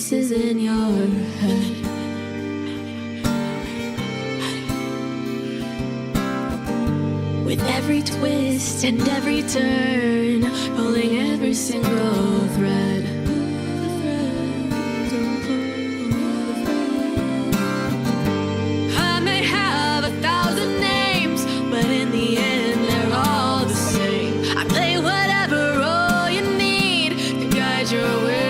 voices in your head. With every twist and every turn, pulling every single thread. I may have 1,000 names, but in the end they're all the same. I play whatever role you need to guide your way.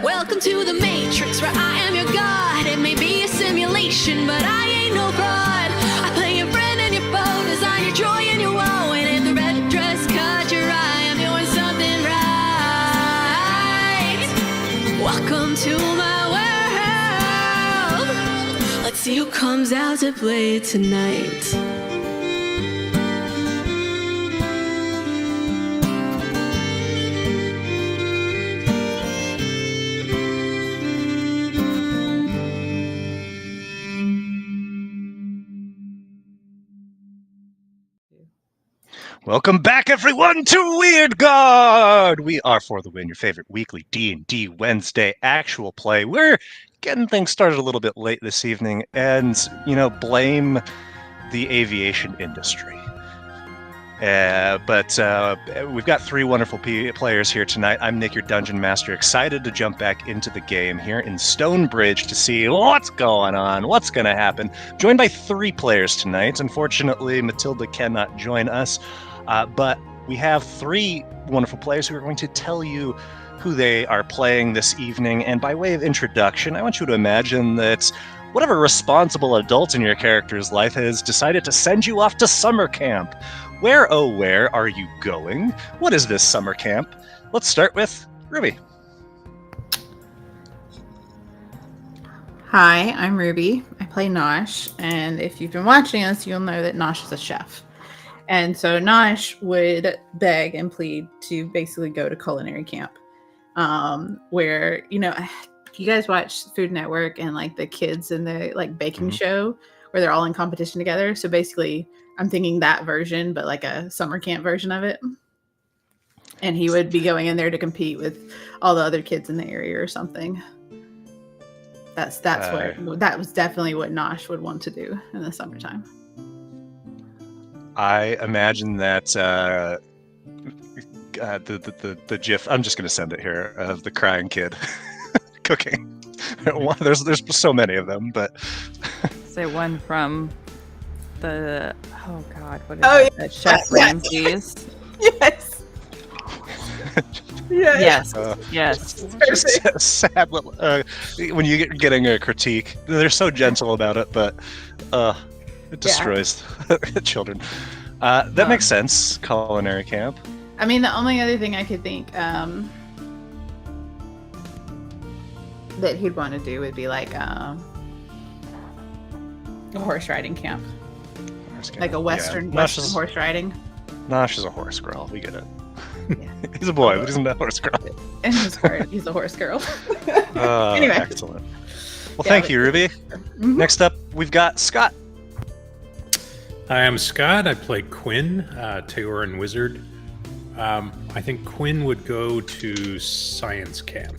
Welcome to the Matrix, where I am your god. It may be a simulation, but I ain't no fraud. I play your friend and your foe, design your joy and your woe. And if the red dress caught your eye, I'm doing something right. Welcome to my world. Let's see who comes out to play tonight. Welcome back, everyone, to Wyrdgard! We are For the Win, your favorite weekly D&D Wednesday actual play. We're getting things started a little bit late this evening, and, blame the aviation industry. But we've got three wonderful players here tonight. I'm Nick, your Dungeon Master, excited to jump back into the game here in Stonebridge to see what's going on, what's going to happen. Joined by three players tonight. Unfortunately, Matilda cannot join us. But we have three wonderful players who are going to tell you who they are playing this evening. And by way of introduction, I want you to imagine that whatever responsible adult in your character's life has decided to send you off to summer camp. Where, oh where, are you going? What is this summer camp? Let's start with Ruby. Hi, I'm Ruby. I play Nosh. And if you've been watching us, you'll know that Nosh is a chef. And so Nosh would beg and plead to basically go to culinary camp, where, you guys watch Food Network and like the kids in the like baking show where they're all in competition together. So basically I'm thinking that version, but like a summer camp version of it. And he would be going in there to compete with all the other kids in the area or something. That was definitely what Nosh would want to do in the summertime. I imagine that the GIF, I'm just going to send it here, of the crying kid cooking. There's so many of them, but... Say one from the... Oh, God, what is that? Chef Ramsay's. Yes. Yes. Yes. Just sad little, when you're getting a critique, they're so gentle about it, but it destroys children. That makes sense. Culinary camp. I mean, the only other thing I could think that he'd want to do would be like a horse riding camp. Like a Western horse riding. Nosh is a horse girl. We get it. Yeah. He's a boy, but he's not a horse girl. In his heart, he's a horse girl. Anyway. Excellent. Well, thank you, Ruby. Mm-hmm. Next up, we've got Scott. Hi, I'm Scott. I play Quinn, Teoran Wizard. I think Quinn would go to science camp.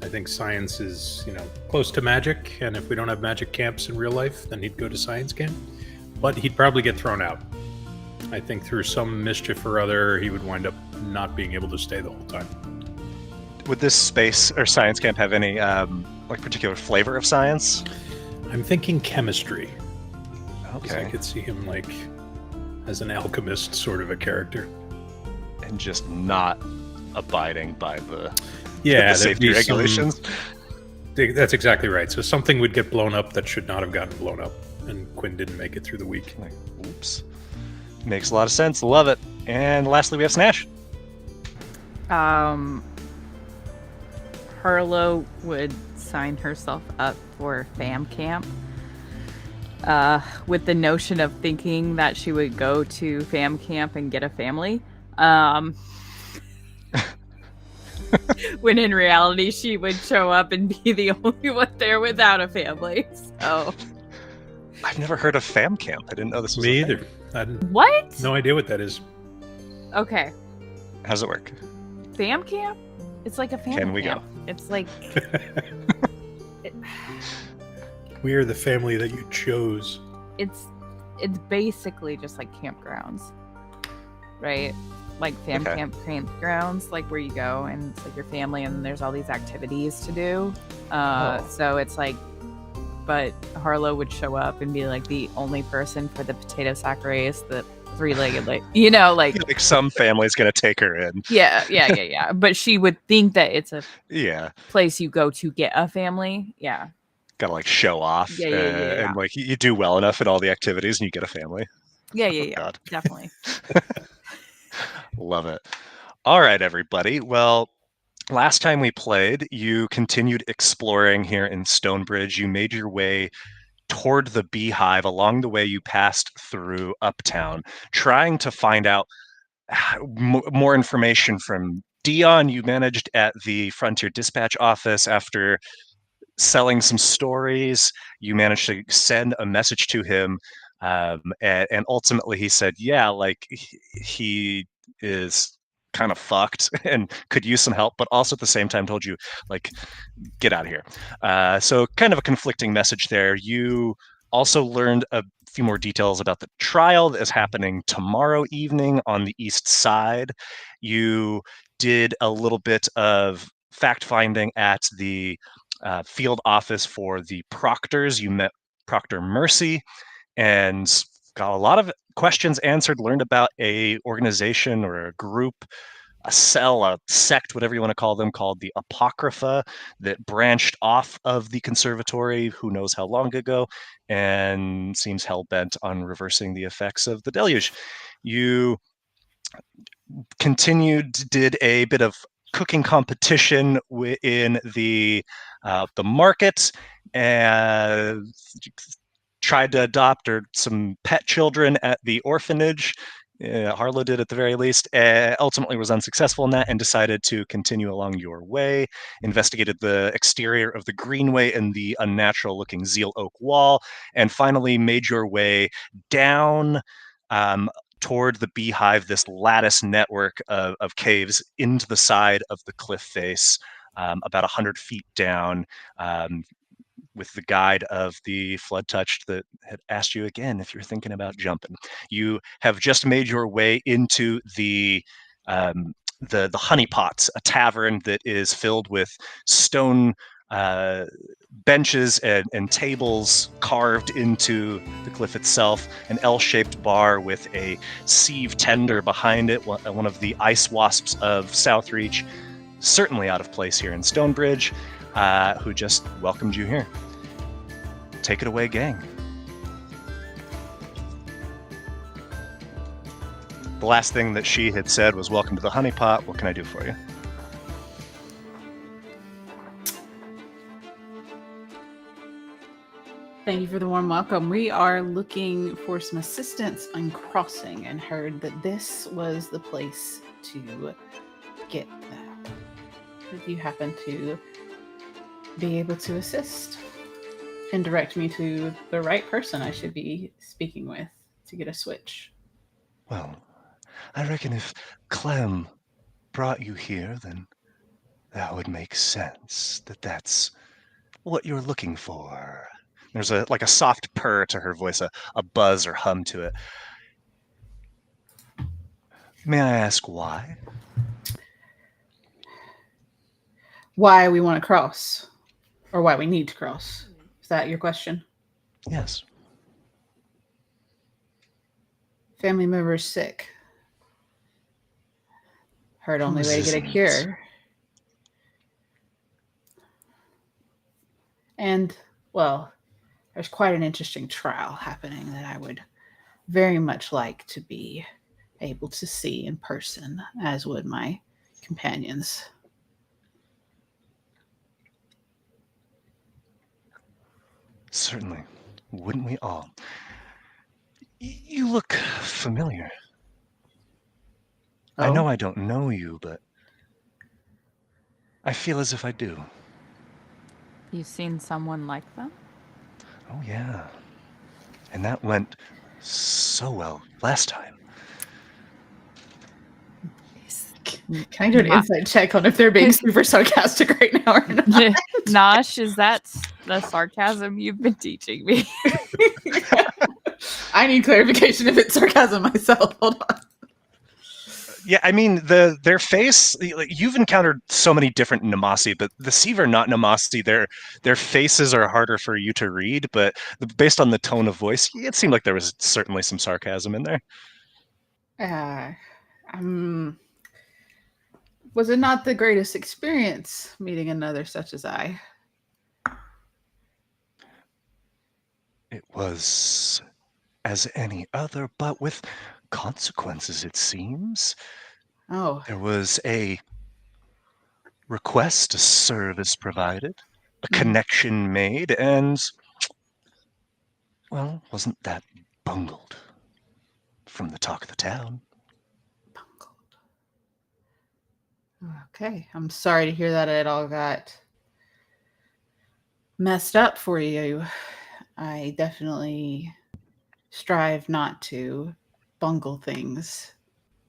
I think science is, close to magic, and if we don't have magic camps in real life, then he'd go to science camp. But he'd probably get thrown out. I think through some mischief or other, he would wind up not being able to stay the whole time. Would this space or science camp have any particular flavor of science? I'm thinking chemistry. Okay. I could see him as an alchemist sort of a character. And just not abiding by the safety be regulations. That's exactly right. So something would get blown up that should not have gotten blown up. And Quinn didn't make it through the week. Oops. Makes a lot of sense. Love it. And lastly, we have Snash. Harlow would sign herself up for fam camp with the notion of thinking that she would go to fam camp and get a family. When in reality, she would show up and be the only one there without a family. So... I've never heard of fam camp. I didn't know this was Me a thing. either. What? No idea what that is. Okay. How does it work? Fam camp It's like a family Can we camp. It's like We are the family that you chose. it's basically just like campgrounds, right? Like campgrounds, like where you go and it's like your family, and there's all these activities to do. So it's like, but Harlow would show up and be like the only person for the potato sack race, the three-legged, like like some family's gonna take her in. Yeah. But she would think that it's a Yeah, place you go to get a family. Yeah. gotta like show off. Yeah. And like you do well enough at all the activities, and you get a family. Yeah. God. Definitely. Love it. All right, everybody. Well, last time we played, you continued exploring here in Stonebridge. You made your way toward the Beehive. Along the way, you passed through Uptown, trying to find out more information from Dion. You managed at the Frontier Dispatch office after selling some stories. You managed to send a message to him, and ultimately he said, yeah, like he is kind of fucked and could use some help, but also at the same time told you, like, get out of here. So kind of a conflicting message there. You also learned a few more details about the trial that is happening tomorrow evening on the east side. You did a little bit of fact finding at the field office for the proctors. You met Proctor Mercy and got a lot of questions answered, learned about a organization or a group, a cell, a sect, whatever you want to call them, called the Apocrypha, that branched off of the conservatory who knows how long ago, and seems hell-bent on reversing the effects of the deluge. You did a bit of cooking competition in the market, and tried to adopt some pet children at the orphanage. Harlow did at the very least. Ultimately was unsuccessful in that and decided to continue along your way. Investigated the exterior of the greenway and the unnatural looking Zeal Oak wall, and finally made your way down toward the Beehive, this lattice network of caves into the side of the cliff face, about 100 feet down, with the guide of the Flood Touched that had asked you again if you're thinking about jumping. You have just made your way into the Honey Pots, a tavern that is filled with stone benches and tables carved into the cliff itself, an L-shaped bar with a sieve tender behind it, one of the ice wasps of Southreach, certainly out of place here in Stonebridge, who just welcomed you here. Take it away, gang. The last thing that she had said was, welcome to the Honey Pot. What can I do for you? Thank you for the warm welcome. We are looking for some assistance on crossing and heard that this was the place to get that. If you happen to be able to assist and direct me to the right person I should be speaking with to get a switch. Well, I reckon if Clem brought you here, then that would make sense. That's what you're looking for. There's a soft purr to her voice, a buzz or hum to it. May I ask why? Why we want to cross, or why we need to cross. Is that your question? Yes. Family member's sick. Heard only way to get a Who's cure. And, well, there's quite an interesting trial happening that I would very much like to be able to see in person, as would my companions. Certainly. Wouldn't we all? You look familiar. I know I don't know you, but I feel as if I do. You seen someone like them? Oh, yeah. And that went so well last time. Can I do an insight check on if they're being super sarcastic right now or not? Nosh, is that the sarcasm you've been teaching me? I need clarification if it's sarcasm myself. Hold on. Yeah, I mean their face. You've encountered so many different Namasi, but the Seaver not Namasi. Their faces are harder for you to read, but based on the tone of voice, it seemed like there was certainly some sarcasm in there. Was it not the greatest experience meeting another such as I? It was as any other, but with consequences, it seems. Oh, There was a request, a service provided, a connection made, and, well, wasn't that bungled from the talk of the town? bungled. Okay, I'm sorry to hear that it all got messed up for you. I definitely strive not to bungle things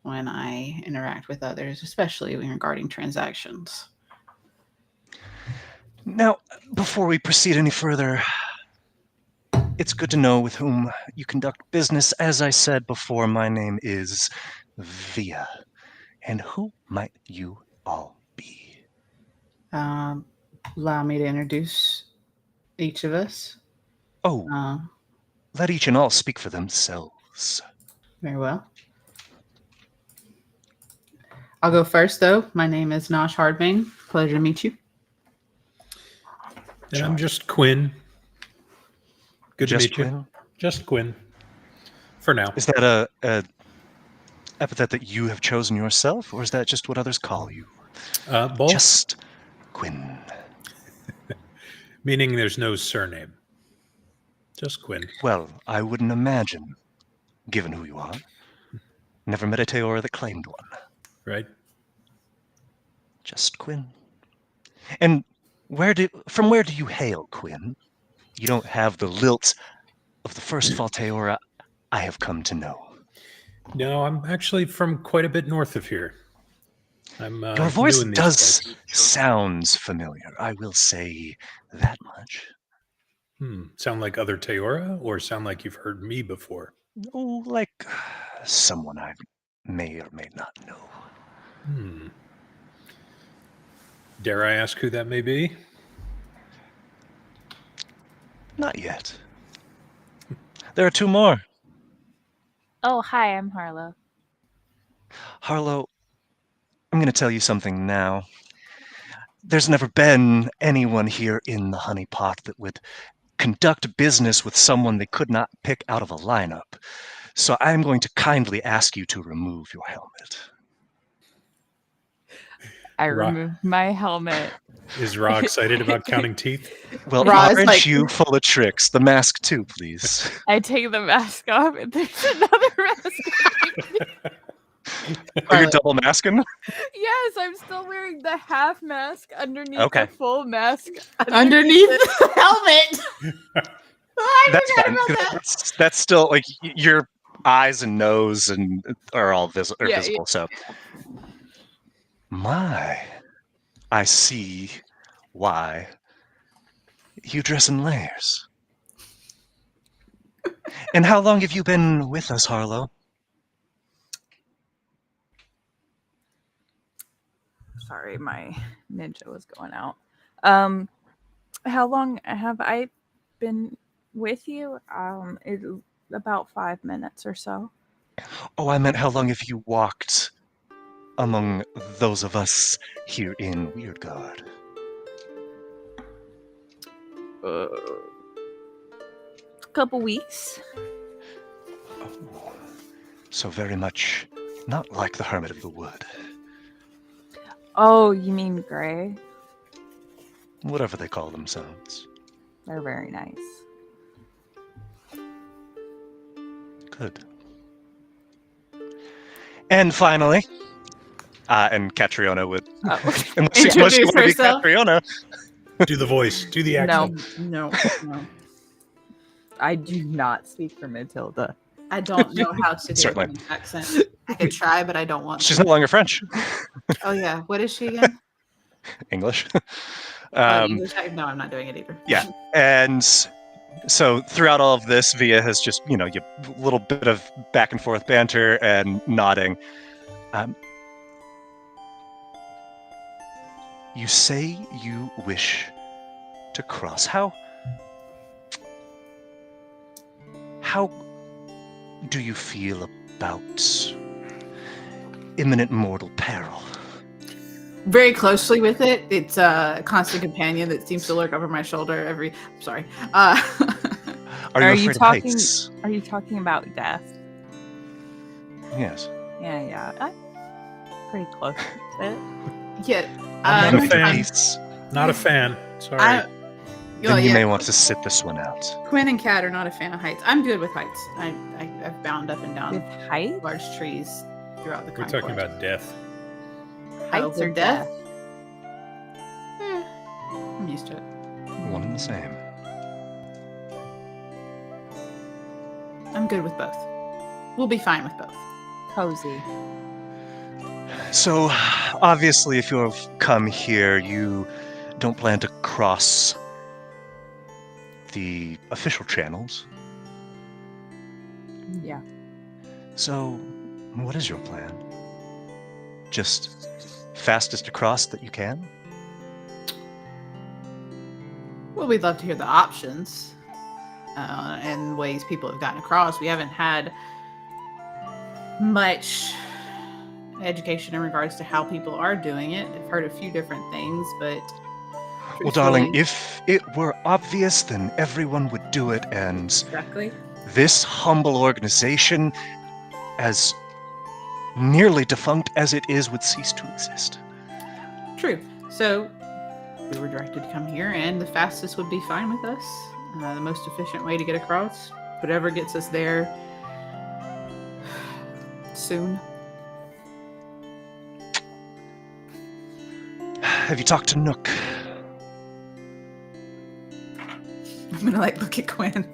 when I interact with others, especially regarding transactions. Now, before we proceed any further, it's good to know with whom you conduct business. As I said before, my name is Via. And who might you all be? Allow me to introduce each of us. Oh, let each and all speak for themselves. Very well. I'll go first, though. My name is Nosh Hardbane. Pleasure to meet you. And I'm just Quinn. Good Just to meet Quinn? you. Just Quinn. For now. Is that a epithet that you have chosen yourself, or is that just what others call you? Both. Just Quinn. Meaning there's no surname. Just Quinn. Well, I wouldn't imagine, given who you are. Never met a Teora that claimed one. Right? Just Quinn. And from where do you hail, Quinn? You don't have the lilt of the first Teora I have come to know. No, I'm actually from quite a bit north of here. I'm Your voice new in these does parts. sounds familiar, I will say that much. Sound like other Teora, or sound like you've heard me before? Oh, like someone I may or may not know. Dare I ask who that may be? Not yet. There are two more. Oh, hi, I'm Harlow. Harlow, I'm going to tell you something now. There's never been anyone here in the Honey Pot that would conduct business with someone they could not pick out of a lineup. So I'm going to kindly ask you to remove your helmet. I removed my helmet. Is Ra excited about counting teeth? Well, Ra is aren't like- you full of tricks? The mask too, please. I take the mask off, and there's another mask. Are you double masking? Yes, I'm still wearing the half mask underneath Okay. the full mask. Underneath the helmet. I That's forgot fine. about that. That's still like your eyes and nose and are all Yeah, visible. So, I see why you dress in layers. And how long have you been with us, Harlow? Sorry, my ninja was going out. How long have I been with you? About 5 minutes or so. Oh, I meant how long have you walked among those of us here in Wyrdgard? A couple weeks. Oh, so very much not like the Hermit of the Wood. Oh, you mean gray? Whatever they call themselves. They're very nice. Good. And finally, and Catriona would, Oh. unless you want to Introduce be herself. Catriona. Do the voice. Do the accent. No. I do not speak for Matilda. I don't know how to do Certainly. an accent. I could try, but I don't want She's to. no longer French. Oh yeah, what is she again? English. English. No, I'm not doing it either. Yeah, and so throughout all of this, Via has just, you little bit of back and forth banter and nodding. You say you wish to cross. How do you feel about imminent mortal peril? Very closely with it. It's a constant companion that seems to lurk over my shoulder every. Sorry. Are you afraid of talking? heights? Are you talking about death? Yes. Yeah. I'm pretty close to it. Yeah. I'm not a fan. Heights. Not a fan. Sorry. Then you may want to sit this one out. Quinn and Kat are not a fan of heights. I'm good with heights. I've bound up and down With height? large trees throughout the. We're talking about death. Heights or death? I'm used to it. One and the same. I'm good with both. We'll be fine with both. Cozy. So, obviously, if you've come here, you don't plan to cross the official channels. Yeah. So, what is your plan? Just fastest across that you can? Well, we'd love to hear the options and ways people have gotten across. We haven't had much education in regards to how people are doing it. I've heard a few different things, but well, darling, if it were obvious, then everyone would do it, and exactly. This humble organization, as nearly defunct as it is, would cease to exist. True. So we were directed to come here, and the fastest would be fine with us. The most efficient way to get across, whatever gets us there soon. Have you talked to Nook? I'm gonna look at Quinn.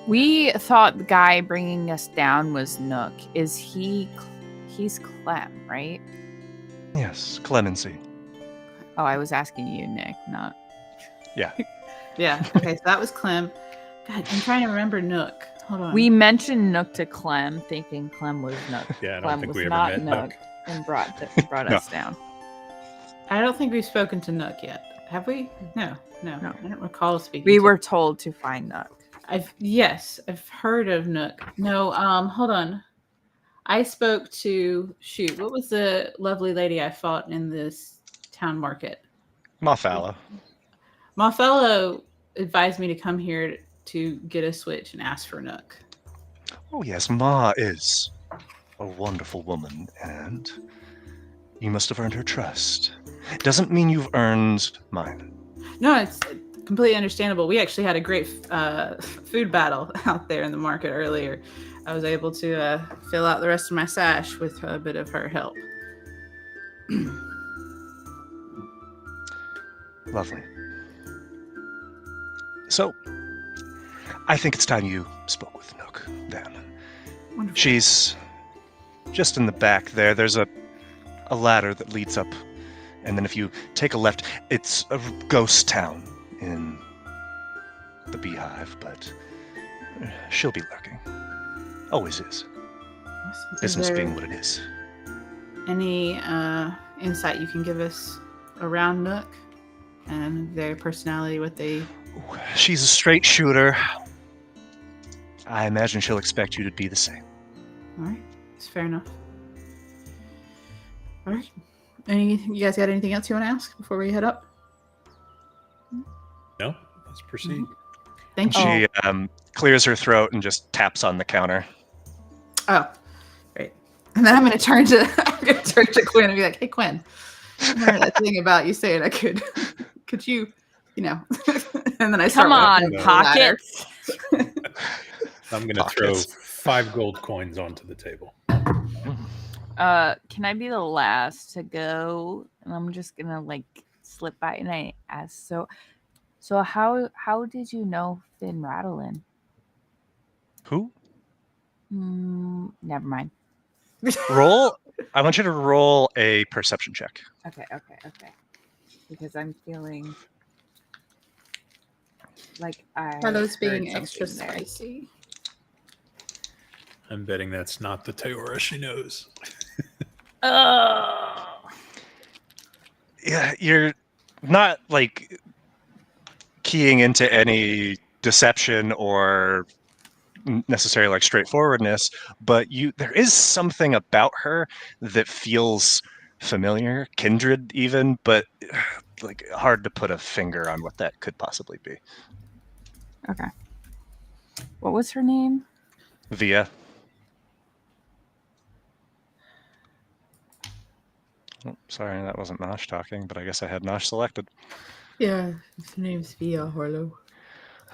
We thought the guy bringing us down was Nook. Is he? He's Clem, right? Yes, Clemency. Oh, I was asking you, Nick, not. Yeah. Yeah. Okay, so that was Clem. God, I'm trying to remember Nook. Hold on. We mentioned Nook to Clem, thinking Clem was Nook. Yeah, I don't Clem think was we ever not met Nook, Nook. and brought No. us down. I don't think we've spoken to Nook yet. Have we? No. I don't recall speaking. We to were told to find Nook. I've heard of Nook. No, hold on. I spoke to what was the lovely lady I fought in this town market? Mafala. Marfello advised me to come here to get a switch and ask for Nook. Oh yes, Ma is a wonderful woman, and you must have earned her trust. Doesn't mean you've earned mine. No, it's completely understandable. We actually had a great food battle out there in the market earlier. I was able to fill out the rest of my sash with a bit of her help. Lovely. So, I think it's time you spoke with Nook, then. Wonderful. She's just in the back there. There's a ladder that leads up, and then if you take a left, it's a ghost town in the Beehive, but she'll be lurking. Always is. Awesome. Business Is there being what it is. any insight you can give us around Nook and their personality, what they... She's a straight shooter. I imagine she'll expect you to be the same. All right, it's fair enough. All right. You guys got anything else you want to ask before we head up? No, let's proceed. Thank you. She clears her throat and just taps on the counter. Oh, great. And then I'm going to turn to Quinn and be like, "Hey, Quinn, I heard that thing about you saying I could you, and then I start Come on, walking up the ladder. pockets. I'm going to throw 5 gold coins onto the table. Can I be the last to go? And I'm just gonna slip by and I ask. So how did you know Finn Rattlin? Who? Never mind. Roll. I want you to roll a perception check. Okay. Because I'm feeling like Carlos being heard extra something there. spicy. I'm betting that's not the Teora she knows. Oh. Yeah, you're not like keying into any deception or necessarily like straightforwardness, but there is something about her that feels familiar, kindred even, but like hard to put a finger on what that could possibly be. Okay. What was her name? Via. Oh, sorry, that wasn't Nosh talking, but I guess I had Nosh selected. Yeah, his name's Via Harlow.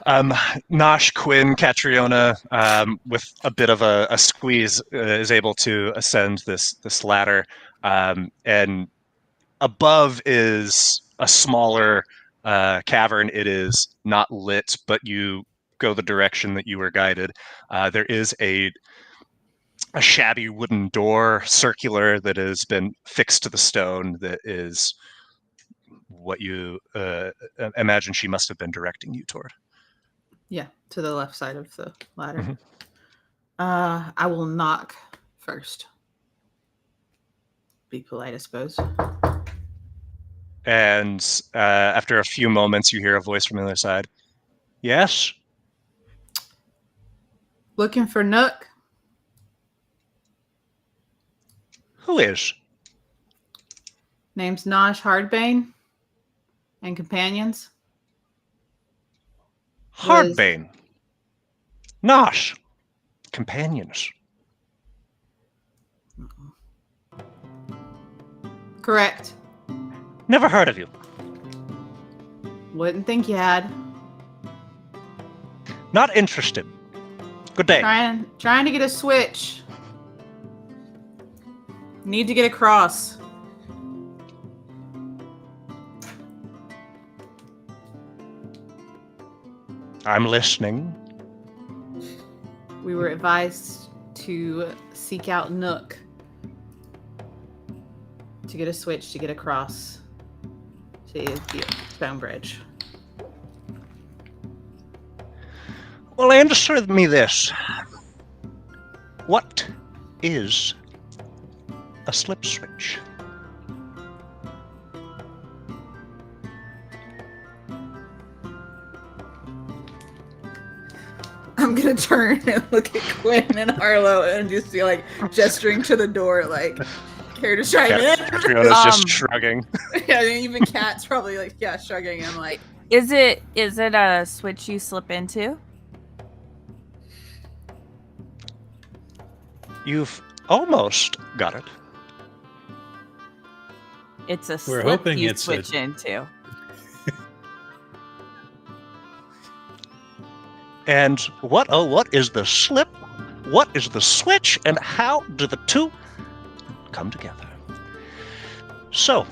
Nosh, Quinn, Catriona, with a bit of a squeeze, is able to ascend this ladder, and above is a smaller cavern. It is not lit, but you go the direction that you were guided. There is a shabby wooden door, circular, that has been fixed to the stone. That is what you imagine she must have been directing you toward. Yeah, to the left side of the ladder. Mhm. I will knock first. Be polite, I suppose. And after a few moments, you hear a voice from the other side. Yes? Looking for Nook. Who is? Name's Nosh Hardbane. And companions. Hardbane. Nosh. Companions. Correct. Never heard of you. Wouldn't think you had. Not interested. Good day. Trying to get a switch. Need to get across. I'm listening. We were advised to seek out Nook to get a switch to get across to the Stonebridge. Well, answer me this. What is a Slipswitch? I'm gonna turn and look at Quinn and Harlow and just be like gesturing to the door, like, care to chime in? Catriona's just shrugging. Yeah, even Kat's probably like, yeah, shrugging. I'm like, Is it a switch you slip into? You've almost got it. It's a We're slip hoping you it's switch into. And what is the slip? What is the switch? And how do the two come together? So,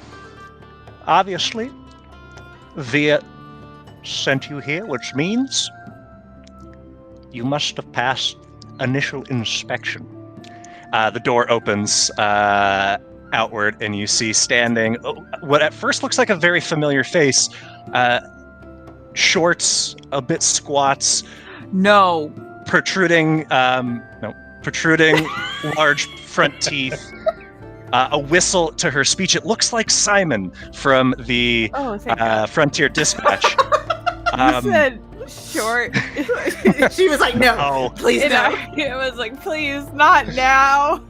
obviously, Via sent you here, which means you must have passed initial inspection. The door opens outward, and you see standing what at first looks like a very familiar face. Shorts, a bit squats. No. Protruding large front teeth, a whistle to her speech. It looks like Simon from the Frontier Dispatch. You said short. she was like, no, please and no. I was like, please, not now.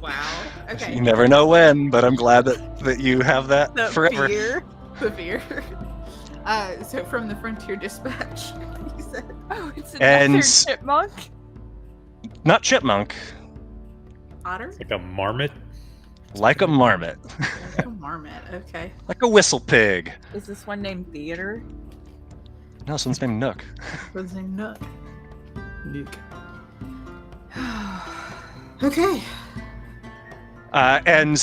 Wow. Okay. You never know when, but I'm glad that you have that The forever. fear. The fear. So from the Frontier Dispatch, he said. Oh, it's And- another chipmunk. Not chipmunk, Otter? Like a marmot. like a marmot, Like a marmot. Okay. like a whistle pig. Is this one named Theater? No, this one's named Nook. What's his name? Nook. Nuke. Okay. And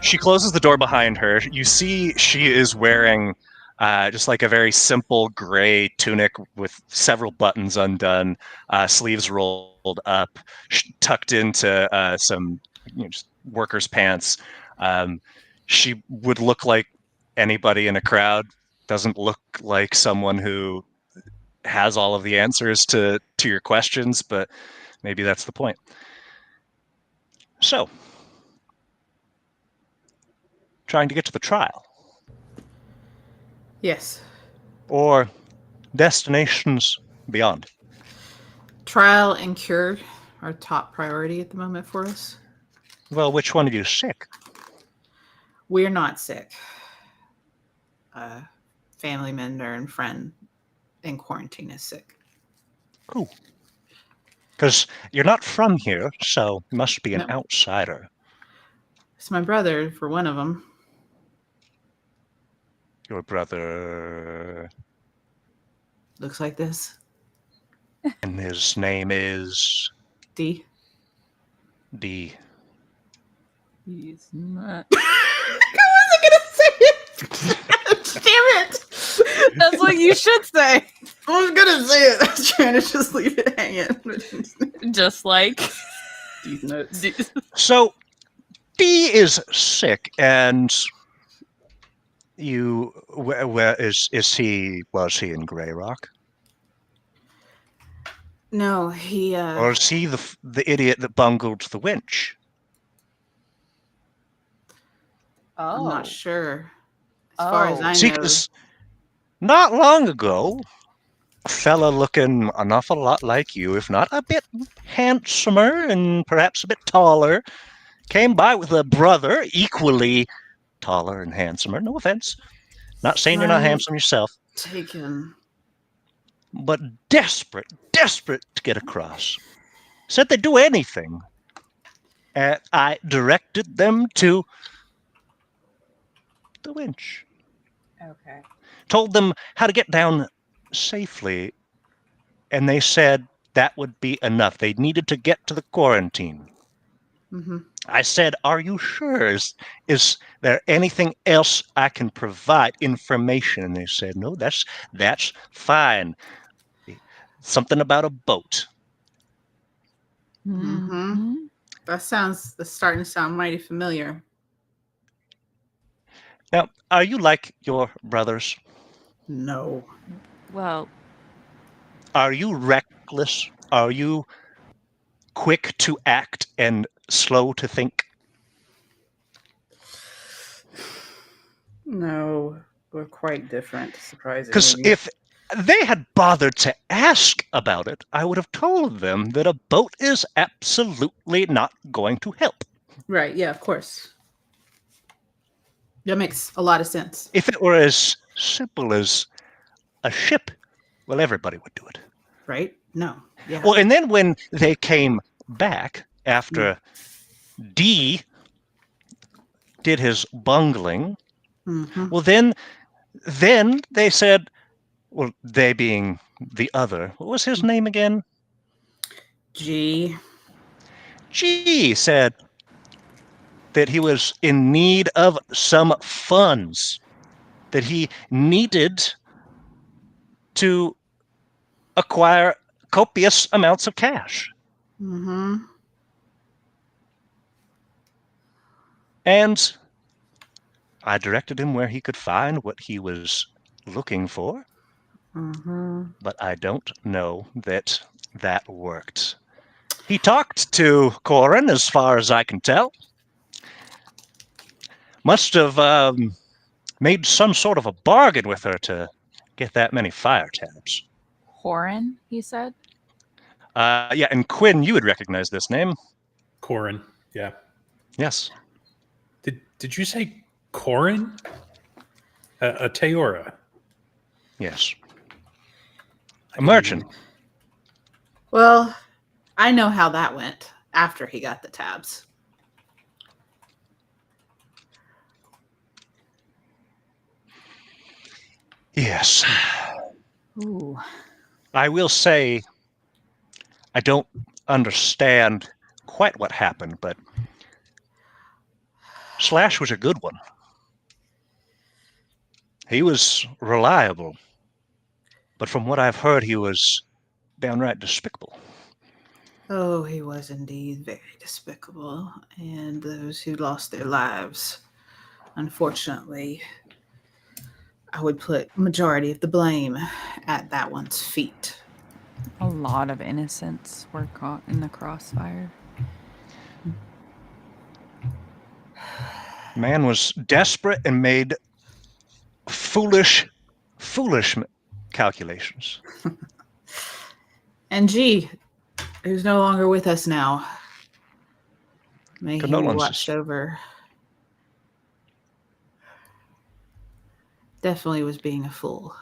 she closes the door behind her. You see she is wearing Just like a very simple gray tunic with several buttons undone, sleeves rolled up, tucked into some just workers' pants. She would look like anybody in a crowd. Doesn't look like someone who has all of the answers to your questions, but maybe that's the point. So, trying to get to the trial. Yes. Or destinations beyond. Trial and cure are top priority at the moment for us. Well, which one of you is sick? We're not sick. Family member and friend in quarantine is sick. Cool. Because you're not from here, so you must be an No. outsider. It's my brother for one of them. Your brother... Looks like this. And his name is... D. D. He's not. I wasn't gonna say it. Damn it! That's what you should say. I was gonna say it. I was trying to just leave it hanging. Just like These notes. So, D is sick, and you... Where was he in Grey Rock? No, he. Or is he the idiot that bungled the winch? I'm Oh, not sure. As far as I See, know. 'cause not long ago, a fella looking an awful lot like you, if not a bit handsomer and perhaps a bit taller, came by with a brother equally taller and handsomer. No offense. Not saying you're not Right. handsome yourself, Taken. but desperate to get across. Said they'd do anything. And I directed them to the winch. okay. Told them how to get down safely, and they said that would be enough. They needed to get to the quarantine. Mm-hmm. I said, are you sure? Is there anything else I can provide? Information? And they said, no, that's fine. Something about a boat. Mm-hmm. That's starting to sound mighty familiar. Now, are you like your brothers? No. Well, Are you reckless? Are you quick to act and slow to think? No. We're quite different, surprisingly. Because if they had bothered to ask about it, I would have told them that a boat is absolutely not going to help. Right, yeah, of course. That makes a lot of sense. If it were as simple as a ship, well, everybody would do it. Right? No. Yeah. Well, and then when they came back after D did his bungling, Mm-hmm. well, then they said, well, they being the other, what was his name again? G. G said that he was in need of some funds, that he needed to acquire copious amounts of cash. Mm-hmm. And I directed him where he could find what he was looking for, Mm-hmm. but I don't know that worked. He talked to Corin, as far as I can tell. Must have made some sort of a bargain with her to get that many fire tabs. Horan, he said. Yeah, and Quinn, you would recognize this name. Corin. Yeah. Yes. Did you say Corin? A Teora. Yes. A merchant. Well, I know how that went after he got the tabs. Yes. Ooh. I will say I don't understand quite what happened, but Slash was a good one. He was reliable. But from what I've heard, he was downright despicable. Oh, he was indeed very despicable, and those who lost their lives, unfortunately, I would put majority of the blame at that one's feet. A lot of innocents were caught in the crossfire. Man was desperate and made foolish calculations. And G, who's no longer with us now, may he be Condolences. watched over. Definitely was being a fool.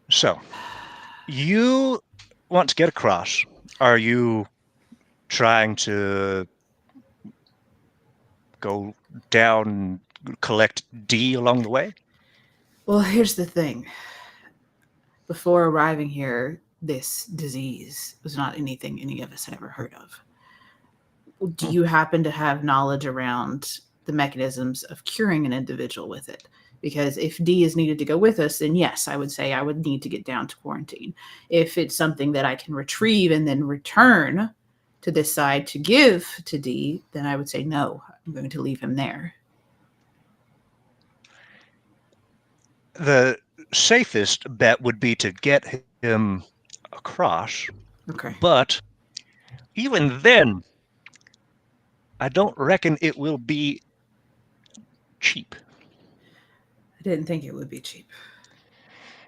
So, you want to get across. Are you trying to go down, collect D along the way? Well, here's the thing. Before arriving here, this disease was not anything any of us had ever heard of. Do you happen to have knowledge around the mechanisms of curing an individual with it? Because if D is needed to go with us, then yes, I would say I would need to get down to quarantine. If it's something that I can retrieve and then return to this side to give to D, then I would say no, I'm going to leave him there. The safest bet would be to get him across, Okay. but even then, I don't reckon it will be cheap. I didn't think it would be cheap.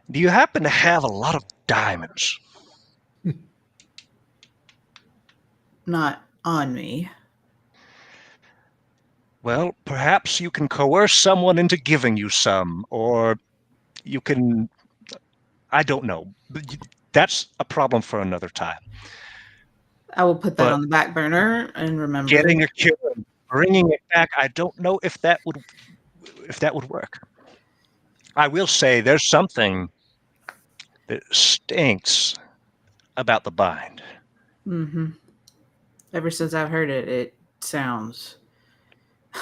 Do you happen to have a lot of diamonds? Not on me. Well, perhaps you can coerce someone into giving you some, or you can... I don't know. That's a problem for another time. I will put that But on the back burner and remember. Getting a cure and bringing it back, I don't know if that would work. I will say there's something that stinks about the bind. Mm-hmm. Ever since I've heard it, it sounds...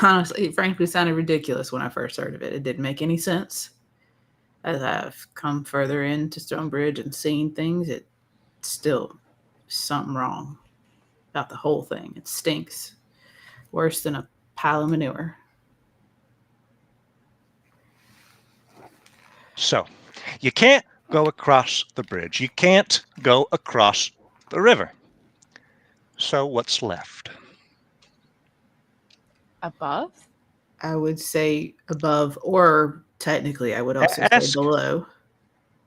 Honestly, it frankly sounded ridiculous when I first heard of it. It didn't make any sense. As I've come further into Stonebridge and seen things, it's still something wrong about the whole thing. It stinks. Worse than a pile of manure. So, you can't go across the bridge. You can't go across the river. So what's left? Above? I would say above, or technically I would also say Ask- below.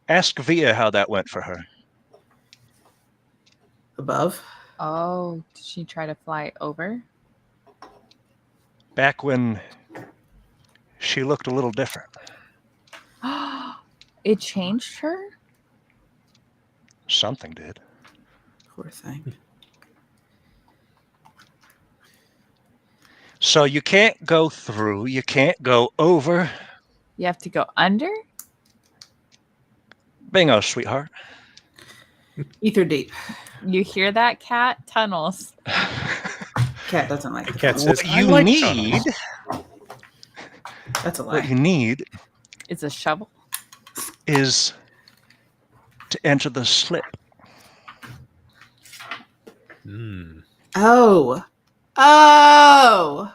Ask Via how that went for her. Above? Oh, did she try to fly over? Back when she looked a little different. It changed her? Something did. Poor thing. So you can't go through, you can't go over. You have to go under? Bingo, sweetheart. Ether deep. You hear that, Cat? Tunnels. Cat doesn't like The the cat tunnel. says, What "I you like need, tunnels." That's a what lie. you need It's a shovel. is to enter the slip. Hmm. Oh. Oh.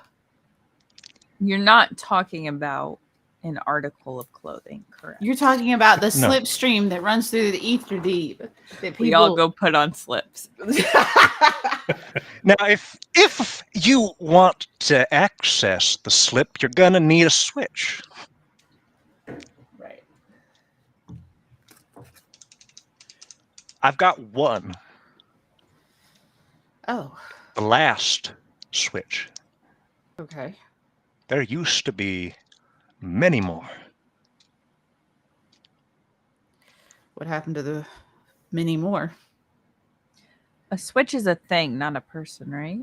You're not talking about an article of clothing, correct? You're talking about the No. slipstream that runs through the ether deep. That We all go put on slips. Now, if you want to access the slip, you're gonna need a switch. Right. I've got one. Oh. The last switch. Okay. There used to be many more. What happened to the many more? A switch is a thing, not a person, right?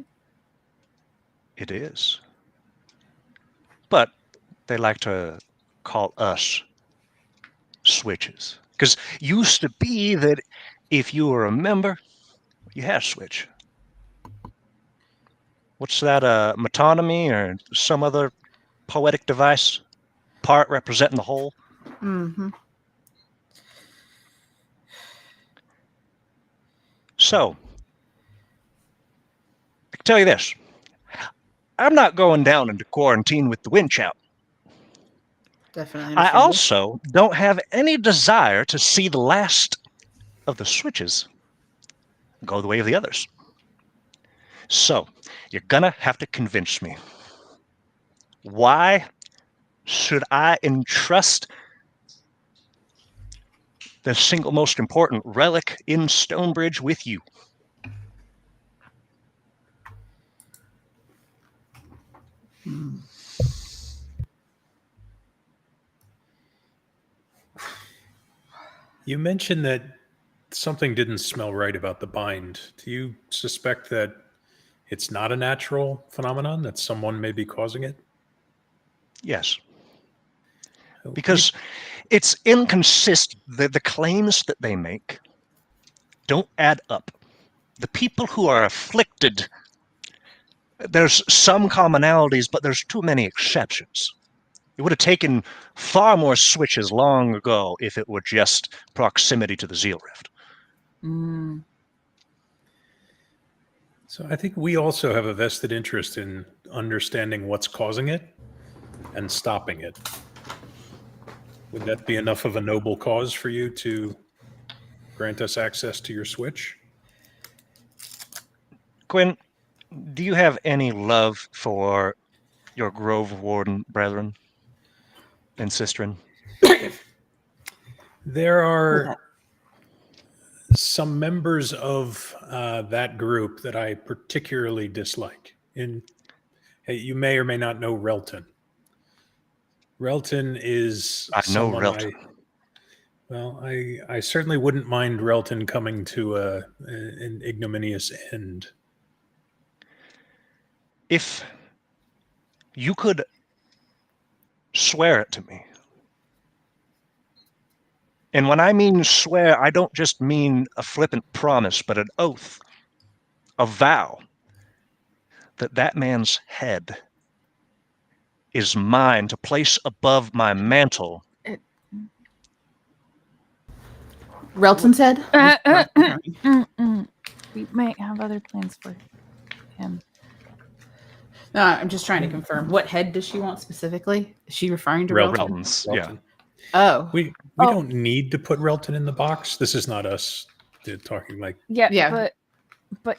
It is. But they like to call us switches. Because used to be that if you were a member, you had a switch. What's that, metonymy or some other poetic device? Part representing the whole? Mm-hmm. So, I can tell you this. I'm not going down into quarantine with the winch out. Definitely I understandable. also don't have any desire to see the last of the switches go the way of the others. So, you're gonna have to convince me. Why should I entrust the single most important relic in Stonebridge with you? You mentioned that something didn't smell right about the bind. Do you suspect that it's not a natural phenomenon, that someone may be causing it? Yes. Oh, Because it's inconsistent. The claims that they make don't add up. The people who are afflicted, there's some commonalities, but there's too many exceptions. It would have taken far more switches long ago if it were just proximity to the Zeal Rift. Mm. So I think we also have a vested interest in understanding what's causing it and stopping it. Would that be enough of a noble cause for you to grant us access to your switch? Quinn, do you have any love for your Grove Warden brethren and Sistren? There are some members of that group that I particularly dislike. You may or may not know Relton. Relton is I know someone Relton. I certainly wouldn't mind Relton coming to an ignominious end. If you could swear it to me. And when I mean swear, I don't just mean a flippant promise, but an oath, a vow, that that man's head is mine to place above my mantle. Relton said. We might have other plans for him. No, I'm just trying to confirm. What head does she want specifically? Is she referring to Relton? Relton's, yeah. Oh. We don't need to put Relton in the box. This is not us talking like... Yeah. But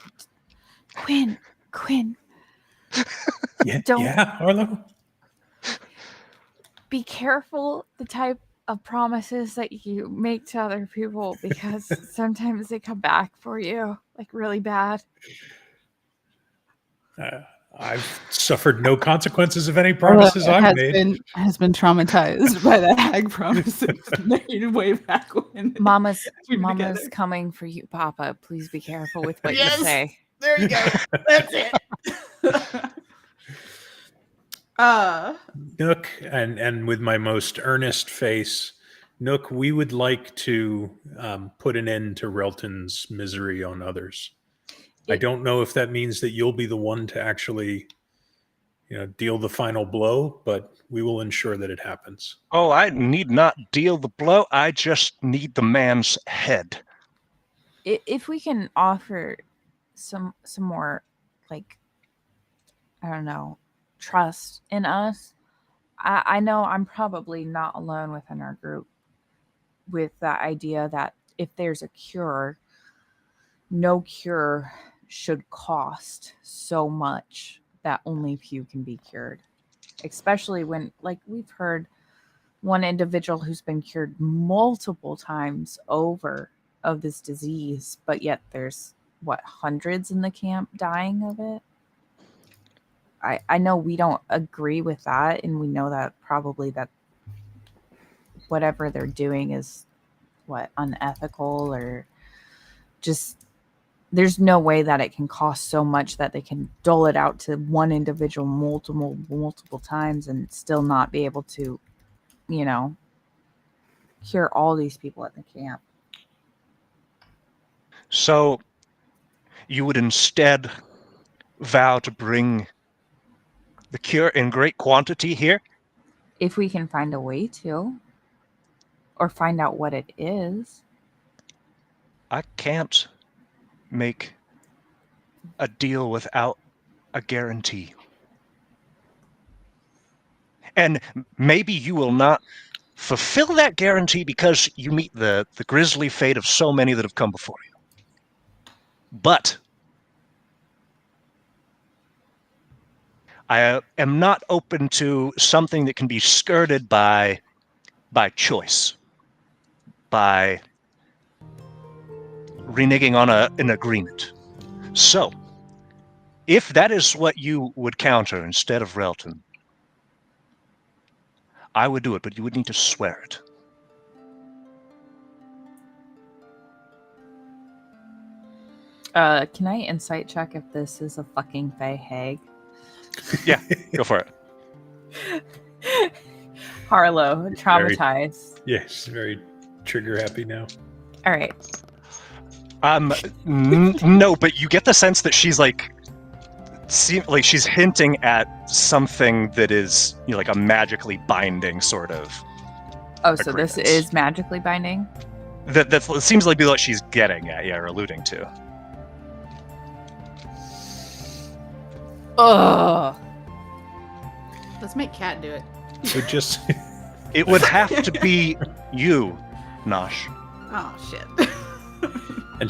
Quinn. Yeah, Arlo? Be careful the type of promises that you make to other people, because sometimes they come back for you like really bad. I've suffered no consequences of any promises I've made. Has been traumatized by the hag promises made way back when. Mama's coming for you, Papa. Please be careful with what you say. There you go. That's it. Nook, and with my most earnest face, Nook, we would like to put an end to Relton's misery on others. I don't know if that means that you'll be the one to actually, deal the final blow, but we will ensure that it happens. Oh, I need not deal the blow. I just need the man's head. If we can offer some more, like, I don't know, trust in us. I know I'm probably not alone within our group with the idea that if there's a cure, no cure should cost so much that only few can be cured. Especially when, like, we've heard one individual who's been cured multiple times over of this disease, but yet there's, hundreds in the camp dying of it? I know we don't agree with that, and we know that probably that whatever they're doing is unethical, or just there's no way that it can cost so much that they can dole it out to one individual multiple times and still not be able to, cure all these people at the camp. So you would instead vow to bring the cure in great quantity here? If we can find a way to. Or find out what it is. I can't make a deal without a guarantee. And maybe you will not fulfill that guarantee because you meet the grisly fate of so many that have come before you. But I am not open to something that can be skirted by choice, by reneging on an agreement. So, if that is what you would counter instead of Relton, I would do it, but you would need to swear it. Can I insight check if this is a fucking Fey hag? Yeah, go for it. Harlow, traumatized. Yes, very trigger happy now. All right. No, but you get the sense that she's she's hinting at something that is, like a magically binding sort of. Oh, so agreement. this is magically binding? That seems like what she's getting at, or alluding to. Ugh. Let's make Cat do it. It would have to be you, Nosh. Oh shit. And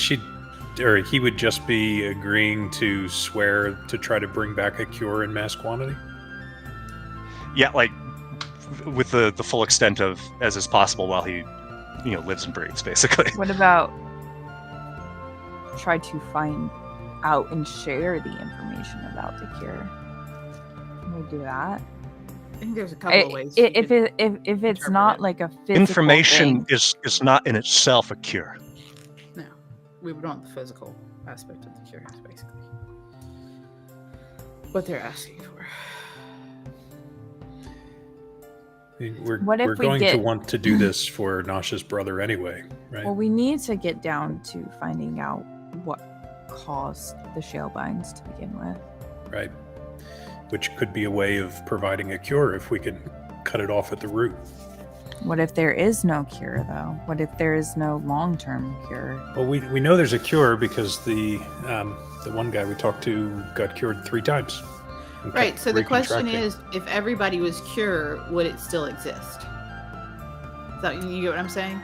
he would just be agreeing to swear to try to bring back a cure in mass quantity? Yeah, with the full extent of as is possible while he, lives and breathes, basically. What about try to find out and share the information about the cure? Can we do that? I think there's a couple of ways. If it's not like a physical Information thing. is not in itself a cure. No, we would want the physical aspect of the cure, is basically what they're asking for. We're What if we going get- to want to do this for Nosh's brother anyway, right? Well, we need to get down to finding out what caused the shale binds to begin with. Right. Which could be a way of providing a cure if we can cut it off at the root. What if there is no cure, though? What if there is no long-term cure? Well, we know there's a cure because the one guy we talked to got cured 3 times. and Right. kept So the question recontracting. is, if everybody was cured, would it still exist? So you get what I'm saying?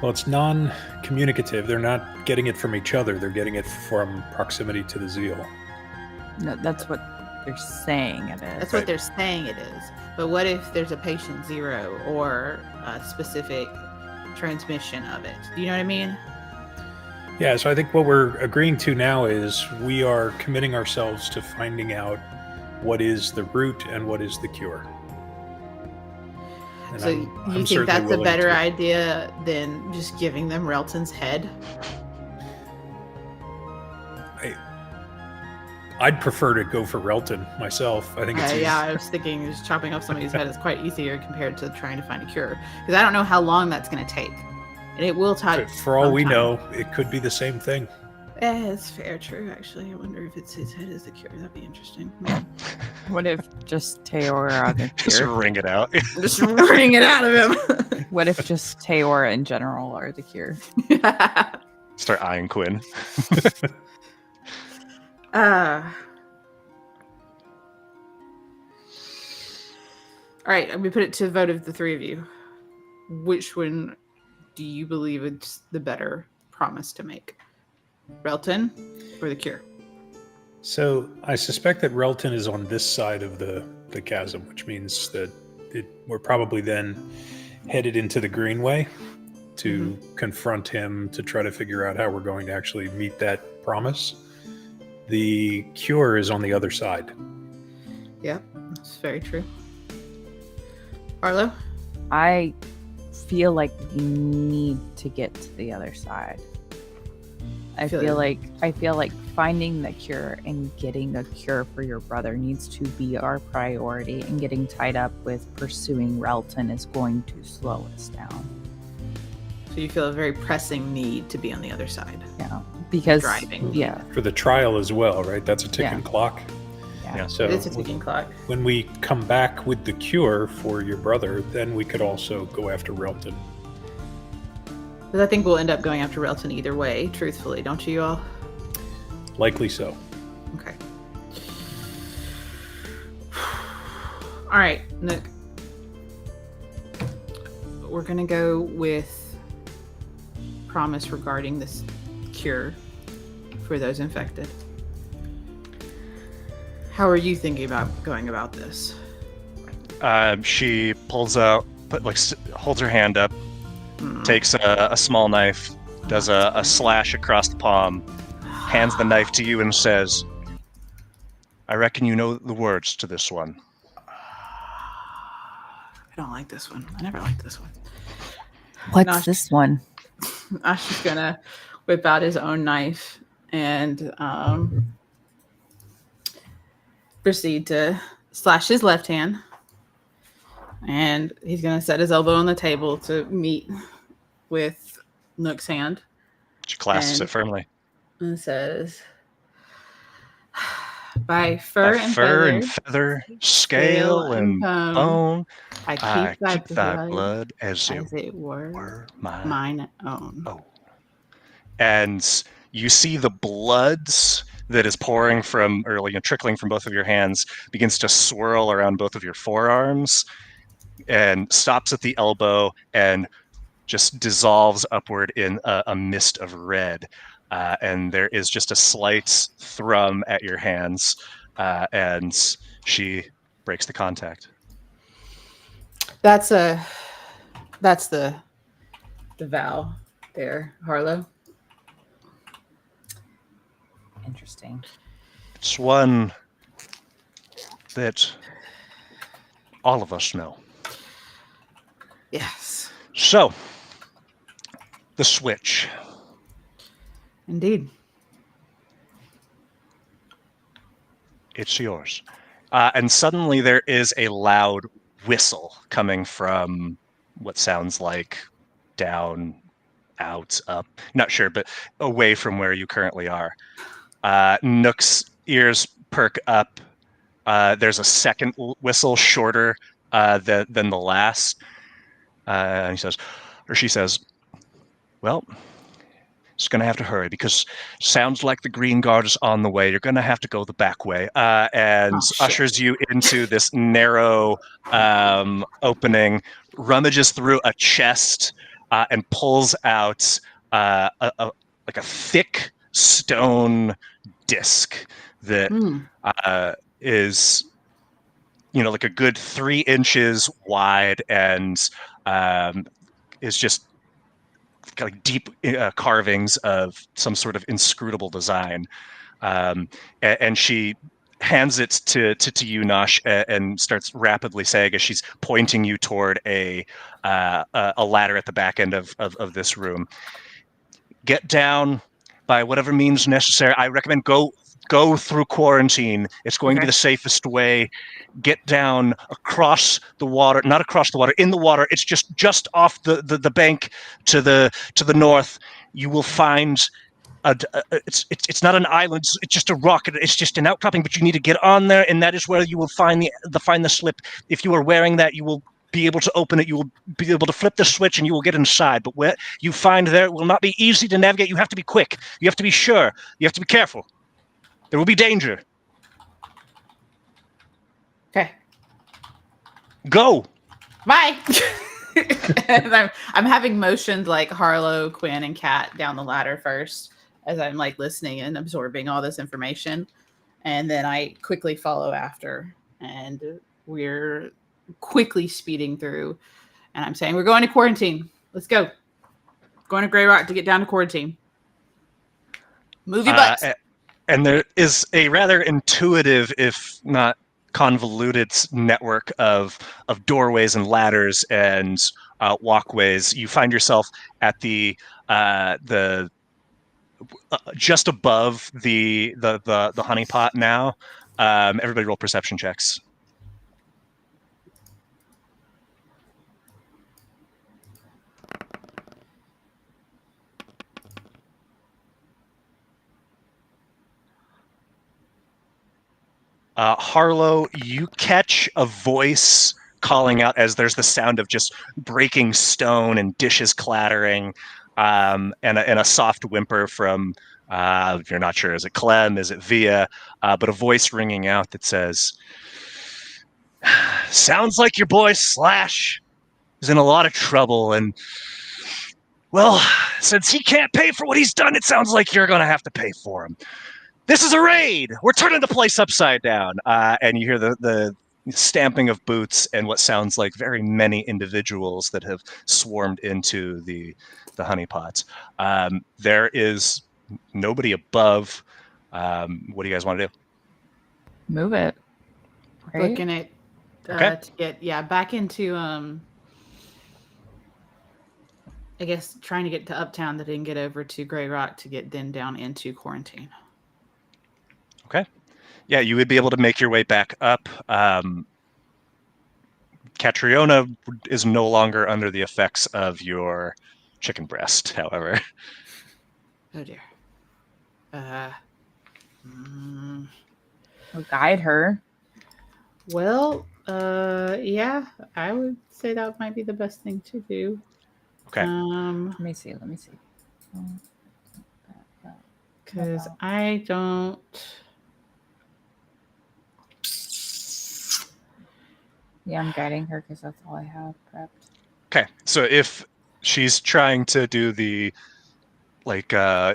Well, it's non-communicative. They're not getting it from each other. They're getting it from proximity to the zeal. No, that's what they're saying it is. That's what they're saying it is. But what if there's a patient 0 or a specific transmission of it? Do you know what I mean? Yeah, so I think what we're agreeing to now is we are committing ourselves to finding out what is the root and what is the cure. And So I'm you think certainly that's a willing better to- idea than just giving them Relton's head? I'd prefer to go for Relton myself. I think it's Yeah, I was thinking just chopping off somebody's head is quite easier compared to trying to find a cure. Because I don't know how long that's going to take. And it will take. for all we some time. know, it could be the same thing. It's fair, true, actually. I wonder if it's his head is the cure. That'd be interesting. What if just Teora are the Just cure? wring it out. Just wring it out of him. What if just Teora in general are the cure? Start eyeing Quinn. All right, we put it to the vote of the 3 of you. Which one do you believe it's the better promise to make? Relton or the cure? So I suspect that Relton is on this side of the chasm, which means that we're probably then headed into the Greenway to confront him to try to figure out how we're going to actually meet that promise. The cure is on the other side. Yep, that's very true. Arlo? I feel like we need to get to the other side. I feel like finding the cure and getting a cure for your brother needs to be our priority, and getting tied up with pursuing Relton is going to slow us down. So you feel a very pressing need to be on the other side. Yeah, because Driving. yeah, For the trial as well, right? That's a ticking clock. yeah. So It is a ticking clock. when we come back with the cure for your brother, then we could also go after Relton. Because I think we'll end up going after Relton either way, truthfully, don't you all? Likely so. Okay. All right, Nook. We're going to go with promise regarding this cure for those infected. How are you thinking about going about this? She pulls out, holds her hand up, takes a small knife, does a slash across the palm, hands the knife to you and says, I reckon you know the words to this one. I don't like this one. I never liked this one. What's Nosh- this one? Nosh is gonna whip out his own knife and proceed to slash his left hand. And he's gonna set his elbow on the table to meet with Nook's hand. She clasps And- it firmly. And says, by fur, By and, fur feather, and feather, scale and bone, I I keep keep thy thy blood as it were were mine. mine own. Oh. And you see the bloods that is pouring from, or trickling from both of your hands, begins to swirl around both of your forearms and stops at the elbow and just dissolves upward in a mist of red. And there is just a slight thrum at your hands, and she breaks the contact. That's the vow there, Harlow. Interesting. It's one that all of us know. Yes, So, the switch. indeed. It's yours. And suddenly there is a loud whistle coming from what sounds like down, out, up. Not sure, but away from where you currently are. Nook's ears perk up. There's a second whistle, shorter than the last. And she says, well, it's going to have to hurry because sounds like the Green Guard is on the way. You're going to have to go the back way. And ushers you into this narrow opening, rummages through a chest, and pulls out a thick stone disc that is, like a good 3 inches wide and is just like deep carvings of some sort of inscrutable design. And she hands it to you, Nosh, and starts rapidly saying, as she's pointing you toward a ladder at the back end of this room. Get down by whatever means necessary. I recommend go through quarantine. It's going to be the safest way. Get down across the water, not across the water, in the water. It's just off the bank to the north. You will find it's not an island. It's just a rock. It's just an outcropping. But you need to get on there, and that is where you will find the slip. If you are wearing that, you will be able to open it. You will be able to flip the switch, and you will get inside. But where you find there, it will not be easy to navigate. You have to be quick. You have to be sure. You have to be careful. There will be danger. Okay. Go. Bye. And I'm having motioned like Harlow, Quinn, and Kat down the ladder first as I'm like listening and absorbing all this information. And then I quickly follow after. And we're quickly speeding through. And I'm saying, we're going to quarantine. Let's go. Going to Grey Rock to get down to quarantine. Movie butts. And there is a rather intuitive, if not convoluted, network of doorways and ladders and walkways. You find yourself at the just above the honeypot now. Everybody roll perception checks. Harlow, you catch a voice calling out as there's the sound of just breaking stone and dishes clattering. and a soft whimper from, you're not sure, is it Clem, is it Via, but a voice ringing out that says, sounds like your boy Slash is in a lot of trouble, and, well, since he can't pay for what he's done, it sounds like you're going to have to pay for him. This is a raid! We're turning the place upside down. And you hear the stamping of boots and what sounds like very many individuals that have swarmed into the honeypots. There is nobody above. What do you guys want to do? Move it. Right? Looking at Okay. to get back into I guess trying to get to Uptown that didn't get over to Grey Rock to get then down into quarantine. Okay. Yeah, you would be able to make your way back up. Catriona is no longer under the effects of your chicken breast, however. Oh dear. We'll guide her. Well, yeah, I would say that might be the best thing to do. Okay. Let me see. Because I don't. Yeah, I'm guiding her because that's all I have prepped. Okay, so if she's trying to do the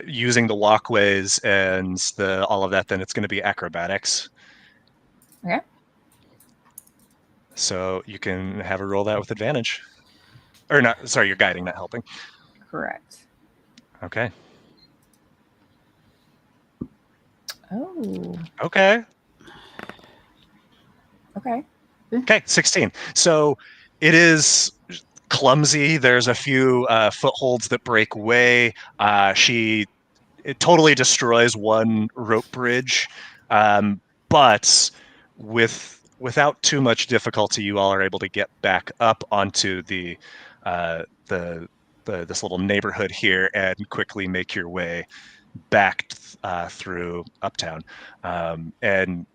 using the walkways and all of that, then it's going to be acrobatics. Okay. So you can have her roll that with advantage. Or not, sorry, you're guiding, not helping. Correct. Okay. Oh. Okay. Okay. Okay, 16. So it is clumsy. There's a few footholds that break away. It totally destroys one rope bridge, but without too much difficulty, you all are able to get back up onto this little neighborhood here and quickly make your way back through Uptown and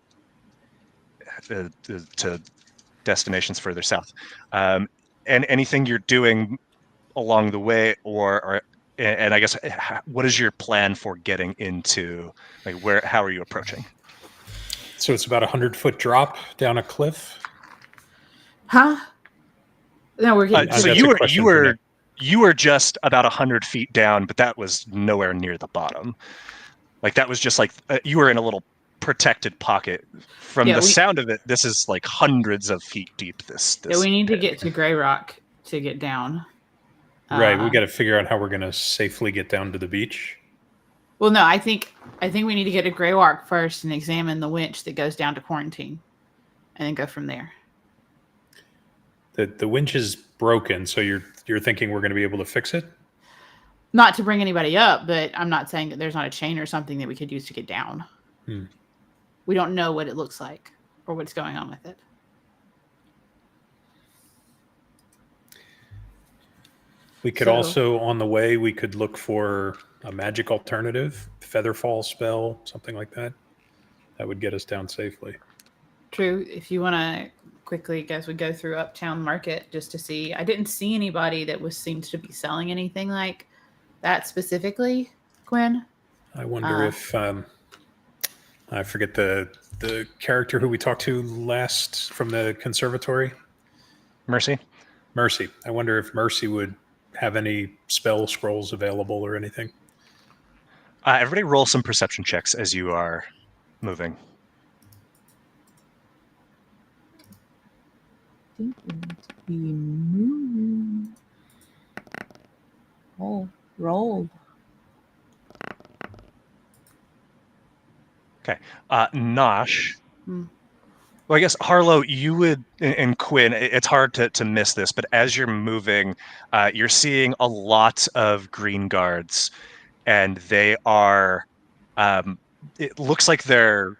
to destinations further south. And anything you're doing along the way, and I guess, what is your plan for getting into, how are you approaching? So it's about 100-foot drop down a cliff. Huh? No, we're getting. So That's a question for Nick. you were just about 100 feet down, but that was nowhere near the bottom. That was just you were in a little protected pocket. From the sound of it, this is hundreds of feet deep. This we need to get to Grey Rock to get down. Right, we got to figure out how we're going to safely get down to the beach. Well, no, I think we need to get to Grey Rock first and examine the winch that goes down to quarantine, and then go from there. The winch is broken, so you're thinking we're going to be able to fix it? Not to bring anybody up, but I'm not saying that there's not a chain or something that we could use to get down. We don't know what it looks like or what's going on with it. We could also, on the way, we could look for a magic alternative, featherfall spell, something like that. That would get us down safely. True. If you want to quickly, guys, we go through Uptown Market just to see. I didn't see anybody that seems to be selling anything like that specifically, Quinn. I wonder if I forget the character who we talked to last from the conservatory. Mercy. I wonder if Mercy would have any spell scrolls available or anything. Everybody roll some perception checks as you are moving. I think we need to be moving. Oh, rolled. Okay. Nosh. Well, I guess, Harlow, you would, and Quinn, it's hard to miss this, but as you're moving, you're seeing a lot of green guards, and they are, it looks like they're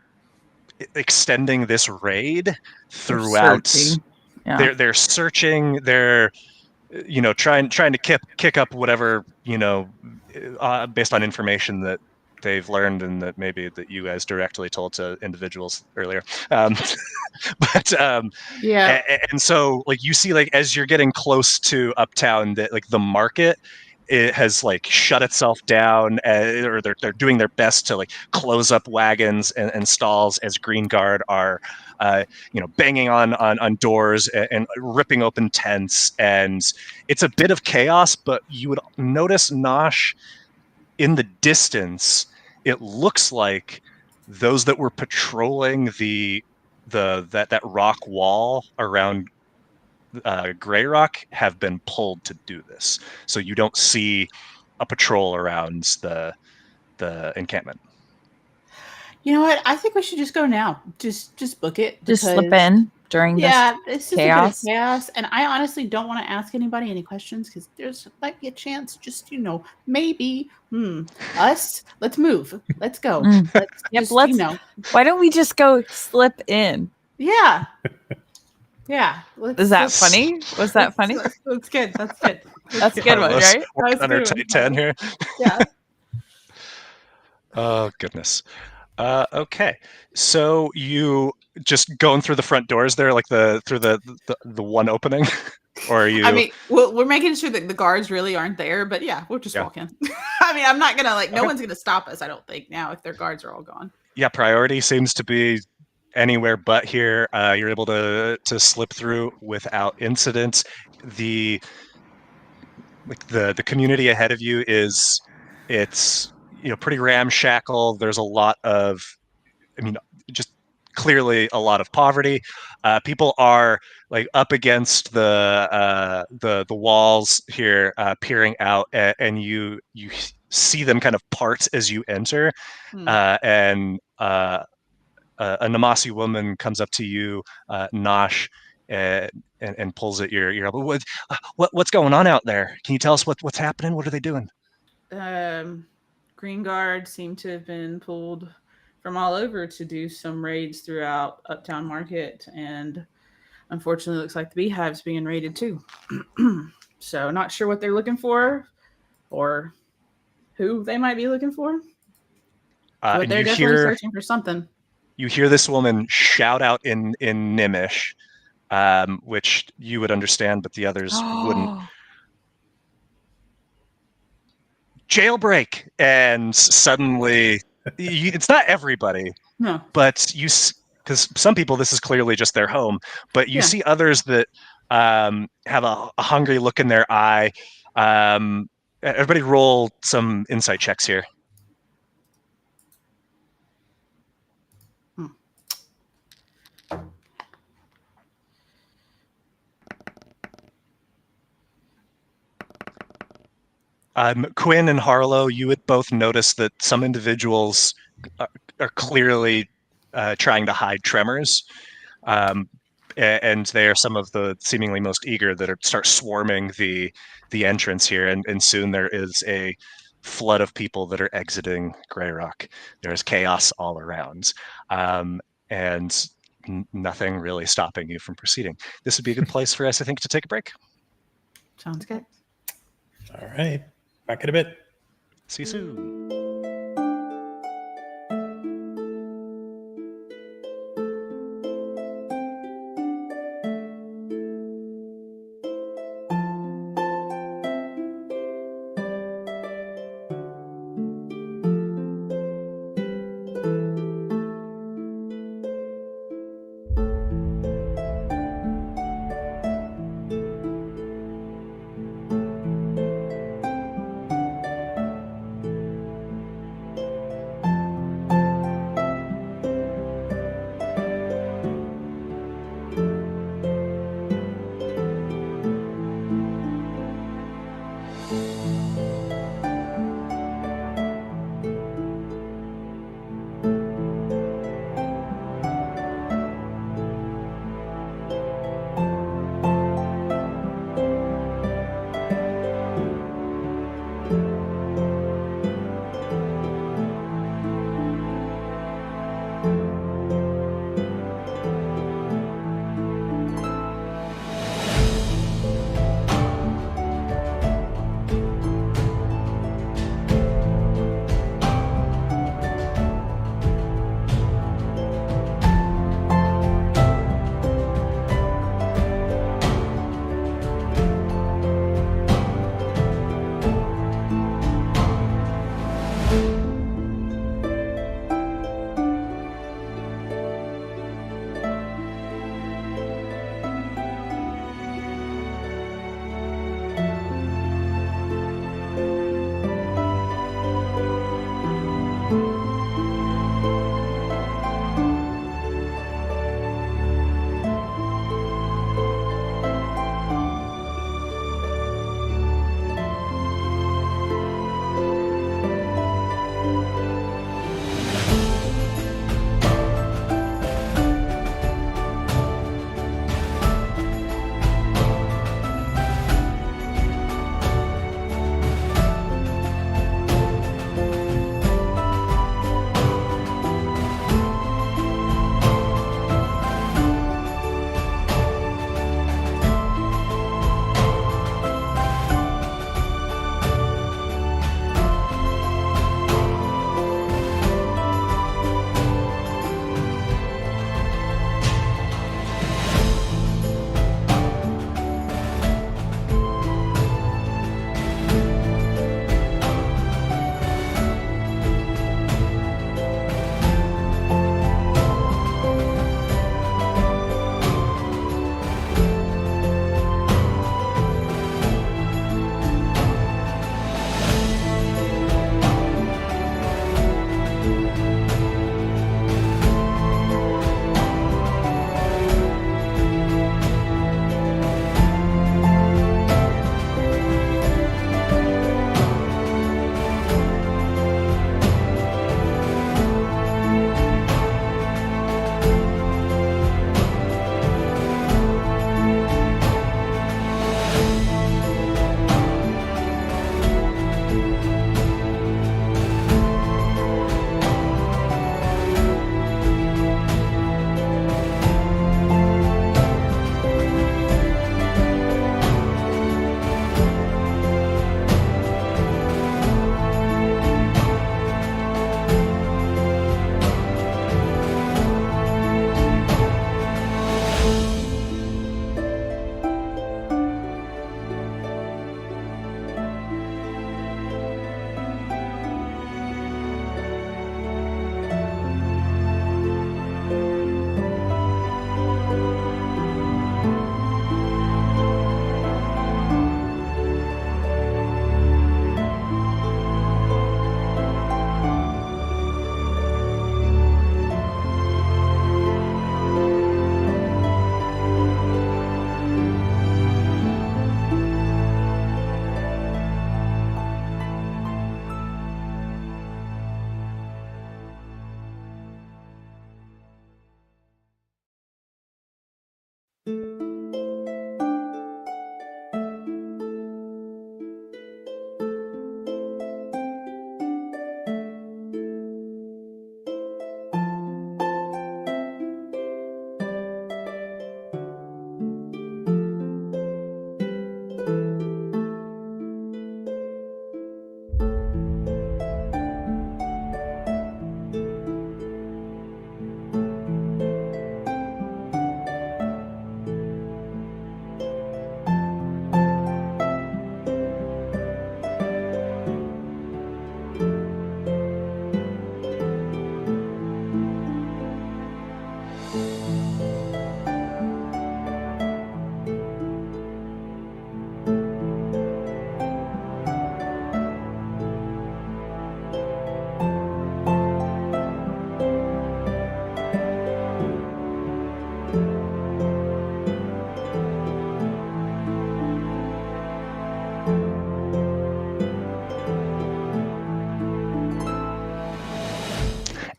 extending this raid throughout. They're searching. They're, trying to kick up whatever, based on information that they've learned and that maybe that you guys directly told to individuals earlier. But yeah. And so you see, as you're getting close to Uptown, that the market, it has like shut itself down, or they're doing their best to like close up wagons and stalls as Green Guard are banging on doors and ripping open tents, and it's a bit of chaos. But you would notice, Nosh, in the distance, it looks like those that were patrolling that rock wall around Grey Rock have been pulled to do this. So you don't see a patrol around the encampment. You know what? I think we should just go now. Just book it. Just slip because- in during Yeah, it's just chaos. a bit of chaos, and I honestly don't want to ask anybody any questions because there's might be a chance. Just maybe us. Let's move. Let's go. Let's Yep, just, let's- Why don't we just go slip in? Yeah. Yeah. Is that funny? Was that funny? That's good. That's good. That's a good one, right? That's a Under good one. tight 10 here. Yeah. Oh, goodness. Okay. So you just going through the front doors there, like through the one opening? Or are you... I mean, we're making sure that the guards really aren't there, but yeah, we'll just walk in. I mean, I'm not going to no one's going to stop us, I don't think, now if their guards are all gone. Yeah, priority seems to be anywhere but here. You're able to slip through without incident. The community ahead of you it's pretty ramshackle. There's a lot of, just clearly a lot of poverty. People are like up against the walls here, peering out, and you see them kind of part as you enter, and a Namasi woman comes up to you, Nosh, and pulls at your elbow. What's going on out there? Can you tell us what's happening? What are they doing? Green Guard seem to have been pulled from all over to do some raids throughout Uptown Market, and unfortunately, it looks like the Beehive's being raided too. So, not sure what they're looking for, or who they might be looking for. But they're definitely searching for something. You hear this woman shout out in Nimish, which you would understand, but the others wouldn't. Jailbreak! And suddenly, it's not everybody, No, but because some people, this is clearly just their home, but you see others that have a hungry look in their eye. Everybody roll some insight checks here. Quinn and Harlow, you would both notice that some individuals are clearly trying to hide tremors, and they are some of the seemingly most eager that start swarming the entrance here, and soon there is a flood of people that are exiting Grey Rock. There is chaos all around, and nothing really stopping you from proceeding. This would be a good place for us, I think, to take a break. sounds good. All right. Back in a bit. See you soon.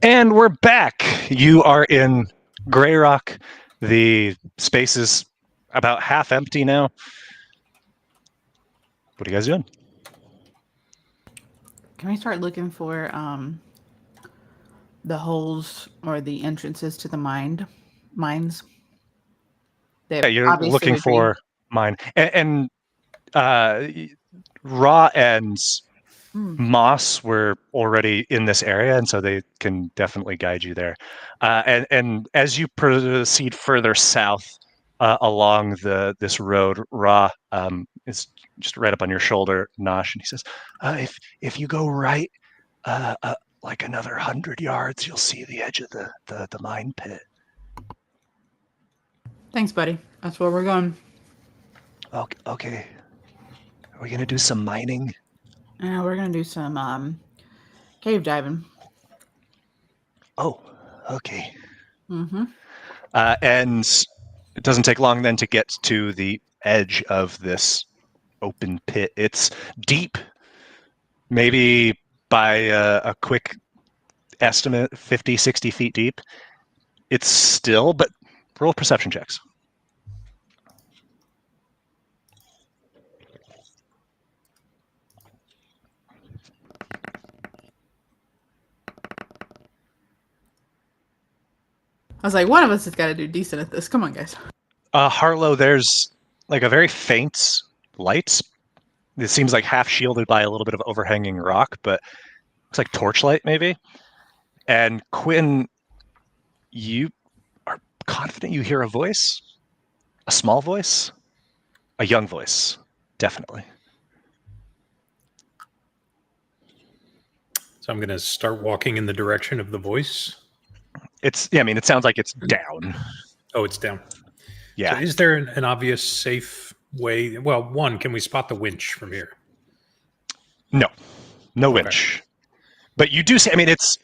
And we're back. You are in Grey Rock. The space is about half empty now. What are you guys doing? Can we start looking for the holes or the entrances to the mines? Yeah, you're looking for mine. And Ra and Moss were already in this area, and so they can definitely guide you there. And as you proceed further south along this road, Ra is just right up on your shoulder, Nosh, and he says, "If you go right, like another 100 yards, you'll see the edge of the mine pit." Thanks, buddy. That's where we're going. Okay. Are we gonna do some mining? We're gonna do some cave diving. Oh, okay. Mm-hmm. And it doesn't take long then to get to the edge of this open pit. It's deep, maybe by a quick estimate, 50, 60 feet deep. It's still, but roll perception checks. I was like, one of us has got to do decent at this. Come on, guys. Harlow, there's like a very faint light. It seems like half shielded by a little bit of overhanging rock, but looks like torchlight maybe. And Quinn, you are confident you hear a voice? A small voice? A young voice, definitely. So I'm going to start walking in the direction of the voice. It sounds like it's down. Oh, it's down. Yeah. So is there an obvious safe way? Well, one, can we spot the winch from here? No winch. But you do see, it's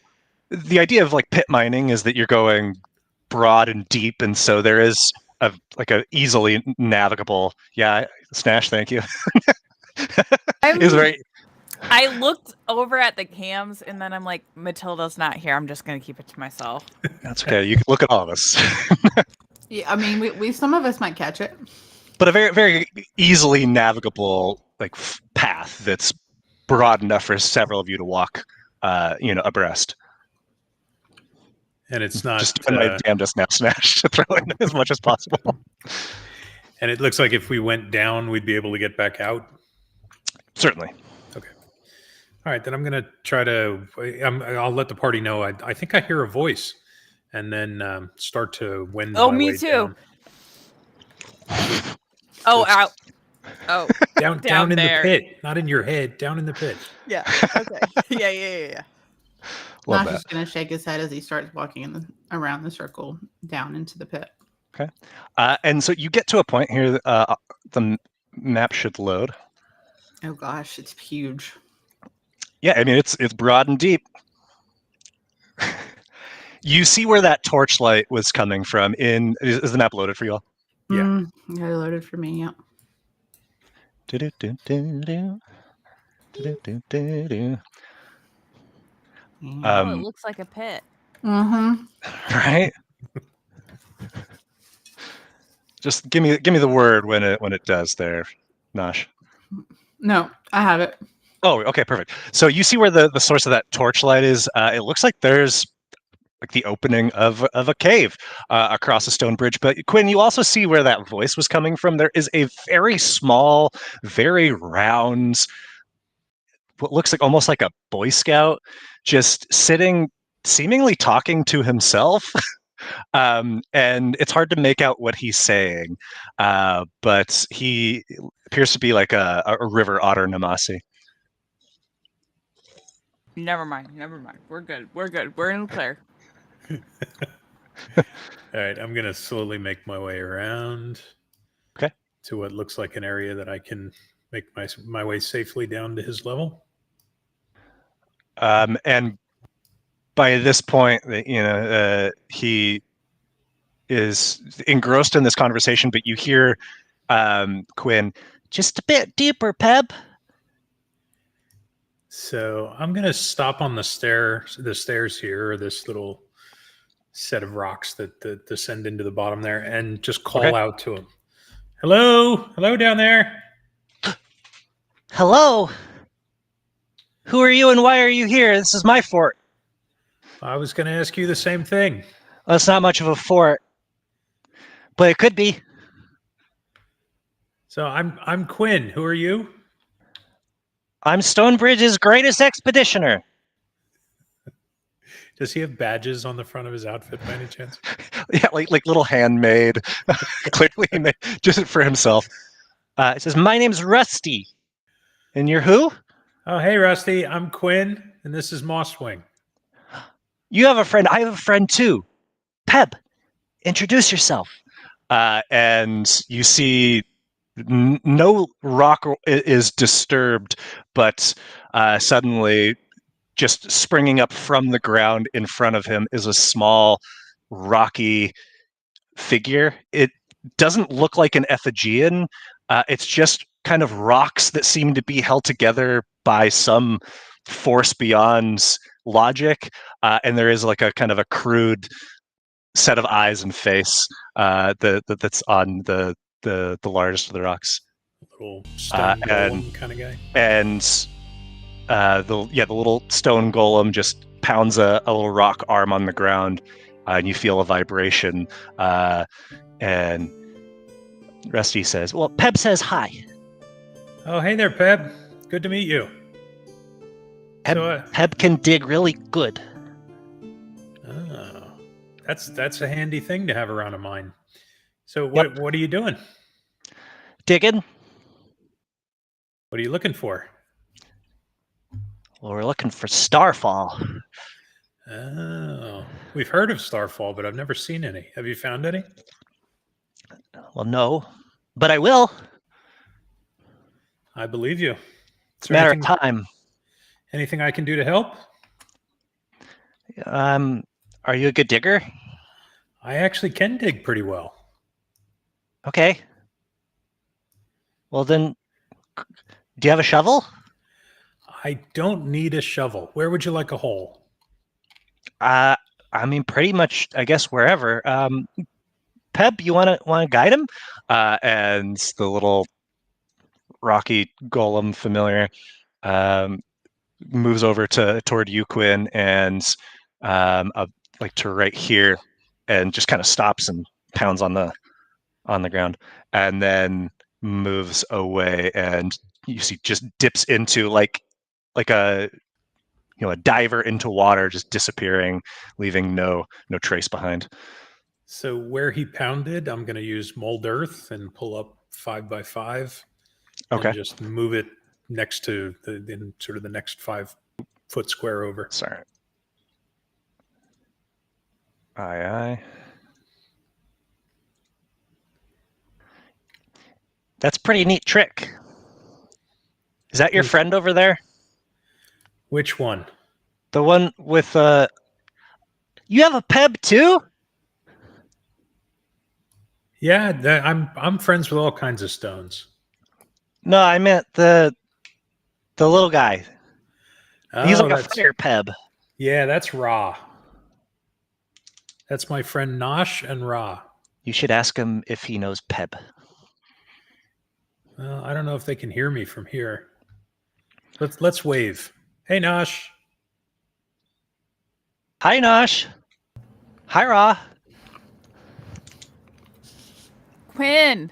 the idea of like pit mining is that you're going broad and deep, and so there is a easily navigable. Yeah, Snash, thank you. Is right. I looked over at the cams and then I'm like, Matilda's not here. I'm just going to keep it to myself. That's okay. You can look at all of us. Yeah, we some of us might catch it, but a very, very easily navigable path that's broad enough for several of you to walk, abreast. And it's not just doing my damnedest now, Smash, to throw in as much as possible. And it looks like if we went down, we'd be able to get back out. Certainly. Okay. All right, then I'm going to try to. I'll let the party know. I think I hear a voice, and then start to wend. Oh, my me way too. Down. Oh, out. Oh, down in there. the pit, not in your head. Down in the pit. Yeah. Okay. Yeah. Love Nosh that. is going to shake his head as he starts walking around the circle down into the pit. Okay. And so you get to a point here. The map should load. Oh gosh, it's huge. Yeah, it's broad and deep. You see where that torchlight was coming from. Is the map loaded for you all? Yeah. Got it loaded for me. Yeah. It looks like a pit. Mm-hmm. Right. Just give me the word when it does there, Nosh. No, I have it. Oh, okay, perfect. So you see where the source of that torchlight is. It looks like there's like the opening of a cave across a stone bridge. But Quinn, you also see where that voice was coming from. There is a very small, very round, what looks like almost like a Boy Scout, just sitting, seemingly talking to himself. And it's hard to make out what he's saying, but he appears to be like a river otter Namasi. Never mind. We're good. We're in the clear. All right, I'm going to slowly make my way around. Okay. To what looks like an area that I can make my way safely down to his level. And by this point, he is engrossed in this conversation, but you hear Quinn, just a bit deeper, Peb. So I'm gonna stop on the stairs here, or this little set of rocks that descend into the bottom there, and just call out to him. Hello down there. Hello. Who are you and why are you here? This is my fort. I was gonna ask you the same thing. Well, it's not much of a fort, but it could be. So I'm Quinn. Who are you? I'm Stonebridge's greatest expeditioner. Does he have badges on the front of his outfit by any chance? Yeah, like little handmade, clearly made just for himself. It says, "My name's Rusty, and you're who? Oh, hey, Rusty. I'm Quinn, and this is Mosswing. You have a friend. I have a friend too. Peb, introduce yourself." And you see no rock is disturbed, but suddenly, just springing up from the ground in front of him is a small, rocky figure. It doesn't look like an effigian. It's just kind of rocks that seem to be held together by some force beyond logic. And there is like a kind of a crude set of eyes and face that's on the largest of the rocks. Little stone golem kind of guy. And the little stone golem just pounds a little rock arm on the ground, and you feel a vibration. And Rusty says, "Well, Peb says hi." Oh, hey there, Peb. Good to meet you. Peb can dig really good. Oh, that's a handy thing to have around a mine. So what are you doing? Digging. What are you looking for? Well, we're looking for starfall. Oh, we've heard of starfall, but I've never seen any. Have you found any? Well, no, but I will. I believe you. It's a matter of time. Anything I can do to help? Are you a good digger? I actually can dig pretty well. Okay. Well, then, do you have a shovel? I don't need a shovel. Where would you like a hole? I mean, pretty much, I guess, wherever. Peb, you want to guide him? And the little rocky golem familiar moves over toward you, Quinn, and like to right here, and just kind of stops and pounds on the ground, and then moves away, and you see just dips into like a diver into water, just disappearing, leaving no trace behind. So where he pounded, I'm going to use mold earth and pull up 5x5. Okay. And just move it next to in sort of the next 5-foot square over. Sorry. Aye. That's a pretty neat trick. Is that your friend over there? Which one? The one with you have a Peb too? Yeah, I'm friends with all kinds of stones. No, I meant the little guy. He's like a that's fire Peb. Yeah, that's Ra. That's my friend Nosh and Ra. You should ask him if he knows Peb. Well, I don't know if they can hear me from here. Let's wave. Hey, Nosh. Hi, Nosh. Hi, Ra. Quinn.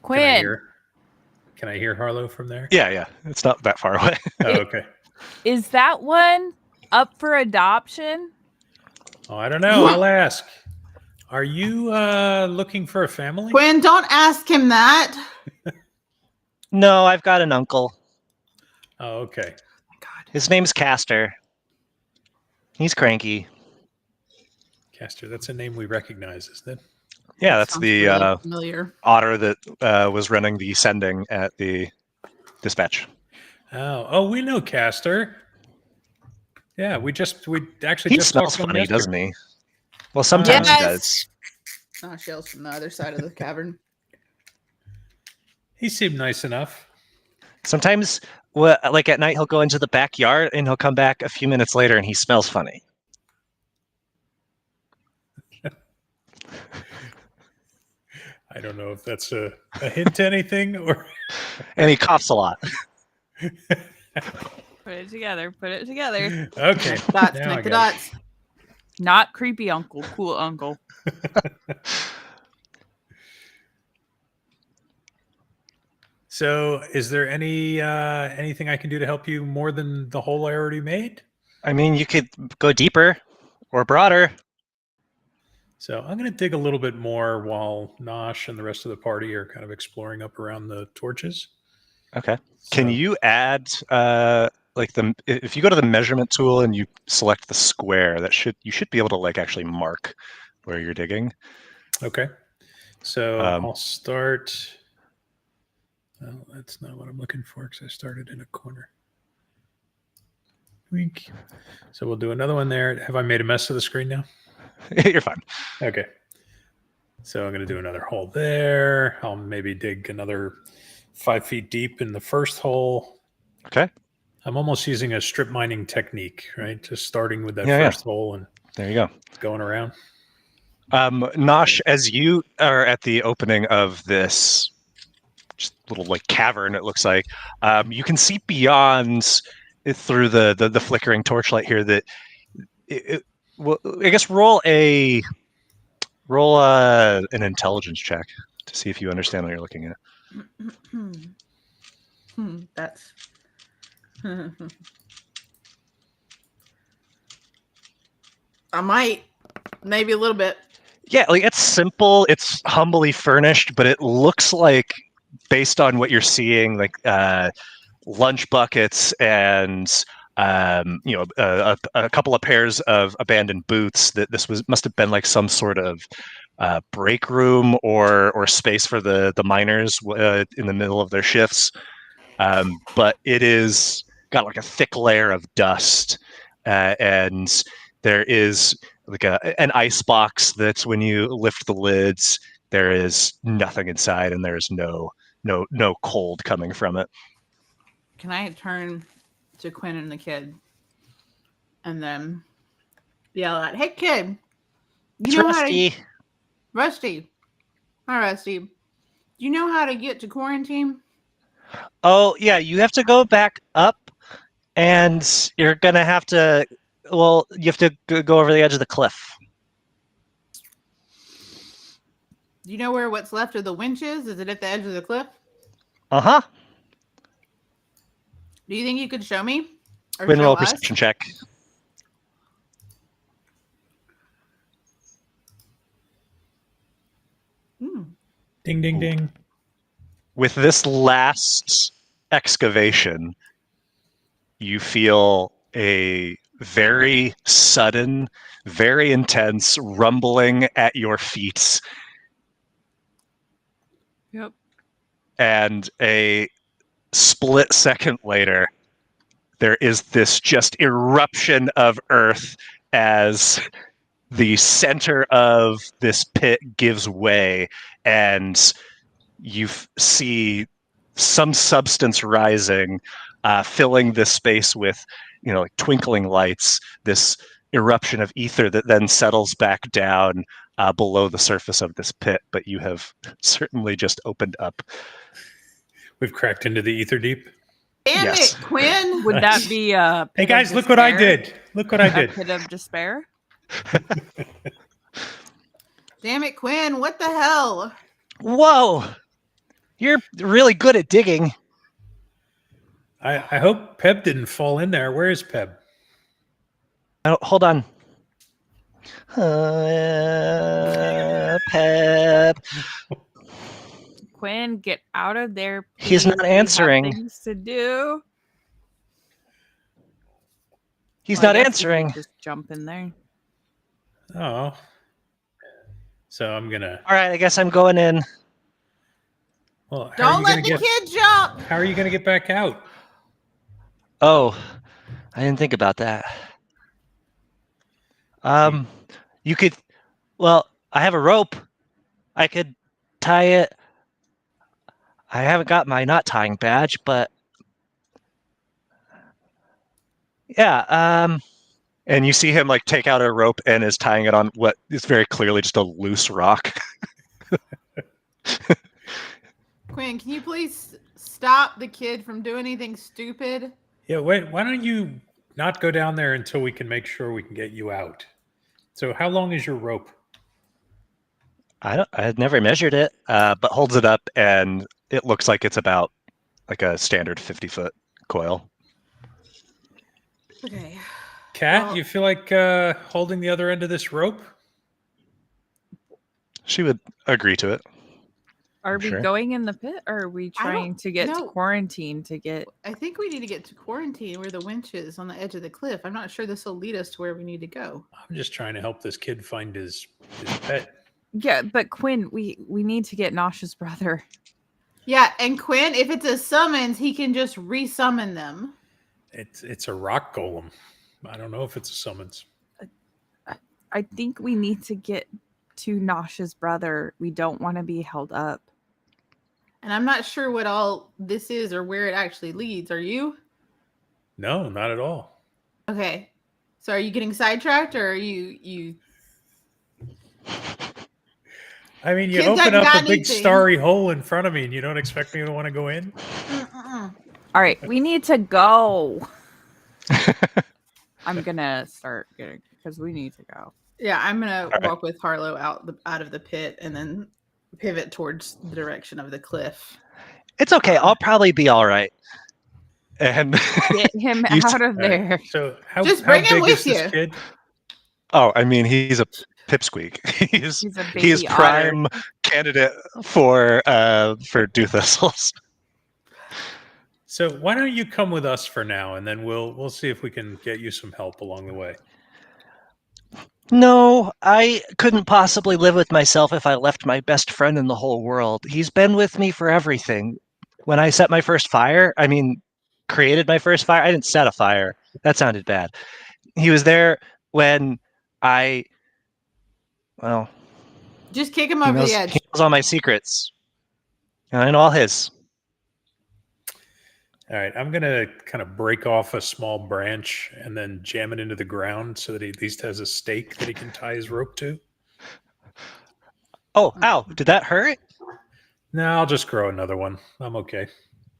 Can I hear Harlow from there? Yeah. It's not that far away. Oh, okay. Is that one up for adoption? Oh, I don't know. I'll ask. Are you looking for a family? Quinn, don't ask him that. No, I've got an uncle. Oh, okay. God. His name's Castor. He's cranky. Castor, that's a name we recognize, isn't it? Yeah, that's Sounds the really familiar. otter that was running the sending at the dispatch. Oh, we know Castor. Yeah, we actually He just smells talked to him funny, yesterday. doesn't he? Well, sometimes he does. Nosh yells from the other side of the cavern. He seemed nice enough. Sometimes Well, like at night, he'll go into the backyard and he'll come back a few minutes later and he smells funny. I don't know if that's a hint to anything or. And he coughs a lot. Put it together. Put it together. Okay. Dots, now I connect the got it. dots. Not creepy uncle. Cool uncle. So, is there anything I can do to help you more than the hole I already made? I mean, you could go deeper or broader. So I'm going to dig a little bit more while Nosh and the rest of the party are kind of exploring up around the torches. Okay. So, Can you add if you go to the measurement tool and you select the square, you should be able to like actually mark where you're digging. Okay. So I'll start. Well, that's not what I'm looking for because I started in a corner. Wink. So we'll do another one there. Have I made a mess of the screen now? You're fine. Okay. So I'm going to do another hole there. I'll maybe dig another 5 feet deep in the first hole. Okay. I'm almost using a strip mining technique, right? Just starting with that Yeah, first hole and there you go. going around. Nosh, as you are at the opening of this just little like cavern, it looks like, you can see beyond through the flickering torchlight here that well, I guess roll an intelligence check to see if you understand what you're looking at. That's I might, maybe a little bit. Yeah, like it's simple, it's humbly furnished, but it looks like, based on what you're seeing, like lunch buckets and a couple of pairs of abandoned boots, that this must have been like some sort of break room or space for the miners in the middle of their shifts. But it is got like a thick layer of dust, and there is like an ice box that's when you lift the lids, there is nothing inside, and there's no cold coming from it. Can I turn to Quinn and the kid and then yell out, "Hey kid, It's Rusty. Rusty. Hi Rusty. Do you know how to get to quarantine?" Oh yeah, you have to go back up, and you're gonna have to. Well, you have to go over the edge of the cliff. Do you know where what's left of the winch is? Is it at the edge of the cliff? Uh-huh. Do you think you could show me? Or Win show roll us? perception check. Ding, ding, ding. With this last excavation, you feel a very sudden, very intense rumbling at your feet. Yep. And a split second later, there is this just eruption of earth as the center of this pit gives way, and you see some substance rising, filling this space with, like twinkling lights, this eruption of ether that then settles back down below the surface of this pit. But you have certainly just opened up. We've cracked into the ether deep. Damn Yes. it, Quinn! Would that be a Hey pit guys, of look what I despair? did. Look what I A did. pit of despair? Damn it, Quinn! What the hell? Whoa! You're really good at digging. I hope Peb didn't fall in there. Where is Peb? Oh, hold on. Pep. Quinn, get out of there. He's not please. We have answering. things to do. He's Well, I not guess we could answering. just jump in there. Oh. So I'm gonna. All right, I guess I'm going in. Well, Don't let the kid jump! How are you gonna get back out? Oh, I didn't think about that. You could. Well, I have a rope. I could tie it. I haven't got my knot tying badge, but Yeah. And you see him like take out a rope and is tying it on what is very clearly just a loose rock. Quinn, can you please stop the kid from doing anything stupid? Yeah, wait, why don't you not go down there until we can make sure we can get you out? So how long is your rope? I had never measured it, but holds it up and it looks like it's about like a standard 50-foot coil. Okay. Kat, Well- you feel like holding the other end of this rope? She would agree to it. Are we Sure. going in the pit, or are we trying to get to no. quarantine to get? I think we need to get to quarantine where the winch is on the edge of the cliff. I'm not sure this will lead us to where we need to go. I'm just trying to help this kid find his pet. Yeah, but Quinn, we need to get Nosh's brother. Yeah, and Quinn, if it's a summons, he can just resummon them. It's a rock golem. I don't know if it's a summons. I think we need to get to Nosh's brother. We don't want to be held up. And I'm not sure what all this is or where it actually leads. Are you? No, not at all. Okay. So are you getting sidetracked or are you I mean, you Kids open haven't up got a big anything. starry hole in front of me and you don't expect me to want to go in? All right, we need to go. I'm gonna start getting because we need to go. Yeah, I'm gonna right. walk with Harlow out of the pit and then pivot towards the direction of the cliff. It's okay. I'll probably be all right. And Get him You out of All right, there. so how, Just how bring him big with is this you. kid? oh, I mean, he's a pipsqueak. He's a baby He is otter. prime candidate for dew thistles. So why don't you come with us for now, and then we'll see if we can get you some help along the way. No, I couldn't possibly live with myself if I left my best friend in the whole world. He's been with me for everything. When I set my first fire, created my first fire, I didn't set a fire. That sounded bad. He was there when I, well, Just kick him he over knows, the edge. he knows all my secrets. And I know all his. All right, I'm gonna kind of break off a small branch and then jam it into the ground so that he at least has a stake that he can tie his rope to. Oh, ow, did that hurt? No, I'll just grow another one. I'm okay.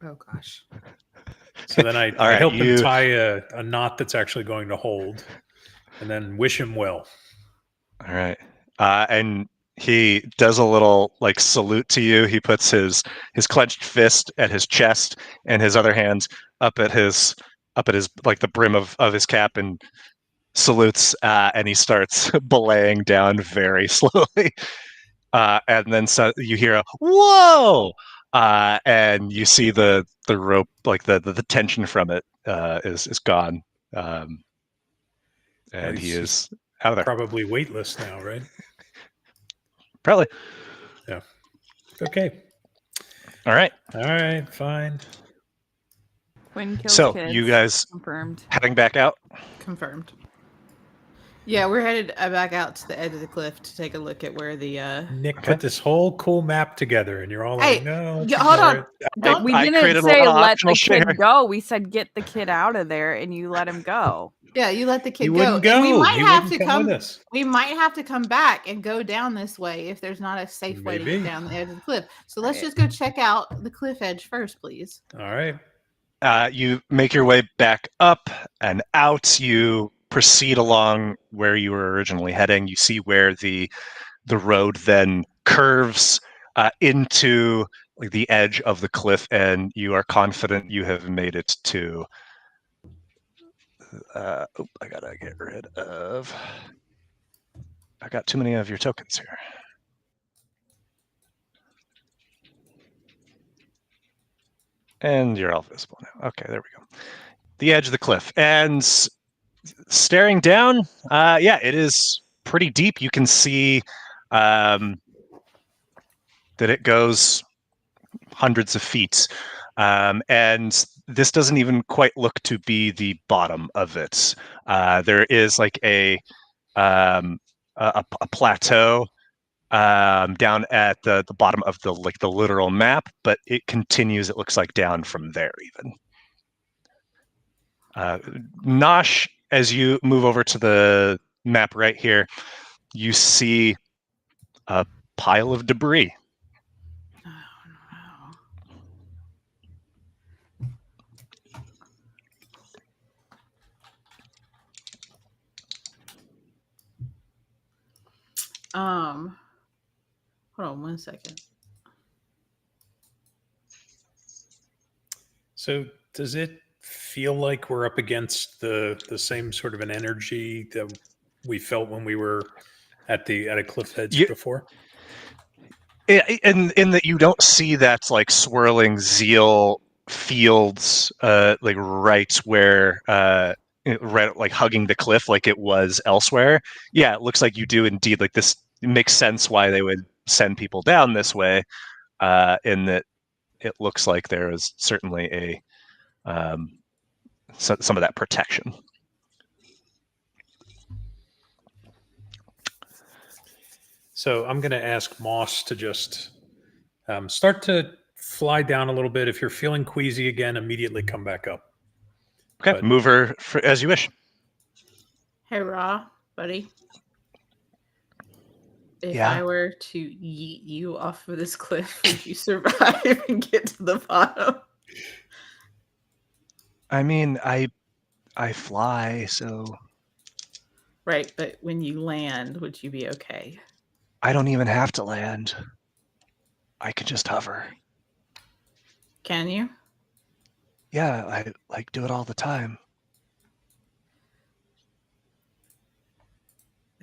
Oh gosh. So then I All right, help him you- tie a knot that's actually going to hold, and then wish him well. All right. And he does a little like salute to you. He puts his clenched fist at his chest and his other hand up at his like the brim of his cap and salutes, and he starts belaying down very slowly. And then so you hear a whoa, and you see the rope, like the tension from it is gone, and Nice. he is out of there. Probably weightless now, right? Probably. Okay. All right. All right, fine. Quinn kills So kids. you guys Confirmed. heading back out? Confirmed. Yeah, we're headed back out to the edge of the cliff to take a look at where the Nick Okay. put this whole cool map together, and you're all Hey, like, "No, yeah, hold on. ignore it." Don't We I didn't created a say lot of let optional the kid sharing. go. We said get the kid out of there, and you let him go. Yeah, you let the kid You go. wouldn't And we go. might You have wouldn't to come come. with us. We might have to come back and go down this way if there's not a safe way to Maybe. get down the edge of the cliff. So let's Right. just go check out the cliff edge first, please. All right. You make your way back up and out. You proceed along where you were originally heading. You see where the road then curves into like the edge of the cliff, and you are confident you have made it to. I gotta get rid of. I got too many of your tokens here. And you're all visible now. Okay, there we go. The edge of the cliff. And staring down, yeah, it is pretty deep. You can see that it goes hundreds of feet. And this doesn't even quite look to be the bottom of it. There is like a plateau down at the bottom of the literal map, but it continues. It looks like down from there even. Nosh, as you move over to the map right here, you see a pile of debris. Oh, no. Hold on 1 second. So does it feel like we're up against the same sort of an energy that we felt when we were at a cliff edge before? In that you don't see that like swirling zeal fields like right where right like hugging the cliff like it was elsewhere. Yeah, it looks like you do indeed. Like this makes sense why they would send people down this way, in that it looks like there is certainly a some of that protection. So I'm going to ask Moss to just start to fly down a little bit. If you're feeling queasy again, immediately come back up. Okay, But- move her as you wish. Hey, Raw, buddy. If Yeah? I were to yeet you off of this cliff, would you survive and get to the bottom? I mean, I fly, so Right, but when you land, would you be okay? I don't even have to land. I can just hover. Can you? Yeah, I like do it all the time.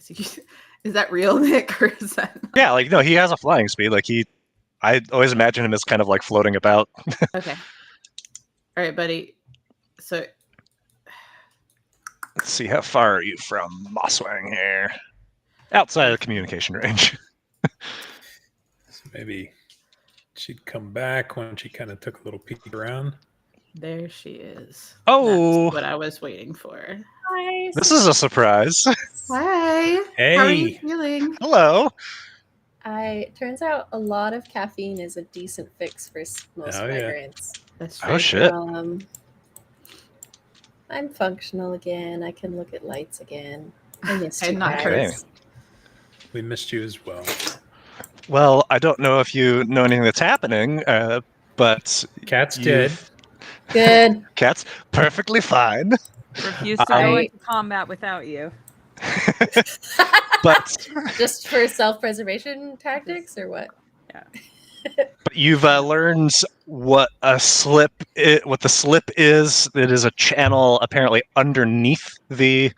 Is that real, Nick, or is that not? Yeah, like no, he has a flying speed. Like I always imagine him as kind of like floating about. Okay. All right, buddy. So Let's see, how far are you from Mosswang here? Outside of communication range. So maybe she'd come back when she kind of took a little peek around. there she is. Oh, That's what I was waiting for. Hi. this is a surprise. Hi. How are you Hey, feeling? Hello. Turns out a lot of caffeine is a decent fix for most Oh, yeah. migraines. That's Oh shit. I'm functional again. I can look at lights again. I missed I'm you not guys. we missed you as well. Well, I don't know if you know anything that's happening, but Cat's you've- dead. Good. Cat's perfectly fine. Refuse to go Right. into combat without you. But Just for self-preservation tactics or what? you've learned what a what the slip is. It is a channel apparently underneath the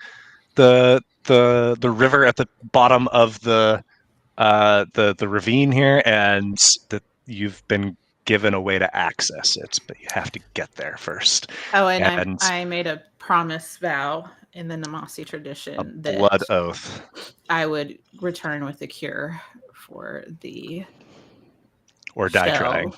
river at the bottom of the ravine here, and that you've been given a way to access it, but you have to get there first. Oh, and And- I made a promise vow in the Namasi A tradition that blood oath. I would return with a cure for the Or die shell trying.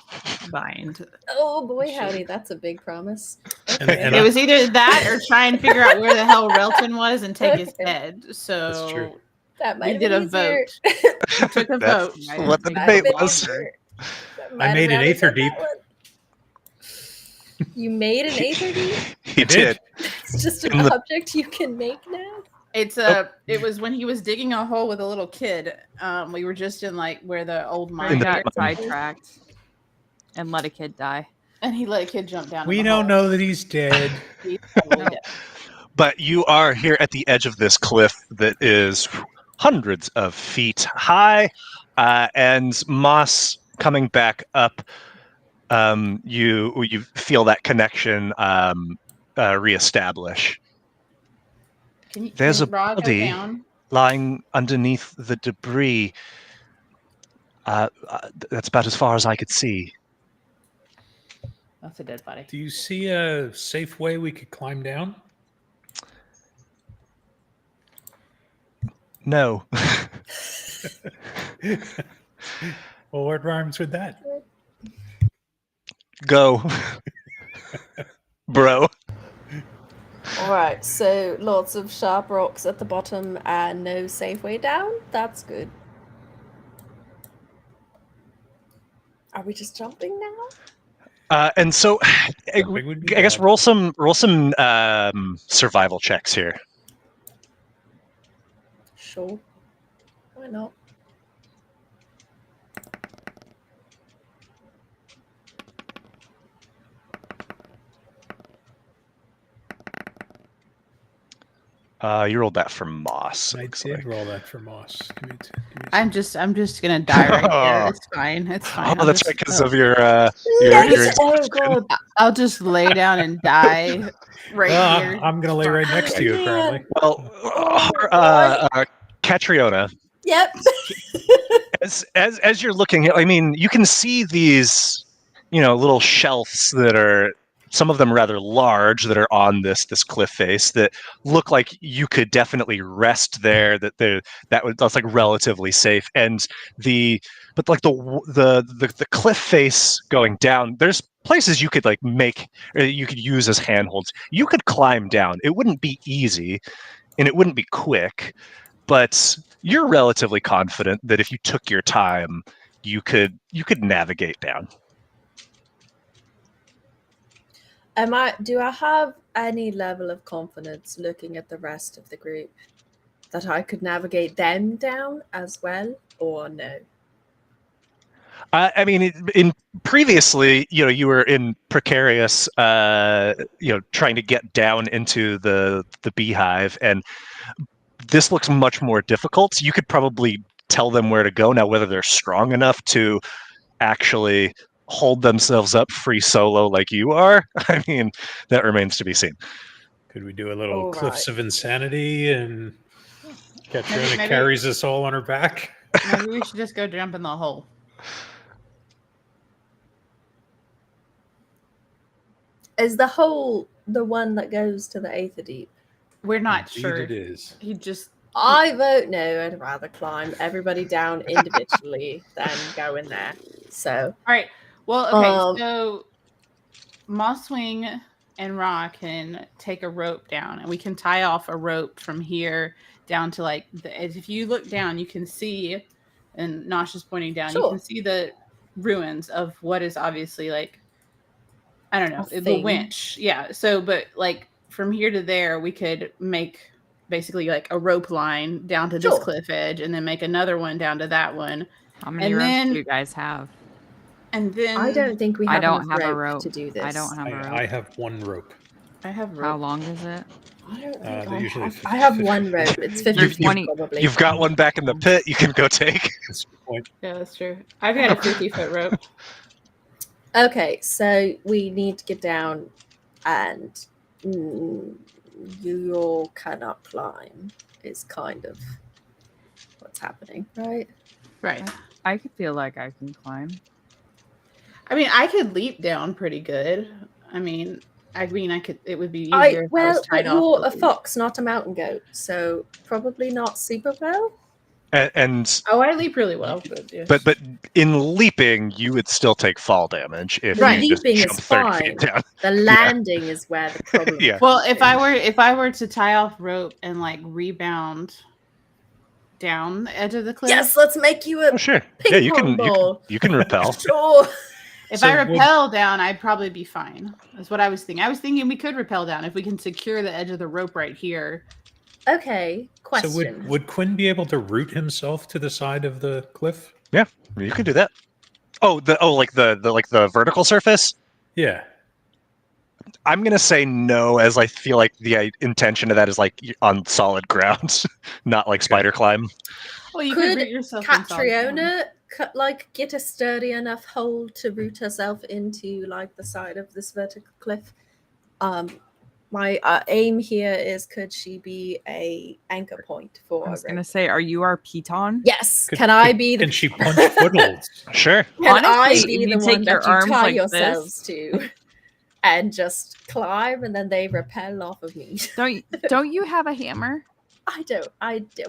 bind. Oh boy, Shit. howdy, that's a big promise. And It was either that or try and figure out where the hell Relton was and take his Okay. head. That's So true. That might we have did been a easier. vote. We took a That's vote. Right. what the Might have debate been was. easier. I made an Aether Deep. You made an Aether Deep? He I did. It's just an In the- object you can make now? It's it was when he was digging a hole with a little kid. We were just in like where the old I mine In the got is, sidetracked and let a kid die. and he let a kid jump down. We in the don't hole. know that he's dead. He's probably Nope. dead. But you are here at the edge of this cliff that is hundreds of feet high, and moss coming back up. You feel that connection reestablish. There's a Rod go body. down? Lying underneath the debris. That's about as far as I could see. That's a dead body. Do you see a safe way we could climb down? No. Well, what rhymes with that? Go. Bro. Alright, so lots of sharp rocks at the bottom and no safe way down? That's good. Are we just jumping now? And so, I Jumping would be guess bad. roll some survival checks here. Sure. Why not? You rolled that for Moss. I looks did like. roll that for Moss. Give me I'm just gonna die right there. It's fine. It's fine. Oh, that's right, because of your Oh god. I'll just lay down and die right here. I'm gonna lay right next to you. Yeah. Apparently. well, Catriona. Yep. As you're looking, I mean, you can see these, little shelves that are, some of them rather large, that are on this cliff face that look like you could definitely rest there. That's like relatively safe. And but like the cliff face going down, there's places you could like you could use as handholds. You could climb down. It wouldn't be easy, and it wouldn't be quick, but you're relatively confident that if you took your time, you could navigate down. Do I have any level of confidence looking at the rest of the group that I could navigate them down as well, or no? I mean, in previously, you were in precarious, trying to get down into the Beehive, and this looks much more difficult. You could probably tell them where to go. Now, whether they're strong enough to actually hold themselves up free solo like you are, I mean, that remains to be seen. Could we do a little All Cliffs right. of Insanity and Catriona Maybe- carries us all on her back? Maybe we should just go jump in the hole. Is the hole the one that goes to the Aether Deep? We're not Indeed sure. it is. He just I vote no. I'd rather climb everybody down individually than go in there. So all right. Well, okay. Um, So Mosswing and Ra can take a rope down, and we can tie off a rope from here down to like the edge. If you look down, you can see, and Nosh is pointing down. You Sure. can see the ruins of what is obviously like, I don't know, A the thing. winch. Yeah. So, but like from here to there, we could make basically like a rope line down to this Sure. cliff edge, and then make another one down to that one, How many And ropes then- do you guys have? and then I don't think we I have don't enough have a rope rope. to do this. I don't have a rope. I have one rope. I have rope. How long is it? I don't think They're I usually have. 50 I have 50. one rope. It's 50 There's feet 20 probably. You've got one back in the pit. You can go take. That's the point. Yeah, that's true. I've got a 50-foot rope. Okay, so we need to get down, and you cannot climb. Is kind of what's happening, right? Right. I could feel like I can climb. I mean, I could leap down pretty good. I mean, I could. It would be easier. If I Well, was but tied off you're the a lead. fox, not a mountain goat, so probably not super well. And Oh, I leap really well. but in leaping, you would still take fall damage if Right. you just Leaping is jump 30 feet fine. down. The landing is where the problem. Yeah. Well, if I were to tie off rope and like rebound down the edge of the cliff, Yes, let's make you a Oh, sure. ping Yeah, you pong can ball. you can repel. Sure. if So I would- rappel down, I'd probably be fine. That's what I was thinking. I was thinking we could rappel down if we can secure the edge of the rope right here. Okay. Question. So would Quinn be able to root himself to the side of the cliff? You can do that. Like the vertical surface. Yeah. I'm gonna say no, as I feel like the intention of that is like on solid ground, not like spider climb. Well, you Could could root yourself in solid ground. Catriona get a sturdy enough hold to root herself into like the side of this vertical cliff? My aim here is, could she be a anchor point for? I was a gonna rope? say, are you our piton? Yes. Can I be the? Can she punch footholds? Sure. Can I Honestly, be if the you take one your that you arms tie like yourselves to, and just climb, and then they rappel off of me? Don't you have a hammer? I don't.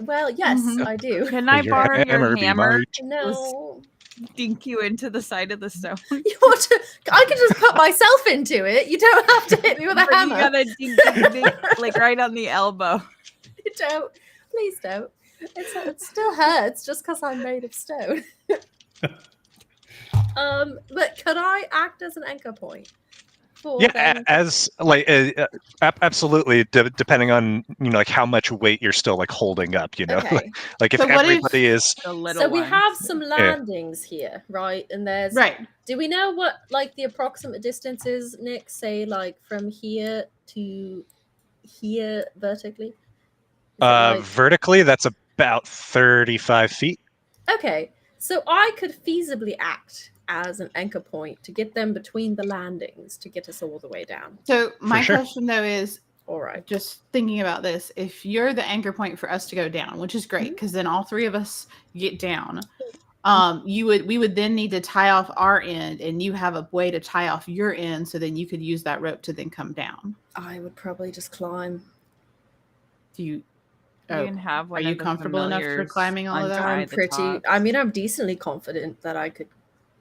Well, yes, Mhm. I do. Can I Your borrow your be hammer? might. No. Dink you into the side of the stone. You want to? I can just put myself into it. You don't have to hit me with a But hammer. You gotta dink, like right on the elbow. You don't. Please don't. It still hurts just because I'm made of stone. But could I act as an anchor point? Yeah, as like absolutely, depending on like how much weight you're still like holding up. Okay. like if So what if- everybody is The little So we ones. have some landings here, right? And there's Right. Do we know what like the approximate distance is, Nick? Say like from here to here vertically? Is it, like- vertically, that's about 35 feet. Okay, so I could feasibly act as an anchor point to get them between the landings to get us all the way down. So my sure. question though is, All right. just thinking about this, if you're the anchor point for us to go down, which is great because then all three of us get down, we would then need to tie off our end, and you have a way to tie off your end, so then you could use that rope to then come down. I would probably just climb. Do you? You Oh, can have are one you of the comfortable enough for familiars climbing all of that? untie I'm the pretty. tops. I mean, I'm decently confident that I could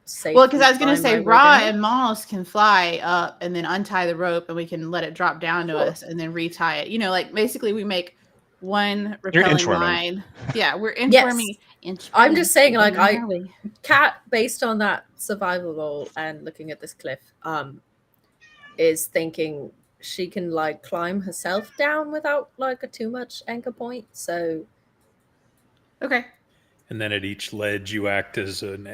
safely. well, because I was going to climb say my way Ra down. and Moss can fly up and then untie the rope, and we can let it drop down to Cool. us and then retie it. Like basically we make one You're repelling inchworming. line. Yeah, we're Yes. inchworming. I'm just saying, like, inchworming. Kat, based on that survival roll and looking at this cliff, is thinking she can like climb herself down without like a too much anchor point. So Okay. And then at each ledge, you act as an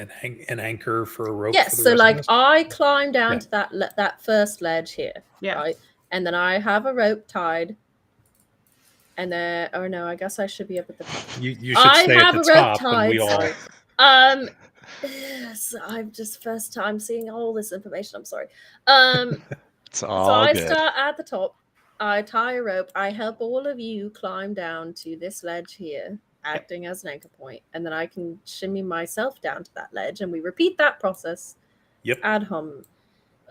anchor for a rope. yes, for the so rest of like us? I climb down Yeah. to that first ledge here, Yeah. right, and then I have a rope tied, and then I guess I should be up at the top. You should I stay have at a the rope top, and we tied, all. sorry. Yes, I'm just first time seeing all this information. I'm sorry. It's So all I good. start at the top. I tie a rope. I help all of you climb down to this ledge here, acting as an anchor point, and then I can shimmy myself down to that ledge, and we repeat that process Yep. ad hom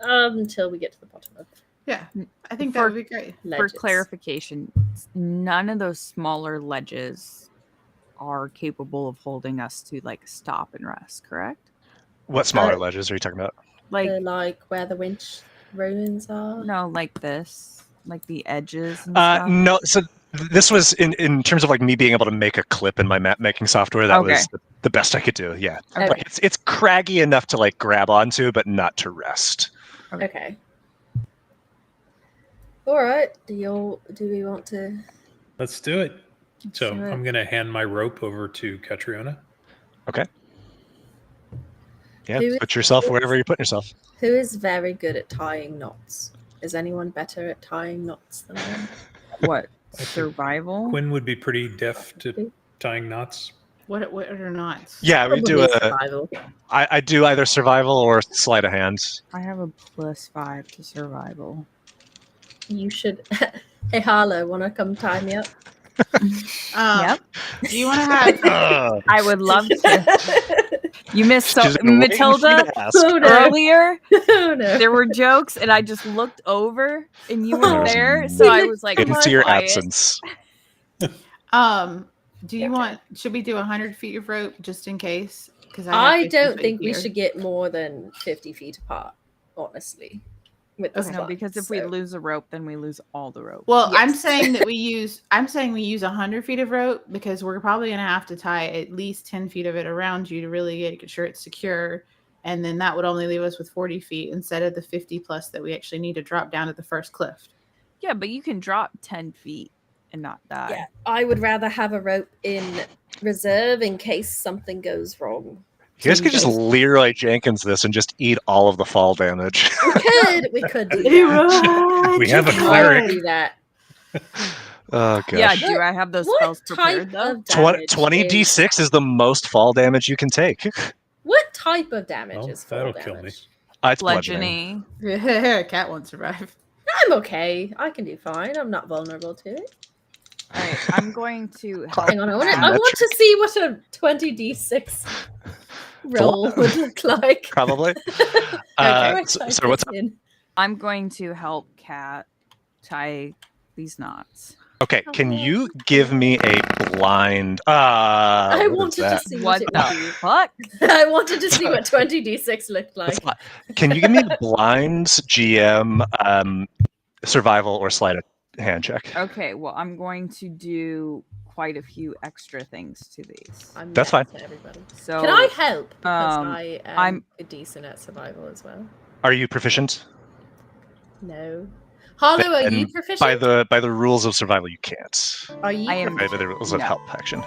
until we get to the bottom of Yeah. I think that For- would be great. ledges. For clarification, none of those smaller ledges are capable of holding us to like stop and rest, correct? What smaller ledges are you talking about? Like like where the winch ruins are. no, like this, like the edges. And stuff. No. So this was in terms of like me being able to make a clip in my map making software. That was the best I could do. Yeah. Okay. Like, it's craggy enough to like grab onto, but not to rest. Okay. All right. Do we want to? Let's do it. So do it. I'm going to hand my rope over to Catriona. Okay. Yeah. Who- Put yourself wherever you're putting yourself. Who is very good at tying knots? Is anyone better at tying knots than I am? What think survival? Quinn would be pretty deft to tying knots. What are knots? Yeah, we do Probably a. survival. I do either survival or sleight of hand. I have a +5 to survival. You should. Hey, Harlow, want to come tie me up? Yep. Do you want to have? I would love to. You missed so She's been waiting for you Matilda to ask. Oh, no. earlier. Oh, no. There were jokes, and I just looked over, and you There were was there, so I was like, Into your quiet. absence. Do you want? Should we do 100 feet of rope just in case? Because I don't think we should get more than 50 feet apart, honestly. With this Okay. No, one, because if we so- lose a rope, then we lose all the rope. Well, I'm Yes. saying that we use. I'm saying we use 100 feet of rope because we're probably going to have to tie at least 10 feet of it around you to really get sure it's secure, and then that would only leave us with 40 feet instead of the 50 plus that we actually need to drop down to the first cliff. Yeah, but you can drop 10 feet and not die. Yeah, I would rather have a rope in reserve in case something goes wrong. You guys could just Leroy Jenkins this and just eat all of the fall damage. We could do that. We have a We cleric. could do that. Oh gosh. Yeah, do I have those What spells type prepared though? of damage 20 is- d6 is the most fall damage you can take. What type of damage Well, is fall that'll kill me. damage? It's bludgeoning. Bludgeoning. Cat won't survive. I'm okay. I can do fine. I'm not vulnerable to it. All right, I'm going to help. Hang on, I want to see what a 20d6 roll would look like. Probably. Okay. So what's up? I'm going to help Kat tie these knots. Okay, can you give me a blind? I what is wanted to that? see What what it the would fuck? be. I wanted to see what 20d6 looked like. That's not- Can you give me a blind GM survival or sleight of hand check. Okay, well, I'm going to do quite a few extra things to these. I'm That's mad fine. to everybody. So Can I help? Because um, I am I'm- decent at survival as well. Are you proficient? No. Harlow, are you Then proficient? by the rules of survival, you can't. Are you I am- By proficient? the rules of No. help action.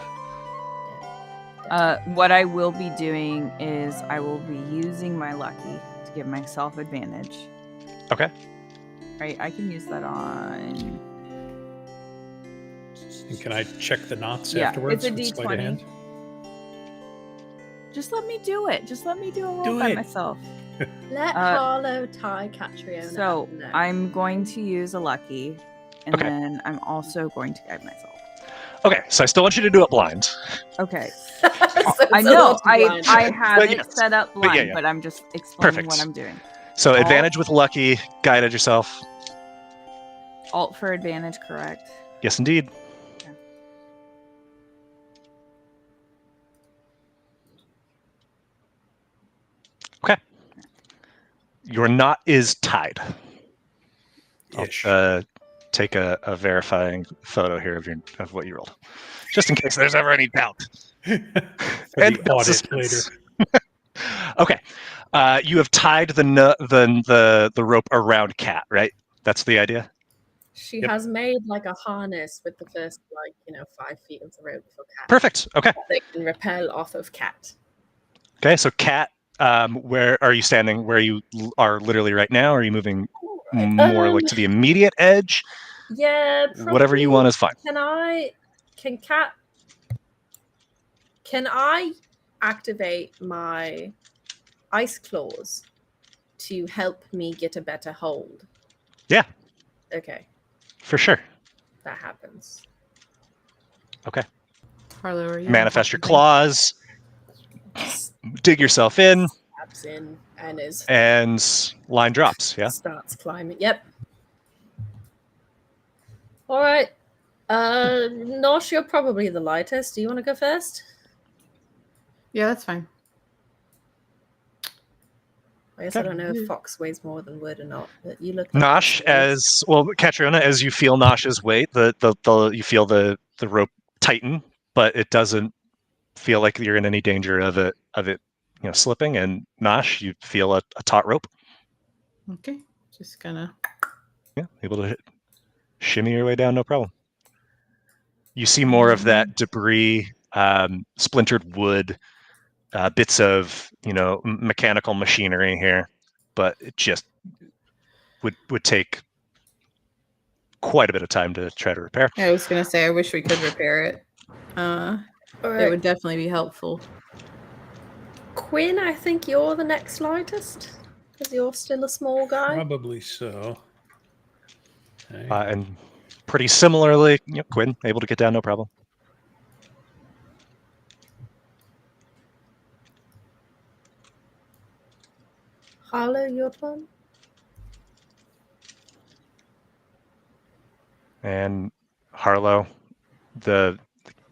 what I will be doing is I will be using my lucky to give myself advantage. Okay. Right, I can use that on. And can I check the knots Yeah, afterwards? it's a with sleight of D20. hand? Just let me do it. Just let me do a roll Do by it. myself. Let Harlow tie Catriona. So up now. I'm going to use a lucky, and Okay. then I'm also going to guide myself. Okay, so I still want you to do it blind. Okay. So I it's a know lot to I blind. have But it yes. set up But blind, yeah. but I'm just explaining Perfect. what I'm doing. So Alt. advantage with lucky, guided yourself. Alt for advantage, correct? Yes, indeed. Okay. Your knot is tied. Ish. I'll take a verifying photo here of what you rolled, just in case there's ever any doubt. For And the audit suspense. later. Okay. You have tied the rope around Cat, right? That's the idea? She Yep. has made like a harness with the first 5 feet of the rope for Cat. Perfect. Okay. They can rappel off of Cat. Okay, so Cat, where are you standing? Where you are literally right now? Are you moving more like to the immediate edge? Yeah, Whatever you probably. want is fine. Can I activate my ice claws to help me get a better hold? Yeah. Okay, For sure. that happens. Okay. Harlow, are you Manifest your uncomfortable? claws, dig yourself in, Stabs in and and line drops. Yeah. starts climbing. Yep. All right. Nosh, you're probably the lightest. Do you want to go first? Yeah, that's fine. I guess I Okay. don't know if Fox weighs more than Wood or not, but you look. Nosh, as well, Catriona, as you feel Nosh's weight, you feel the rope tighten, but it doesn't feel like you're in any danger of it slipping. And Nosh, you feel a taut rope. Okay, just gonna. Yeah, able to shimmy your way down, no problem. You see more of that debris, splintered wood, bits of mechanical machinery here, but it just would take quite a bit of time to try to repair. I was gonna say I wish we could repair it. All It right. would definitely be helpful. Quinn, I think you're the next lightest because you're still a small guy. Probably so. Okay. And pretty similarly, Quinn able to get down, no problem. Harlow, your turn. And Harlow, the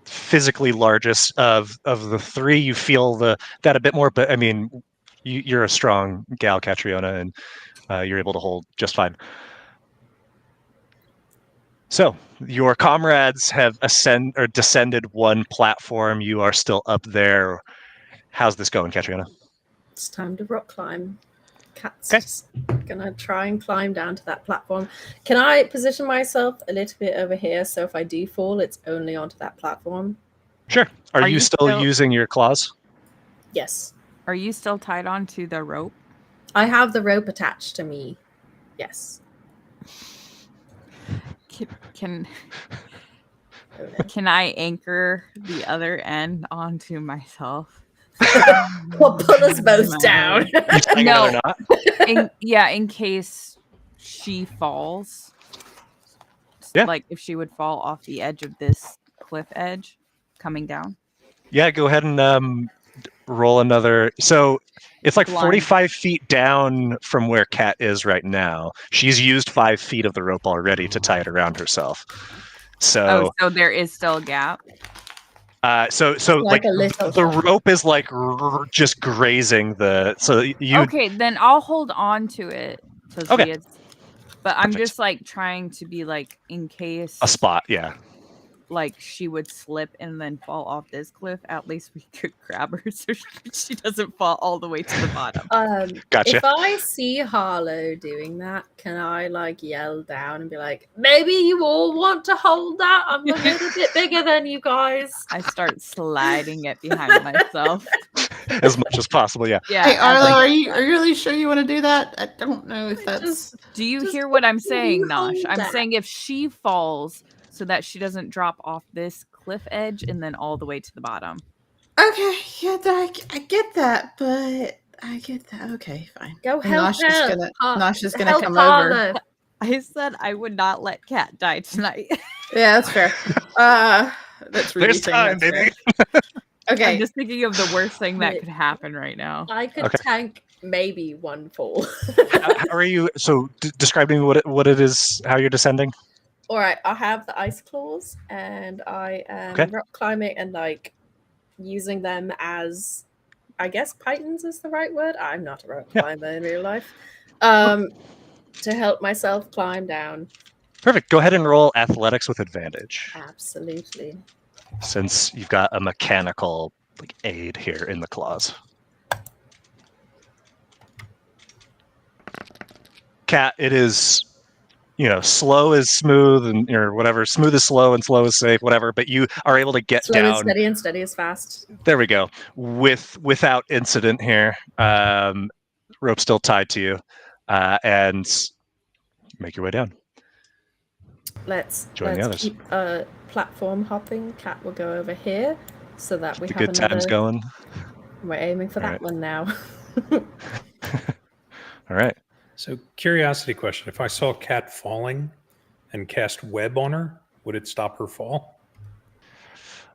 physically largest of the three, you feel that a bit more, but I mean, you're a strong gal, Catriona, and you're able to hold just fine. So your comrades have descended one platform. You are still up there. How's this going, Catriona? It's time to rock climb. Cat's Okay. just gonna try and climb down to that platform. Can I position myself a little bit over here so if I do fall, it's only onto that platform? Sure. Are you you still still- using your claws? Yes. Are you still tied onto the rope? I have the rope attached to me. Yes. Can Oh, no. can I anchor the other end onto myself? We'll pull us both down. You tying No. another knot? In case she falls. Yeah. Like if she would fall off the edge of this cliff edge coming down. Yeah, go ahead and roll another. So it's like Blind. 45 feet down from where Kat is right now. She's used 5 feet of the rope already to tie it around herself. So, So there is still a gap. so Like a little the hole. rope is like just grazing the. So you Okay, then I'll hold on to it. So Okay. she is But I'm Perfect. just like trying to be like in case A spot, yeah. like she would slip and then fall off this cliff. At least we could grab her so she doesn't fall all the way to the bottom. Gotcha. If I see Harlow doing that, can I like yell down and be like, maybe you all want to hold that? I'm a little bit bigger than you guys. I start sliding it behind myself. As much as possible, yeah. Yeah. Hey, as Arlo, I- are you really sure you want to do that? I don't know if that's. do you just hear what I'm saying, you Nosh? hold I'm that. saying if she falls so that she doesn't drop off this cliff edge and then all the way to the bottom. Okay, yeah, I get that, but I get that. Okay, fine. Go And help her. Nosh is gonna Help come Harlow. over. I said I would not let Cat die tonight. Yeah, that's fair. That's really There's time, baby. Okay. I'm just thinking of the worst thing that could happen right now. I could Okay. tank maybe one fall. How are you? So, describe to me what it is, how you're descending. All right, I have the ice claws, and I am Okay. rock climbing and like using them as, I guess, pythons is the right word. I'm not a rock Yeah. climber in real life. To help myself climb down. Perfect. Go ahead and roll athletics with advantage, Absolutely. since you've got a mechanical aid here in the claws. Cat, it is, slow is smooth and or whatever. Smooth is slow and slow is safe, whatever. But you are able to get Slow down. is steady and steady is fast. There we go. Without incident here. Rope still tied to you, and make your way down. Let's Join the others. keep platform hopping. Cat will go over here so that we The have good another. times going. We're aiming for All that right. one now. All right. So, curiosity question: if I saw Cat falling and cast web on her, would it stop her fall?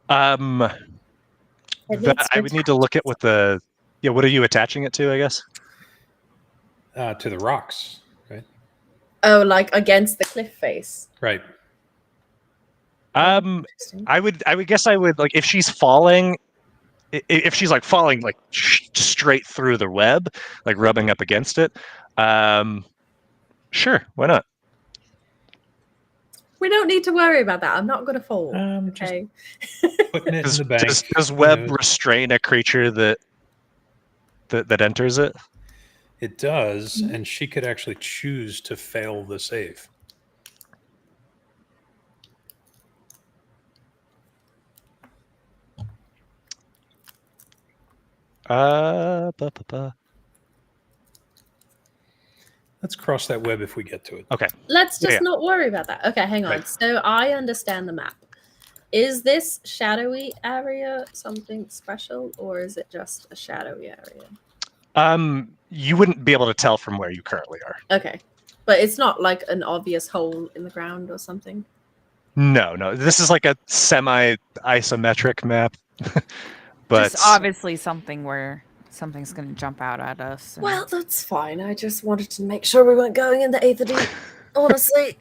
It needs to I would need to look at what the. Yeah, what are you attaching it to? I guess. To the rocks, right? Oh, like against the cliff face. Right. Interesting. I would guess I would if she's falling, if she's falling straight through the web, rubbing up against it. Sure, why not? We don't need to worry about that. I'm not going to fall. Just Okay. putting it in the bank. Does you web know. restrain a creature that enters it? It does, and she could actually choose to fail the save. Let's cross that web if we get to it. Okay. Let's just Yeah. not worry about that. Okay, hang on. Right. So I understand the map. Is this shadowy area something special, or is it just a shadowy area? You wouldn't be able to tell from where you currently are. Okay. But it's not like an obvious hole in the ground or something. No. This is like a semi-isometric map. But Just obviously something where something's going to jump out at us. and- Well, that's fine. I just wanted to make sure we weren't going in the eighth deep. Honestly.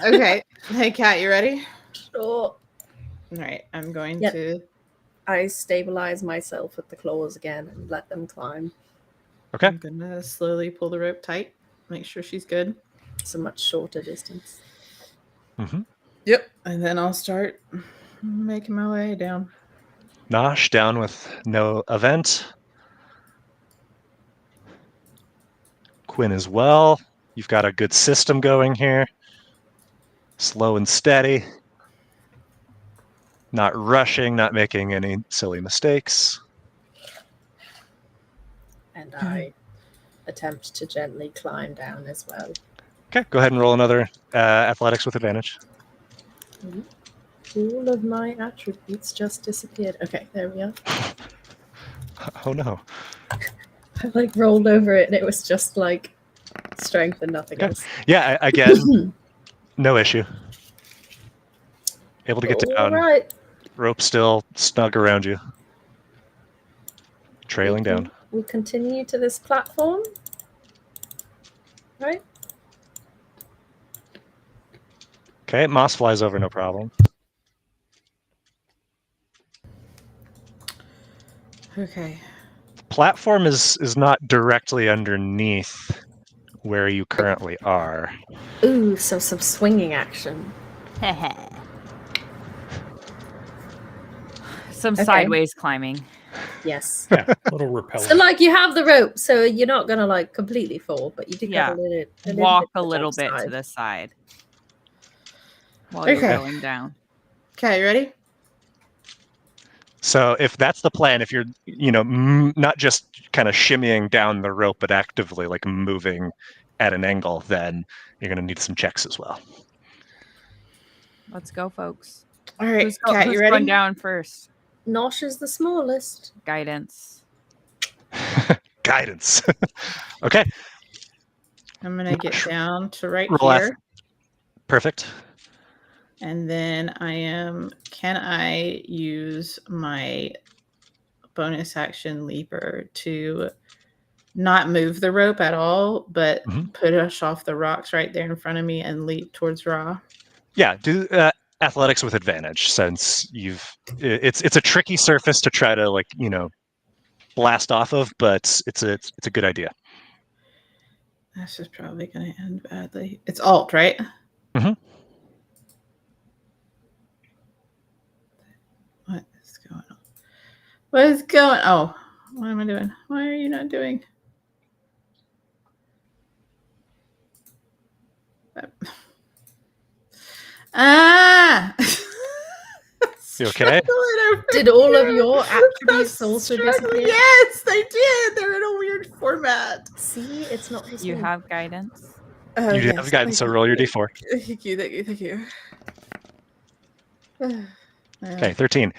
Okay. Hey, Kat, you ready? Sure. All right. I'm going Yep. to. I stabilize myself with the claws again and let them climb. Okay. I'm gonna slowly pull the rope tight. Make sure she's good. It's a much shorter distance. Mm-hmm. Yep. And then I'll start making my way down. Nosh down with no event. Quinn as well. You've got a good system going here. Slow and steady. Not rushing, not making any silly mistakes. And I attempt to gently climb down as well. Okay, go ahead and roll another athletics with advantage. All of my attributes just disappeared. Okay, there we are. Oh no. I rolled over it and it was just strength and nothing Okay. else. Yeah, again, no issue. Able to get All down. right. Rope still snug around you. Trailing down. We continue to this platform. Right? Okay, moss flies over, no problem. Okay. Platform is not directly underneath where you currently are. Ooh, so some swinging action. Some Okay. sideways climbing. Yes. Yeah, a little repellent. So like you have the rope, so you're not gonna like completely fall, but you do Yeah. get a little Walk bit a to the little bit to side. the side while Okay. you're going down. Okay, you ready? So if that's the plan, if you're, not just kind of shimmying down the rope, but actively like moving at an angle, then you're going to need some checks as well. Let's go, folks. All right, Who's Kat, you going ready? down first? Nosh is the smallest. Guidance. Guidance. Okay. I'm gonna get down to right Roll here, Perfect. and then Can I use my bonus action leaper to not move the rope at all, but push off the rocks right there in front of me and leap towards Ra? Yeah, do athletics with advantage, since it's a tricky surface to try to blast off of, but it's a good idea. This is probably going to end badly. It's alt, right? Mm-hmm. What is going on? What is going? Oh, what am I doing? Why are you not doing? Ah! You okay? Did all of your attributes also disappear? Yes, they did. They're in a weird format. See, it's not the You same. have guidance. Oh, You do have guidance, so roll your d4. Thank you. Okay, 13.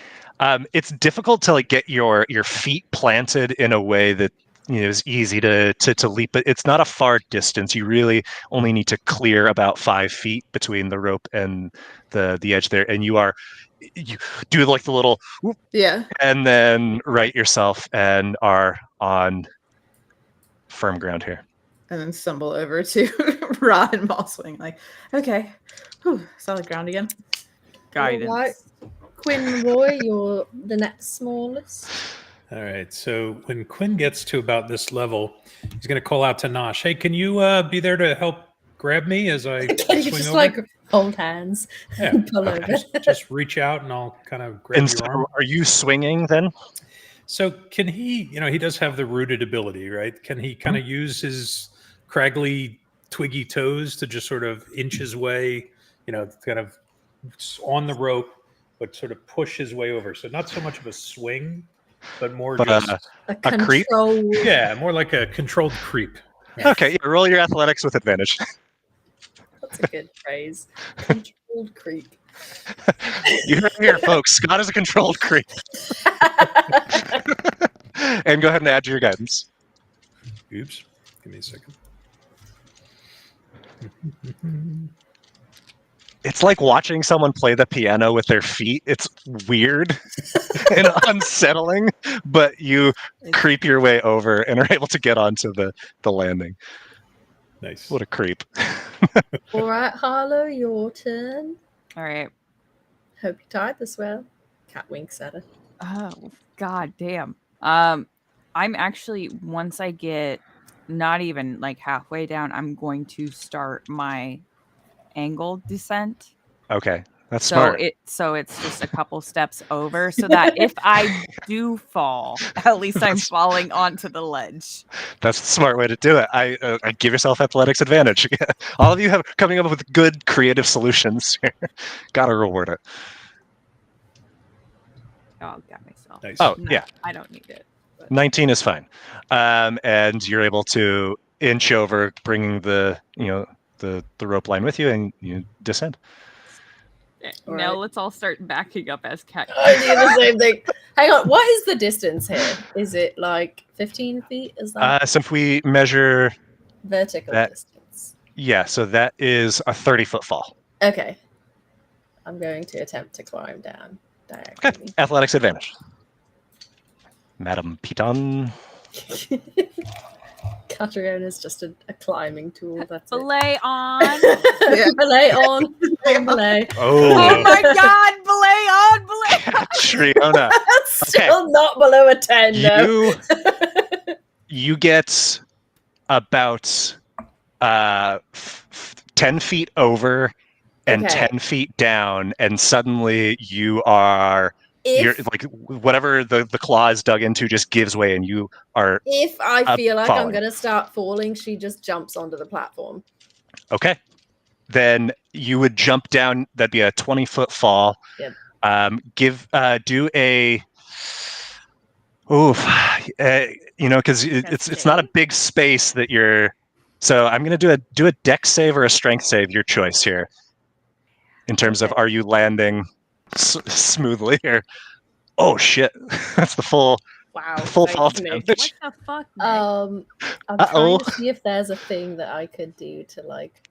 It's difficult to get your feet planted in a way that is easy to leap, but it's not a far distance. You really only need to clear about 5 feet between the rope and the edge there, and you do the little whoop, Yeah. and then right yourself and are on firm ground here. And then stumble over to Ra and Mosswing. Like, okay, solid ground again. Guidance. All right. Quinn Roy, you're the next smallest. All right. So when Quinn gets to about this level, he's going to call out to Nosh. Hey, can you be there to help grab me as I Can you swing just over? hold hands and pull over? Just reach out and I'll kind of grab And your so arm. are you swinging then? So can he, he does have the rooted ability, right? Can he kind of use his craggly, twiggy toes to just sort of inch his way, kind of on the rope, but sort of push his way over? So not so much of a swing, but more just a creep? Yeah, more like a controlled creep. Okay, yeah, roll your athletics with advantage. That's a good phrase. Controlled creep. You heard it here, folks. Scott is a controlled creep. And go ahead and add to your guidance. Oops. Give me a second. It's like watching someone play the piano with their feet. It's weird and unsettling, but you creep your way over and are able to get onto the landing. Nice. What a creep. All right, Harlow, your turn. All right. Hope you tied this well. Cat winks at her. Oh, god damn. I'm actually, once I get not even halfway down, I'm going to start my angled descent. Okay, that's smart. So it's just a couple steps over, so that if I do fall, at least I'm falling onto the ledge. That's the smart way to do it. I give yourself athletics advantage. All of you have coming up with good creative solutions. Gotta reward it. Oh, got myself. Nice. Oh, No, yeah. I don't need it. 19 is fine. And you're able to inch over, bringing the rope line with you, and you descend. All Now right. let's all start backing up as cat. I do the same thing. Hang on, what is the distance here? Is it 15 feet? Is that So if we measure, vertical that- distance? yeah, so that is a 30-foot fall. Okay. I'm going to attempt to climb down Okay, diagonally. athletics advantage. Madam Piton. Catriona is just a climbing tool. That's it. Belay on. Belay on. Belay. Oh Oh, my god, belay on, belay on. Catriona. Still not below a 10, though. You get about 10 feet over and Okay. 10 feet down, and suddenly you're If like whatever the claw is dug into just gives way, and you are if I feel like I'm falling. gonna start falling, she just jumps onto the platform. Okay. Then you would jump down. That'd be a 20-foot fall. Yep. Do a. Oof. Because it's not a big space that you're. So I'm gonna do a dex save or a strength save, your choice here. In terms of, are you landing smoothly here? Oh shit! That's the full fall thanks, Nick. damage. What the fuck? Nick? I'm trying to see if there's a thing that I could do to like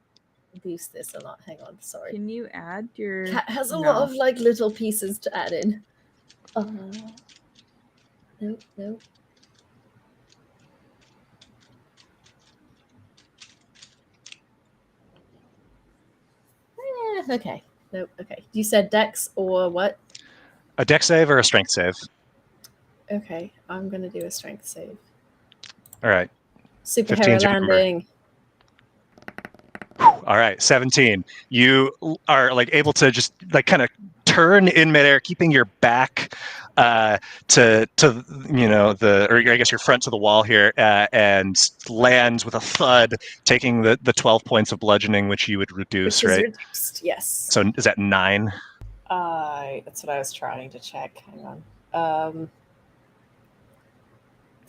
boost this or not. Hang on, sorry. Can you add your? Cat has a lot of like little pieces to add in. Nope. Okay. Nope. Okay. You said dex or what? A dex save or a strength save? Okay, I'm gonna do a strength save. All right. Superhero 15's your number. landing. All right, 17. You are like able to just like kind of turn in midair, keeping your back to or I guess your front to the wall here, and lands with a thud, taking the 12 points of bludgeoning, which you would reduce, Which is right? reduced, yes. So is that 9? That's what I was trying to check. Hang on.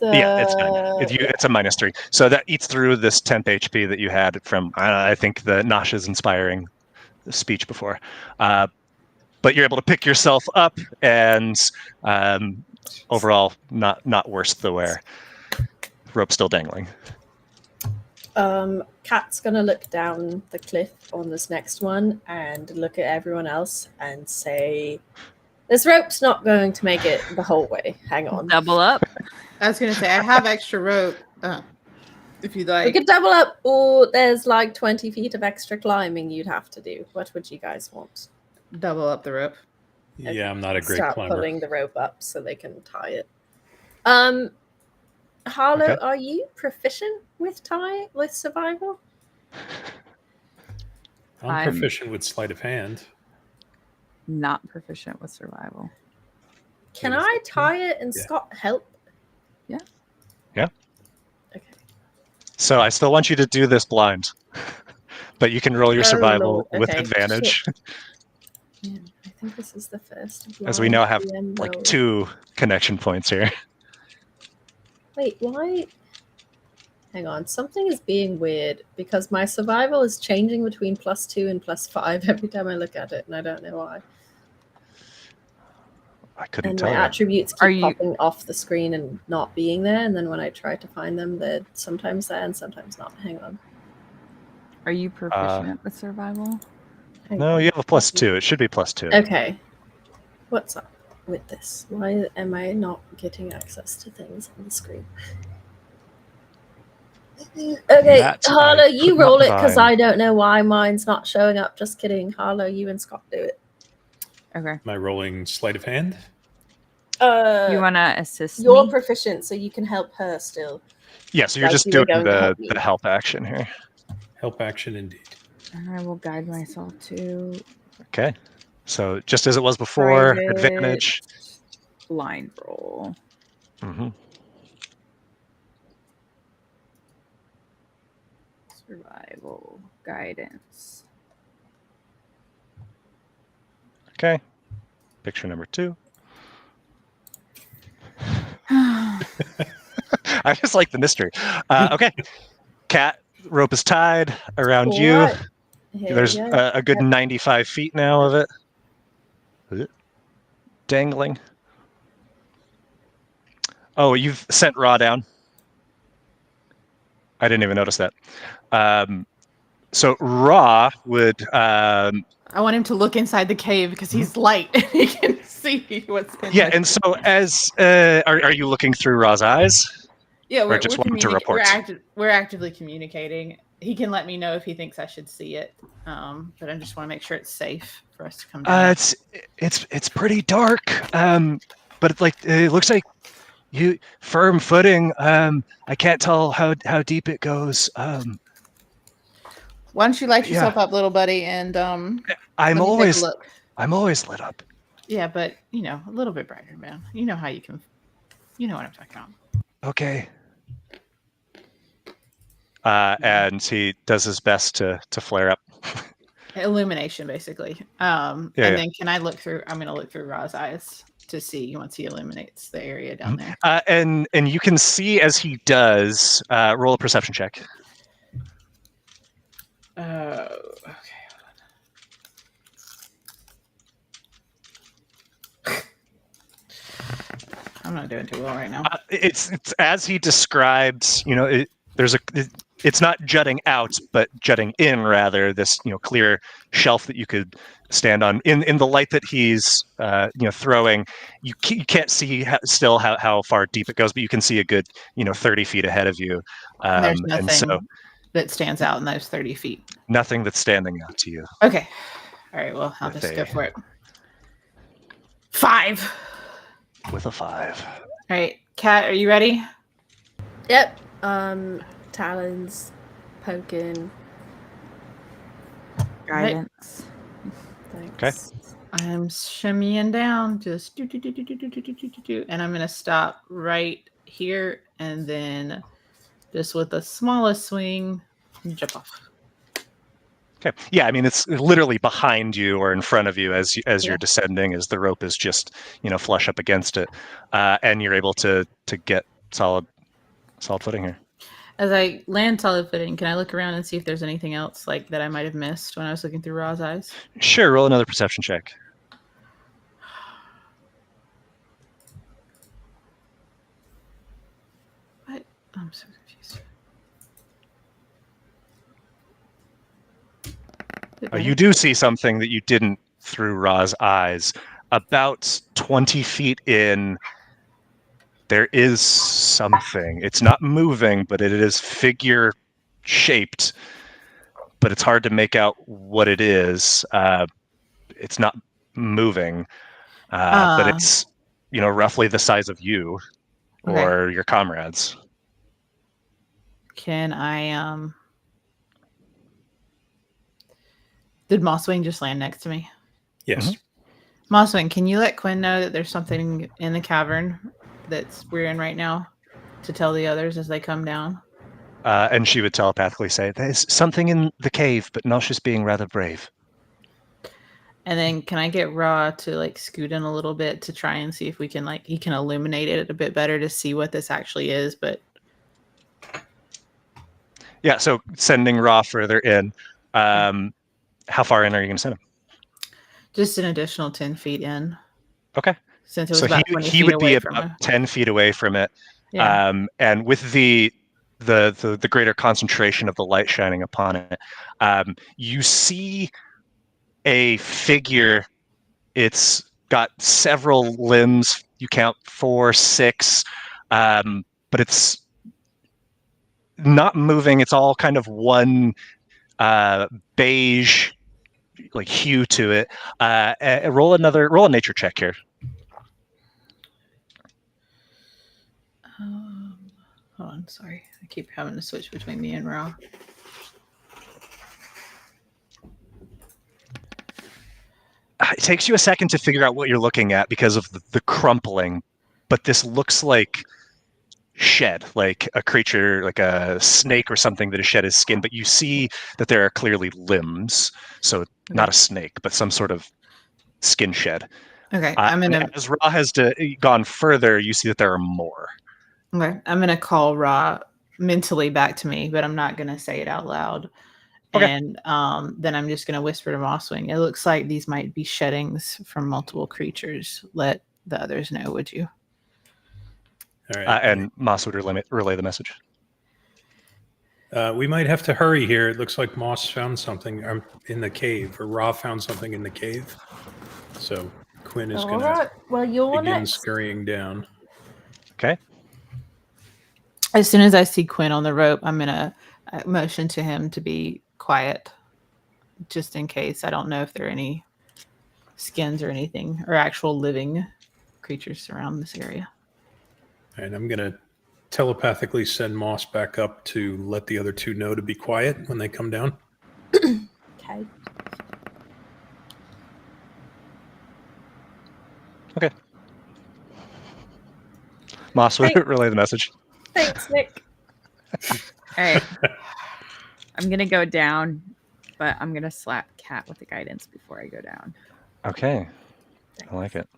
Yeah, it's 9. It's a -3. So that eats through this 10th HP that you had from, I think, the Nosh's inspiring speech before. But you're able to pick yourself up, and overall, not worse the wear. Rope still dangling. Kat's gonna look down the cliff on this next one and look at everyone else and say, "This rope's not going to make it the whole way. Hang on." Double up. I was gonna say I have extra rope. If you'd We like. could double up, or there's like 20 feet of extra climbing you'd have to do. What would you guys want? Double up the rope. Yeah, I'm not a great Start climber. pulling the rope up so they can tie it. Harlow, Okay. are you proficient with survival? I'm proficient with sleight of hand. Not proficient with survival. Can What is I that? tie it and Yeah. Scott help? Yeah. Okay. So I still want you to do this blind, but you can roll your Oh, survival Lord. with Okay, advantage, Man, I think this is the first. as we now have blind like roll. 2 connection points here. Wait, why? Hang on, something is being weird because my survival is changing between +2 and +5 every time I look at it, and I don't know why. I couldn't And tell my you. attributes Are keep you- popping off the screen and not being there, and then when I try to find them, they're sometimes there and sometimes not. Hang on. Are you proficient with survival? Hang No, on. you have a +2. It should be +2. Okay. What's up with this? Why am I not getting access to things on the screen? Okay, That I Harlow, you could not roll it because divine. I don't know why mine's not showing up. Just kidding. Harlow, you and Scott do it. Okay. Am I rolling sleight of hand? You want to assist You're me? proficient, so you can help her still. Yeah, so you're Like just you were doing going to help me. the help action here. Help action indeed. And I will guide myself to Okay. So just as it was before, private advantage. blind roll. hmm Survival guidance. Okay. Picture number 2. I just like the mystery. Okay. Cat, rope is tied around you. Alright. Here There's we go. a good 95 feet now of it. Dangling. Oh, you've sent Raw down. I didn't even notice that. So Raw would... I want him to look inside the cave because he's light and he can see what's in yeah, the and so as... are you looking through Raw's eyes? Yeah, we're, just we're, want him to report? we're actively communicating. He can let me know if he thinks I should see it, but I just want to make sure it's safe for us to come down. It's pretty dark, but it looks like you firm footing. I can't tell how deep it goes. Why don't you light Yeah. yourself up, little buddy, and I'm let me always take a look. I'm always lit up. Yeah, but a little bit brighter, man. You know how you can. You know what I'm talking about. Okay. And he does his best to flare up. Illumination, basically. And then can I look through? I'm gonna look through Ra's eyes to see once he illuminates the area down there. And you can see as he does. Roll a perception check. Okay. I'm not doing too well right now. It's as he described. It's not jutting out, but jutting in rather. This clear shelf that you could stand on. In the light that he's throwing, you can't see how far deep it goes, but you can see a good 30 feet ahead of you. There's and nothing so that stands out in those 30 feet. nothing that's standing out to you. Okay. All right. Well, I'll just go for it. 5. With a 5. All right, Kat, are you ready? Yep. Talons poking. Guidance. Thanks. I'm shimmying down, just do, and I'm gonna stop right here, and then just with the smallest swing, jump off. Okay. Yeah, I mean it's literally behind you or in front of you as you're descending, as the rope is just flush up against it, and you're able to get solid footing here. As I land solid footing, can I look around and see if there's anything else like that I might have missed when I was looking through Ra's eyes? Sure. Roll another perception check. What? I'm so confused. You do see something that you didn't through Ra's eyes. About 20 feet in, there is something. It's not moving, but it is figure shaped. But it's hard to make out what it is. It's not moving, but it's roughly the size of you or your comrades. Can I Did Mosswing just land next to me? Yes. Mm-hmm. Mosswing, can you let Quinn know that there's something in the cavern we're in right now to tell the others as they come down? And she would telepathically say, "There's something in the cave, but Nosh is being rather brave." And then can I get Ra to scoot in a little bit to try and see if we can he can illuminate it a bit better to see what this actually is, but yeah, so sending Ra further in. How far in are you going to send him? Just an additional 10 feet in. Okay. Since it was so about 20 he feet would away be from about it. 10 feet away from it. Yeah. And with the greater concentration of the light shining upon it, you see a figure. It's got several limbs. You count 4, 6, but it's not moving. It's all kind of one beige hue to it. Roll a nature check here. Hold on, sorry. I keep having to switch between me and Ra. It takes you a second to figure out what you're looking at because of the crumpling, but this looks like shed, like a creature, like a snake or something that has shed his skin, but you see that there are clearly limbs, so not a snake, but some sort of skin shed. Okay, as Ra has gone further, you see that there are more. Okay, I'm gonna call Ra mentally back to me, but I'm not gonna say it out loud. Okay. And then I'm just gonna whisper to Mosswing. It looks like these might be sheddings from multiple creatures. Let the others know, would you? All right. And Moss would relay the message. We might have to hurry here. It looks like Moss found something in the cave, or Ra found something in the cave. So Quinn is going to begin scurrying down. Okay. As soon as I see Quinn on the rope, I'm gonna motion to him to be quiet, just in case. I don't know if there are any skins or anything, or actual living creatures around this area. And I'm going to telepathically send Moss back up to let the other two know to be quiet when they come down. Okay. Okay. Moss, Hey. relay the message. Thanks, Nick. All right. I'm gonna go down, but I'm gonna slap Cat with the guidance before I go down. Okay. I like it.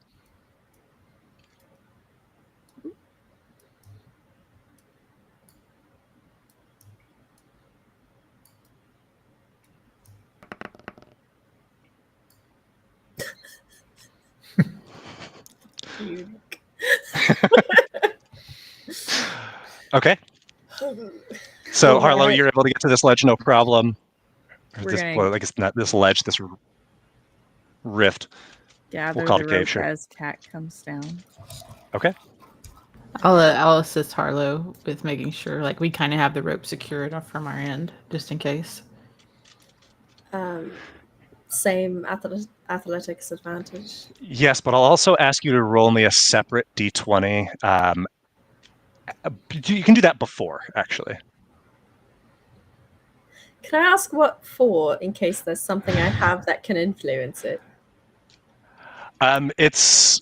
Okay. So Harlow, Alright. you're able to get to this ledge, no problem. Or We're this, gonna- well, like it's not this ledge, this rift. Gather call the it cave, rope sure. as Cat comes down. Okay. I'll assist Harlow with making sure like we kind of have the rope secured from our end, just in case. Same athletics advantage. Yes, but I'll also ask you to roll me a separate d20. You can do that before, actually. Can I ask what for, in case there's something I have that can influence it? It's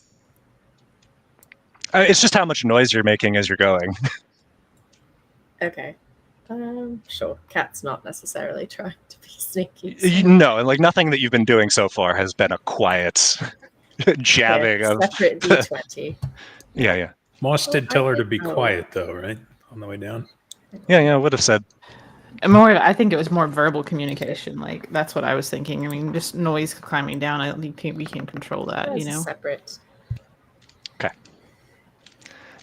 just how much noise you're making as you're going. Okay. Sure. Cat's not necessarily trying to be sneaky. so- No, and like nothing that you've been doing so far has been a quiet jabbing Here, of. separate D20. Yeah. Moss did Oh, tell her I to be think- oh. quiet, though, right? On the way down. Yeah, I would have said. I think it was more verbal communication. Like that's what I was thinking. I mean, just noise climbing down. I think we can control that. There's You a know. separate.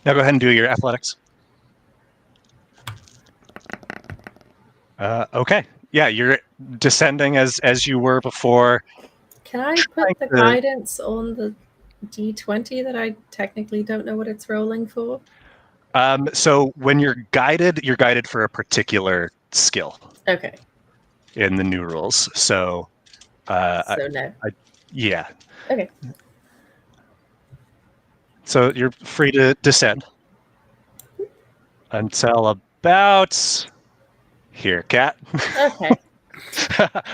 Now go ahead and do your athletics. Okay. Yeah, you're descending as you were before. Can I put the guidance on the D20 that I technically don't know what it's rolling for? So when you're guided for a particular skill Okay. in the new rules. So, So no. yeah. Okay. So you're free to descend until about here, Cat. Okay.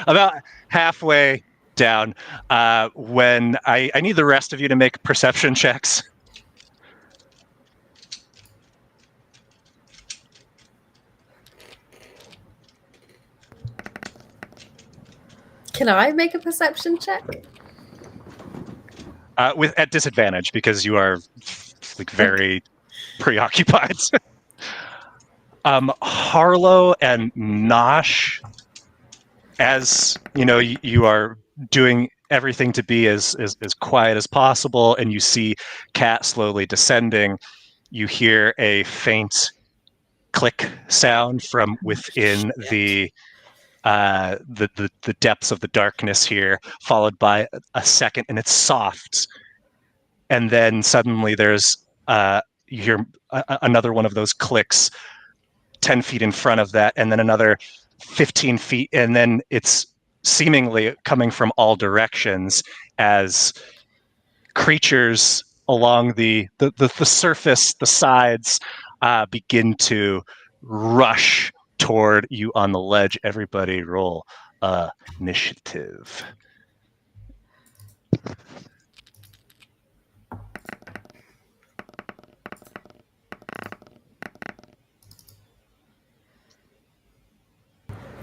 About halfway down. When I need the rest of you to make perception checks. Can I make a perception check? At disadvantage because you are like very preoccupied. Harlow and Nosh, as you know, you are doing everything to be as quiet as possible, and you see Cat slowly descending. You hear a faint click sound from within the depths of the darkness here, followed by a second, and it's soft. And then suddenly there's you hear another one of those clicks 10 feet in front of that, and then another 15 feet, and then it's seemingly coming from all directions as creatures along the surface, the sides, begin to rush toward you on the ledge. Everybody roll initiative.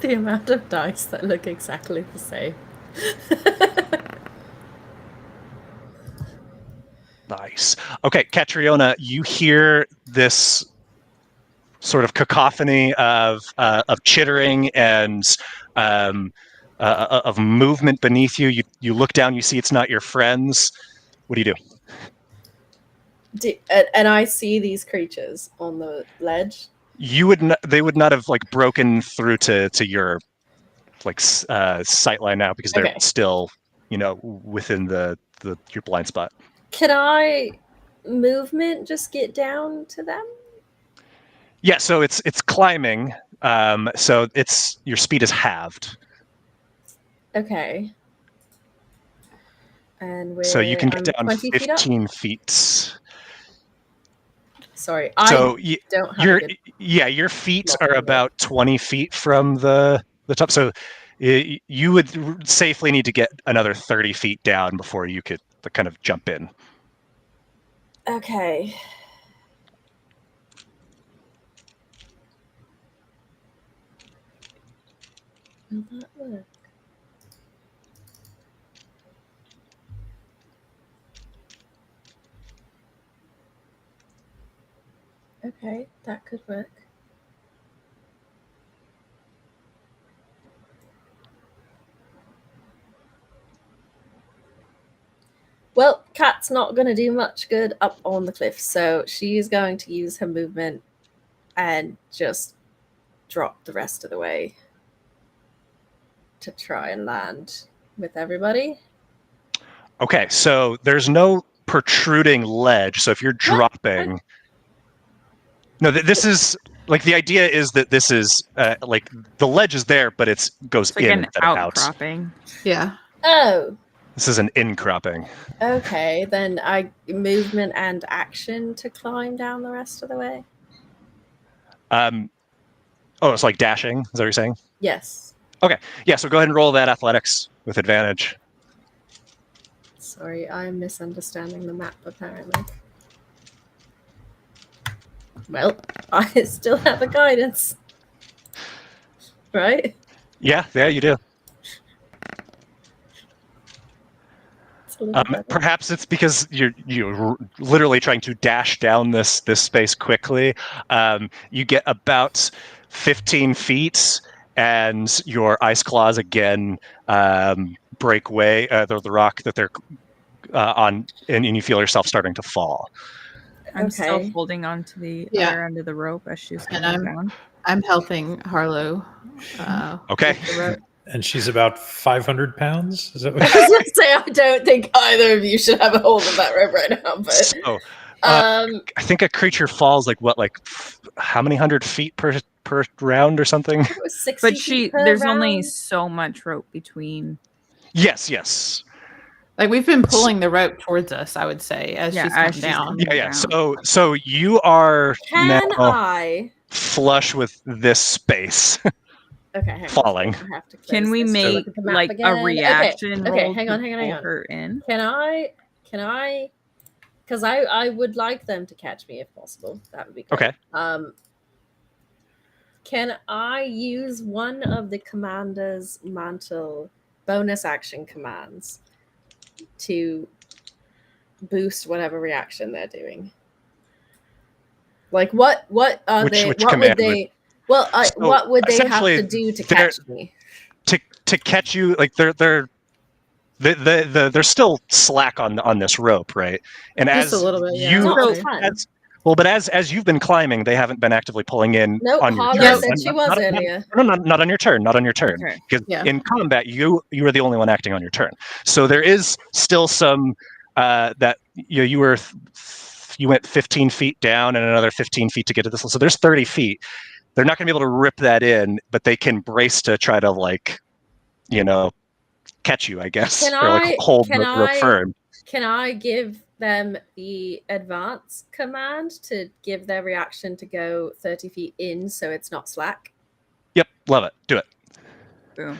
The amount of dice that look exactly the same. Nice. Okay, Catriona, you hear this sort of cacophony of chittering and of movement beneath you. You look down, you see it's not your friends. What do you do? And I see these creatures on the ledge. They would not have like broken through to your like sight line now because they're still, within your blind spot. Can I movement just get down to them? Yeah, so it's climbing. So your speed is halved. Okay. And So you can get I'm down 20 feet up? 15 feet. Sorry, So I don't have a good your feet lock are on about 20 feet from the top. So you would safely need to get another 30 feet down before you could kind of jump in. Okay. Will that work? Okay, that could work. Well, Kat's not going to do much good up on the cliff, so she's going to use her movement and just drop the rest of the way to try and land with everybody. Okay, so there's no protruding ledge, so if you're dropping... No, this is... Like, the idea is that this is, like, the ledge is there, but it goes It's like in an instead of out. outcropping. Yeah. Oh, This is an in-cropping. okay. Then I movement and action to climb down the rest of the way. Oh, it's like dashing, is that what you're saying? Yes. Okay, yeah, so go ahead and roll that athletics with advantage. Sorry, I'm misunderstanding the map apparently. Well, I still have a guidance. Right? Yeah, you do. It's a little better. Perhaps it's because you're literally trying to dash down this space quickly. You get about 15 feet, and your ice claws again break way the rock that they're on, and you feel yourself starting to fall. I'm still Okay. holding on to the Yeah. other end of the rope as she's And coming down. I'm helping Harlow. Okay. with the rope. And she's about 500 pounds? Is that I what was going to say, I don't think either of you should have a hold of that rope right now, but So, I think a creature falls like how many hundred feet per round or something? it was 60 But feet per there's only round. so much rope between. Yes. Like we've been pulling the rope towards us, I would say, as Yeah, she's as come she's down. coming Yeah. down. So you are Can now I? flush with this space Okay, hang on. falling. I have to close Can we this to make look at the map like again. a reaction Okay, roll hang to on. pull her in? Can I? Because I would like them to catch me if possible. That would be great. Okay. Can I use one of the commander's mantle bonus action commands to boost whatever reaction they're doing? Like what are Which they? What command would they? Well, So, what would they have essentially, to do to they're- catch me? To catch you, like they're still slack on this rope, right? And Just as a little bit, yeah. you Not a So- ton. but as you've been climbing, they haven't been actively pulling in Nope, on your Harlow turn. said she was earlier. No, not on your turn. Not on your turn. Okay. Because Yeah. in combat, you are the only one acting on your turn. So there is still some that you went 15 feet down and another 15 feet to get to this. So there's 30 feet. They're not going to be able to rip that in, but they can brace to try to catch you, I guess, Can or I- hold can the rope I- firm. Can I give them the advance command to give their reaction to go 30 feet in so it's not slack? Yep, love it. Do it. Boom.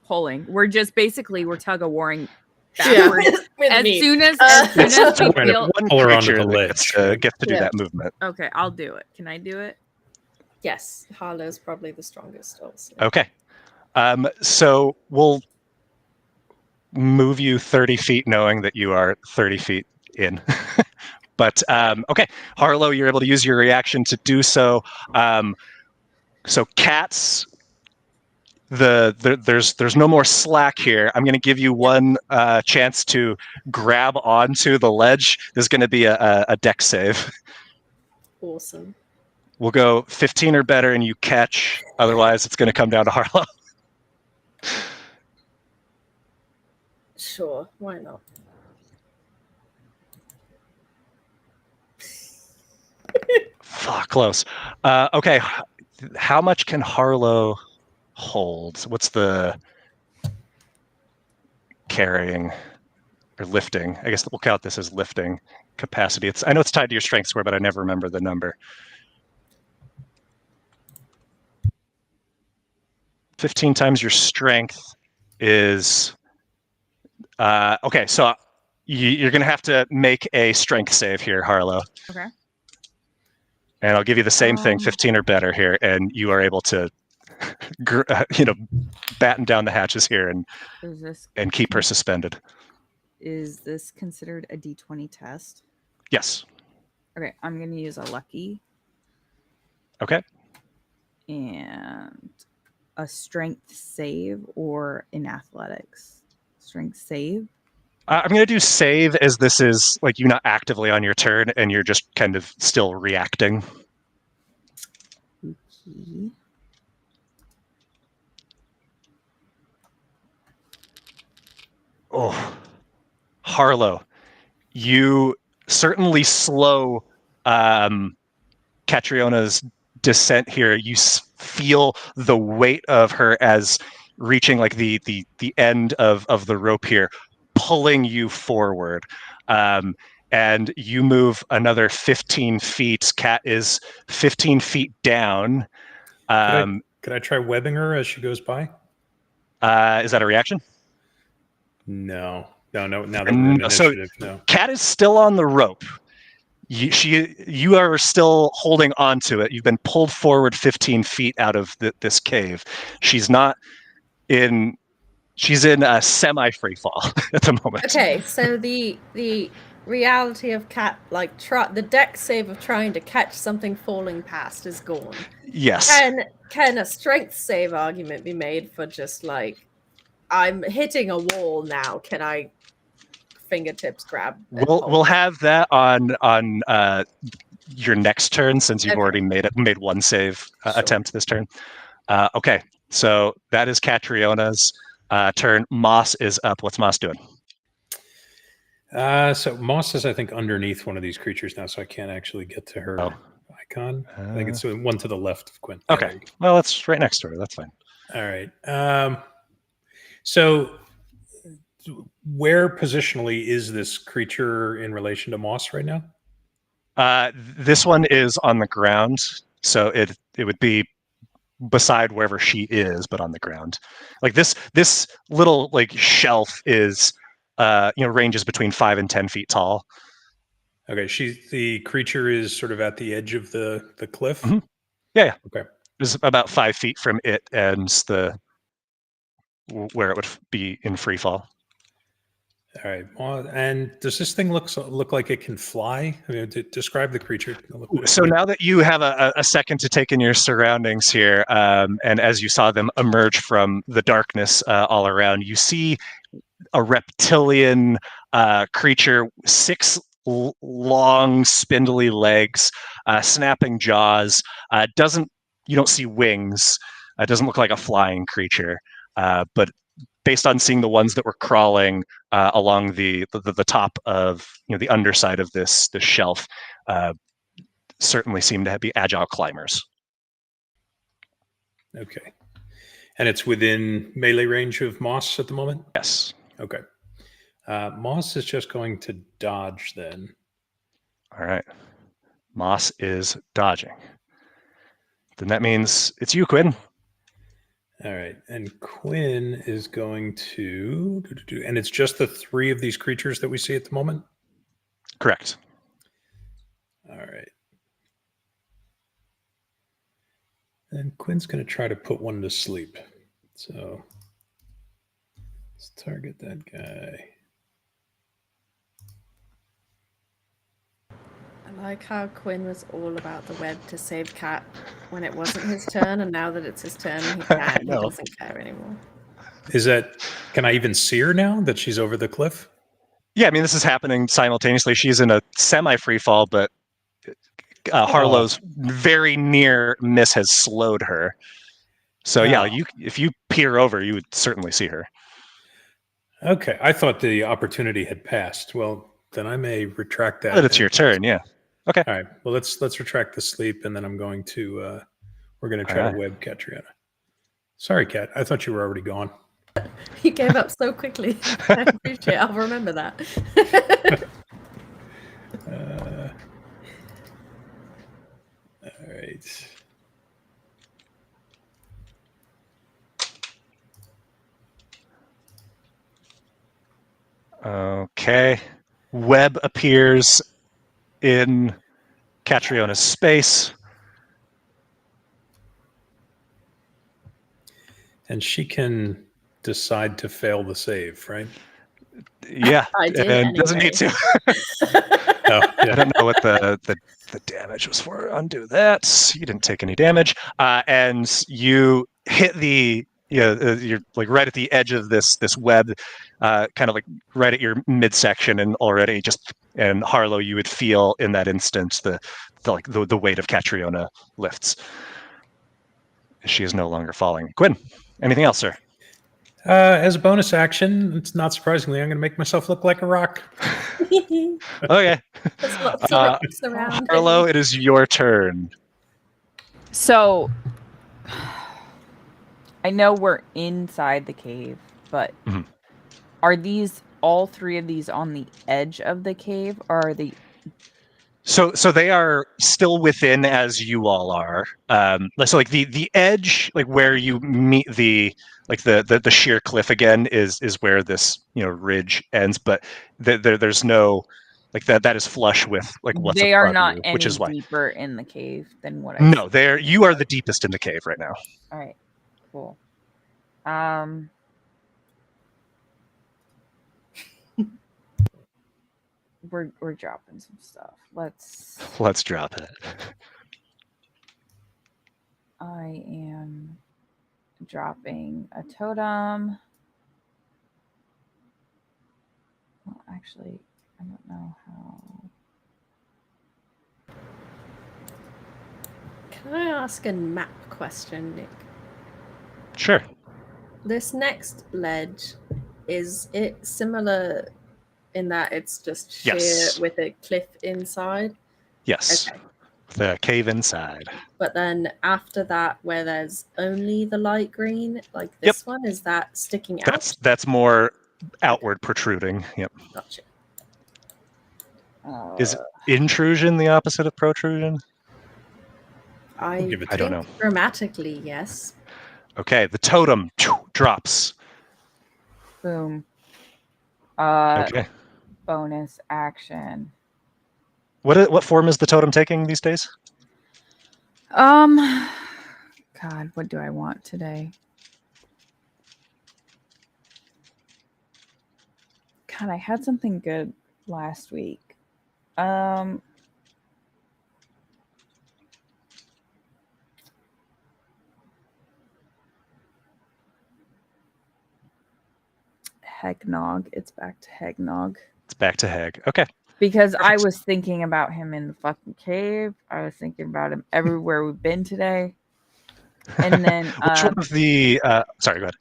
Pulling. We're tug of warring Yeah. backwards. With As me. soon as we Trying to feel. One pull her onto creature the that ledge. gets to do Yeah. that movement. Okay, I'll do it. Can I do it? Yes, Harlow's probably the strongest also. Okay. So we'll move you 30 feet knowing that you are 30 feet in. But okay, Harlow, you're able to use your reaction to do so. So cats, there's no more slack here. I'm going to give you one chance to grab onto the ledge. There's going to be a deck save. Awesome. We'll go 15 or better and you catch. Otherwise, it's going to come down to Harlow. Sure, why not? Fuck, close. Okay, how much can Harlow hold? What's the carrying or lifting? I guess we'll count this as lifting capacity. I know it's tied to your strength score, but I never remember the number. 15 times your strength is okay. So you're going to have to make a strength save here, Harlow. Okay. And I'll give you the same thing, 15 or better here, and you are able to, batten down the hatches here and keep her suspended. Is this considered a D20 test? Yes. Okay, I'm going to use a lucky. Okay. And a strength save or in athletics? Strength save? I'm going to do save as this is like you're not actively on your turn and you're just kind of still reacting. Okay. Oh, Harlow, you certainly slow Catriona's descent here. You feel the weight of her as reaching like the end of the rope here, pulling you forward. And you move another 15 feet. Cat is 15 feet down. Could I try webbing her as she goes by? Is that a reaction? No. Now that we're in initiative, no. Cat is still on the rope. You are still holding on to it. You've been pulled forward 15 feet out of this cave. She's in a semi-free fall at the moment. Okay, so the reality of Cat, like the deck save of trying to catch something falling past is gone. Yes. Can a strength save argument be made for just like, I'm hitting a wall now, can I fingertips grab? We'll have that on your next turn since you've already made one save attempt this turn. Okay, so that is Catriona's turn. Moss is up. What's Moss doing? So Moss is, I think, underneath one of these creatures now, so I can't actually get to her icon. I think it's one to the left of Quinn. Okay, well, it's right next to her. That's fine. All right. So where positionally is this creature in relation to Moss right now? This one is on the ground, so it would be beside wherever she is, but on the ground. Like this little like shelf is ranges between 5 and 10 feet tall. Okay, the creature is sort of at the edge of the cliff. Mm-hmm. Yeah. Okay. It's about 5 feet from it and where it would be in free fall. All right. And does this thing look like it can fly? I mean, describe the creature. So now that you have a second to take in your surroundings here, and as you saw them emerge from the darkness all around, you see a reptilian creature, 6 long, spindly legs, snapping jaws. You don't see wings. It doesn't look like a flying creature, but based on seeing the ones that were crawling along the top of the underside of this shelf, certainly seem to be agile climbers. Okay, and it's within melee range of Moss at the moment? Yes. Okay. Moss is just going to dodge then. All right. Moss is dodging. Then that means it's you, Quinn. All right, and Quinn is going to and it's just the 3 of these creatures that we see at the moment? Correct. All right. And Quinn's going to try to put one to sleep. So let's target that guy. I like how Quinn was all about the web to save Cat when it wasn't his turn, and now that it's his turn, he doesn't care anymore. Can I even see her now that she's over the cliff? Yeah, I mean, this is happening simultaneously. She's in a semi-free fall, but Harlow's very near miss has slowed her. So if you peer over, you would certainly see her. Okay, I thought the opportunity had passed. Well, then I may retract that. But it's your turn, yeah. Okay. All right. Well, let's retract the sleep, and then we're going to try to web Catriona. Sorry, Cat. I thought you were already gone. You gave up so quickly. I appreciate it. I'll remember that. All right. Okay. Web appears in Catriona's space. And she can decide to fail the save, right? Yeah, I did and doesn't need anyway. to. Oh, I yeah. don't know what the damage was for. Undo that. You didn't take any damage, and you hit the you're like right at the edge of this web, kind of like right at your midsection, and already and Harlow, you would feel in that instant the weight of Catriona lifts. She is no longer falling. Quinn, anything else, sir? As a bonus action, it's not surprisingly, I'm going to make myself look like a rock. Okay. There's lots of rocks around. Harlow, it is your turn. So I know we're inside the cave, but Mhm. are these all three of these on the edge of the cave, or are they? So they are still within as you all are. So like the edge, like where you meet the sheer cliff again is where this ridge ends. But there's no like that is flush with like what's They are above not you, any which is why. deeper in the cave than what I. No, you are the deepest in the cave right now. All right, cool. We're dropping some stuff. Let's drop it. I am dropping a totem. Well, actually, I don't know how. Can I ask a map question, Nick? Sure. This next ledge, is it similar in that it's just sheer Yes. with a cliff inside? Yes. Okay. The cave inside. But then after that, where there's only the light green, like this one, is that sticking out? That's more outward protruding. Yep. Gotcha. Is intrusion the opposite of protrusion? I give it I don't think know. grammatically, yes. Okay, the totem drops. Boom. Okay. Bonus action. What form is the totem taking these days? God, what do I want today? God, I had something good last week. Hegnog. It's back to Hegnog. It's back to Heg. Okay. Because I Perfect. was thinking about him in the fucking cave. I was thinking about him everywhere we've been today. And then Which one of the sorry, go ahead.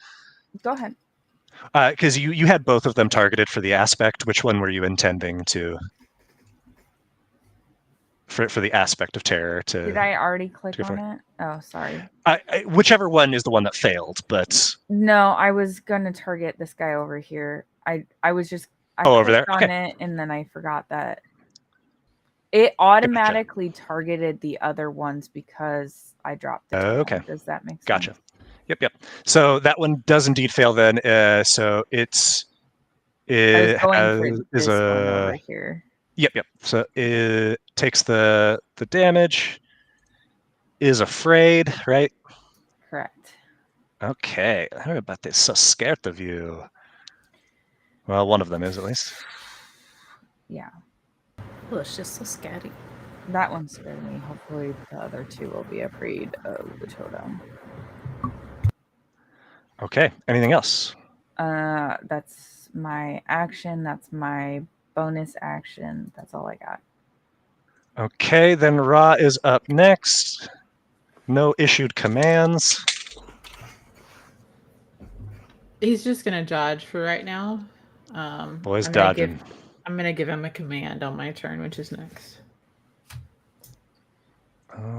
go ahead. Because you had both of them targeted for the aspect. Which one were you intending to for the aspect of terror to Did I already click go on it? Oh, sorry. whichever one is the one that failed, but No, I was gonna target this guy over here. I was just over there. clicked on it and then I forgot that it automatically targeted the other ones because I dropped it. Okay. Does that make sense? Gotcha. Yep. So that one does indeed fail then. So I was going for is this one a over here. Yep. So it takes the damage. Is afraid, right? Correct. Okay. I heard about this. So scared of you. Well, one of them is at least. Yeah. Oh, it's just so scary. That one scared me. Hopefully the other two will be afraid of the totem. Okay. Anything else? That's my action. That's my bonus action. That's all I got. Okay, then Ra is up next. No issued commands. He's just gonna dodge for right now. Boys I'm gonna dodging. I'm gonna give him a command on my turn, which is next.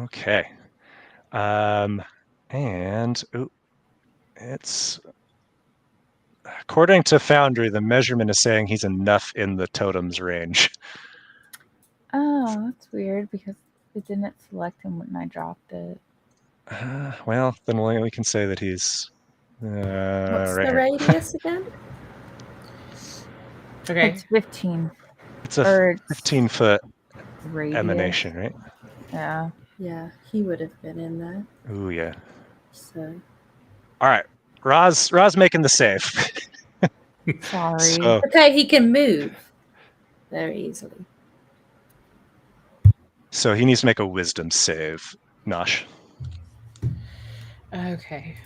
Okay. And it's according to Foundry, the measurement is saying he's enough in the totem's range. Oh, that's weird because it didn't select him when I dropped it. Well, then we can say that he's What's right the here. radius again? Okay. It's 15. It's a Or 15-foot radius. emanation, right? Yeah. Yeah, he would have been in there. Ooh, yeah. So All right. Roz making the save. Sorry. So okay, he can move very easily. so he needs to make a wisdom save. Nosh. Okay.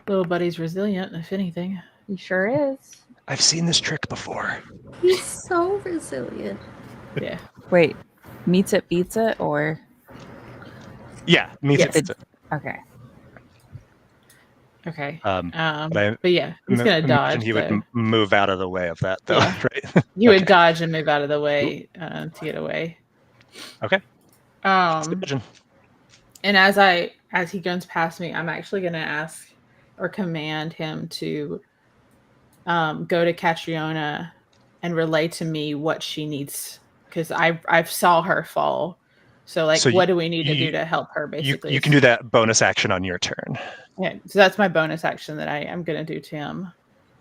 Little buddy's resilient, if anything. He sure is. I've seen this trick before. He's so resilient. Yeah. Wait, meets it, beats it, or Yeah, meets Yes. it. okay. Okay. But But yeah, he's gonna imagine dodge. he would though. move out of the way of that, though, Yeah. right? You would Okay. dodge and move out of the way to get away. Okay. Imagine. And as he goes past me, I'm actually gonna ask or command him to go to Catriona and relay to me what she needs, because I've saw her fall. So like, So what do we need to do to help her? Basically, You can do that bonus action on your turn. Yeah, so that's my bonus action that I am going to do to him.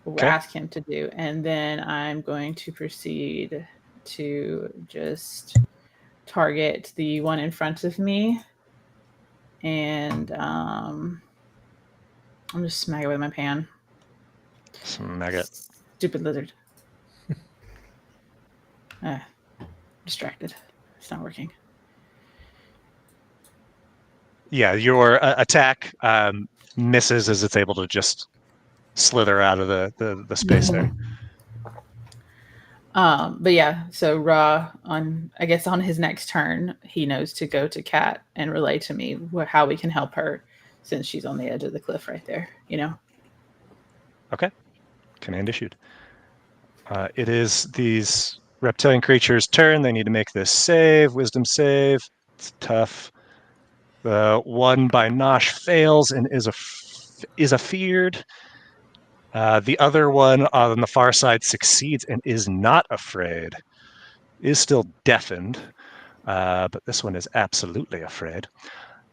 We'll Okay. ask him to do, and then I'm going to proceed to just target the one in front of me, and I'm just smack it with my pan. Smack it. Stupid lizard. Distracted. It's not working. Yeah, your attack misses as it's able to just slither out of the space there. But yeah, so Ra on his next turn, he knows to go to Kat and relay to me how we can help her, since she's on the edge of the cliff right there. Okay. Command issued. It is these reptilian creatures' turn. They need to make this save, wisdom save. It's tough. The one by Nosh fails and is afeared. The other one on the far side succeeds and is not afraid. Is still deafened, but this one is absolutely afraid.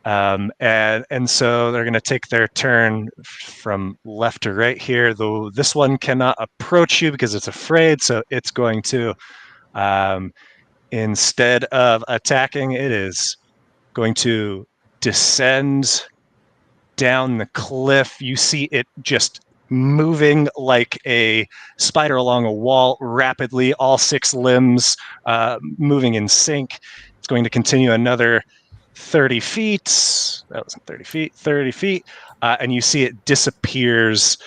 And so they're going to take their turn from left to right here, though this one cannot approach you because it's afraid, so it's going to, instead of attacking, it is going to descend down the cliff. You see it just moving like a spider along a wall rapidly, all 6 limbs moving in sync. It's going to continue another 30 feet. That wasn't 30 feet, 30 feet. And you see it disappears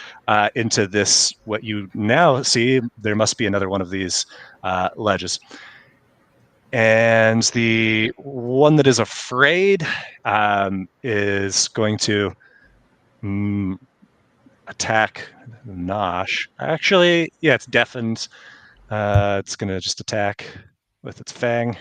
into this, what you now see, there must be another one of these ledges. And the one that is afraid is going to attack Nosh. Actually, yeah, it's deafened. It's going to just attack with its fang.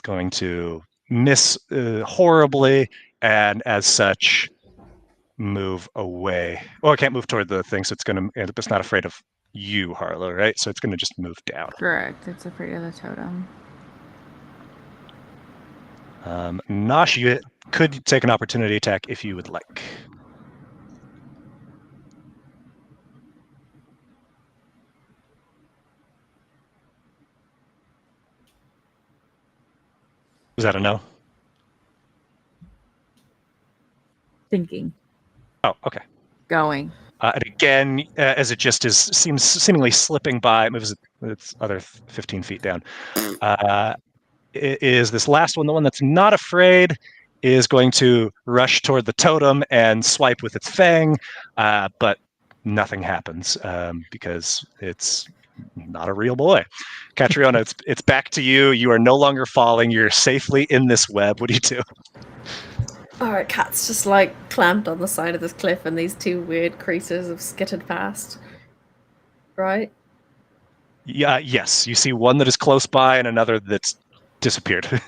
Going to miss horribly, and as such, move away. Well, it can't move toward the thing, so it's going to. It's not afraid of you, Harlow, right? So it's going to just move down. Correct. It's afraid of the totem. Nosh, you could take an opportunity attack if you would like. Is that a no? Thinking. Oh, okay. Going. And again, as it just seems seemingly slipping by, it moves its other 15 feet down. It is this last one, the one that's not afraid, is going to rush toward the totem and swipe with its fang, but nothing happens because it's not a real boy. Catriona, it's back to you. You are no longer falling. You're safely in this web. What do you do? Alright, Cat's just like clamped on the side of this cliff and these 2 weird creatures have skittered past. Right? Yeah, yes. You see one that is close by and another that's disappeared.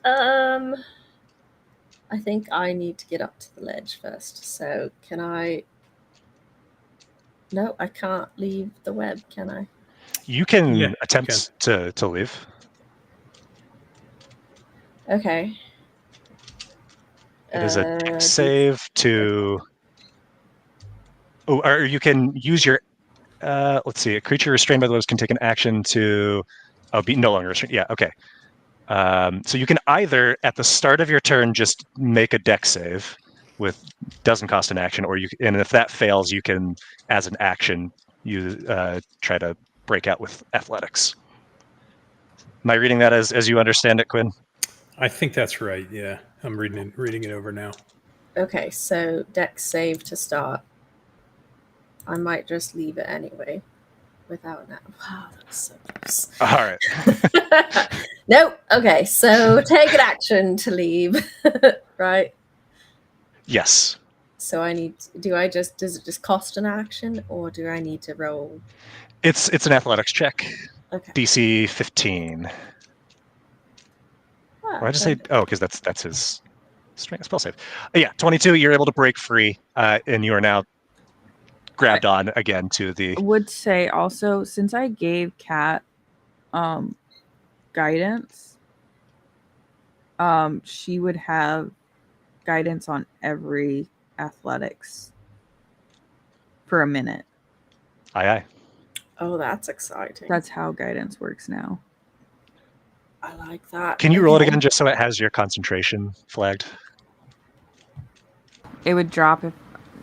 I think I need to get up to the ledge first. So can I... No, I can't leave the web, can I? You can Yeah, you attempt to leave. Okay. It is a dex D- save to. Oh, or you can use your. Let's see. A creature restrained by the laws can take an action to. Oh, be no longer restrained. Yeah. Okay. So you can either at the start of your turn just make a dex save, with doesn't cost an action, or and if that fails, you can, as an action, you try to break out with athletics. Am I reading that as you understand it, Quinn? I think that's right. Yeah, I'm reading it over now. Okay, so dex save to start. I might just leave it anyway, without that. Wow, that's so close. All right. Nope. Okay, so take an action to leave, right? Yes. So I need. Does it just cost an action, or do I need to roll? It's an athletics check. Okay. DC 15. Why did I say? Oh, because that's his strength spell save. Yeah, 22. You're able to break free, and you are now grabbed on again to the. I would say also, since I gave Kat guidance, she would have guidance on every athletics for a minute. Aye. Oh, that's exciting. That's how guidance works now. I like that. Can you roll it again just so it has your concentration flagged? It would drop if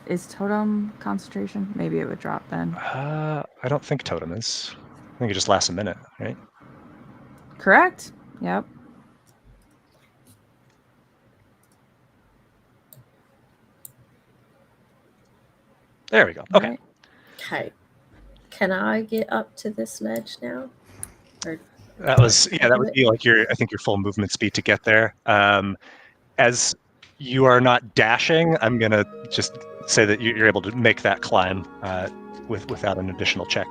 is totem concentration. Maybe it would drop then. I don't think totem is. I think it just lasts a minute, right? Correct. Yep. There we go. Okay. Right. Okay. Can I get up to this ledge now? Or That would be like I think your full movement speed to get there. As you are not dashing, I'm gonna just say that you're able to make that climb without an additional check.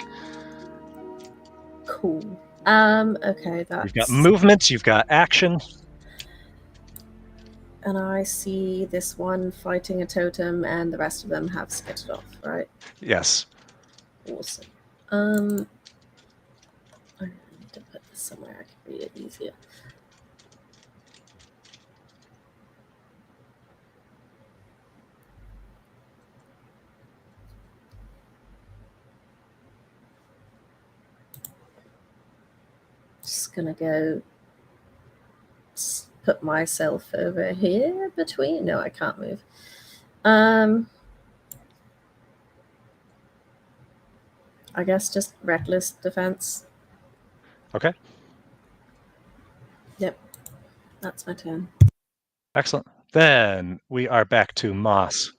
Cool. Okay, that's. You've got movement, you've got action. And I see this one fighting a totem, and the rest of them have skittered off, right? Yes. Awesome. I need to put this somewhere I can read it easier. Just gonna go put myself over here between. No, I can't move. I guess just reckless defense. Okay. Yep, that's my turn. Excellent. Then we are back to Moss.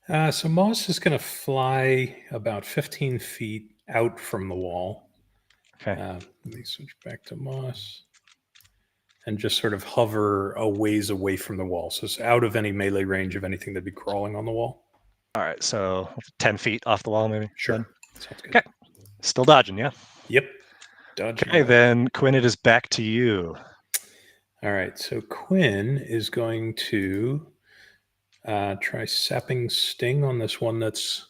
So Moss is going to fly about 15 feet out from the wall. Okay. Let me switch back to Moss. And just sort of hover a ways away from the wall. So it's out of any melee range of anything that'd be crawling on the wall. All right, so 10 feet off the wall, maybe? Sure. Then? Sounds good. Okay. Still dodging, yeah? Yep. Dodging. Okay, then Quinn, it is back to you. All right, so Quinn is going to try sapping sting on this one that's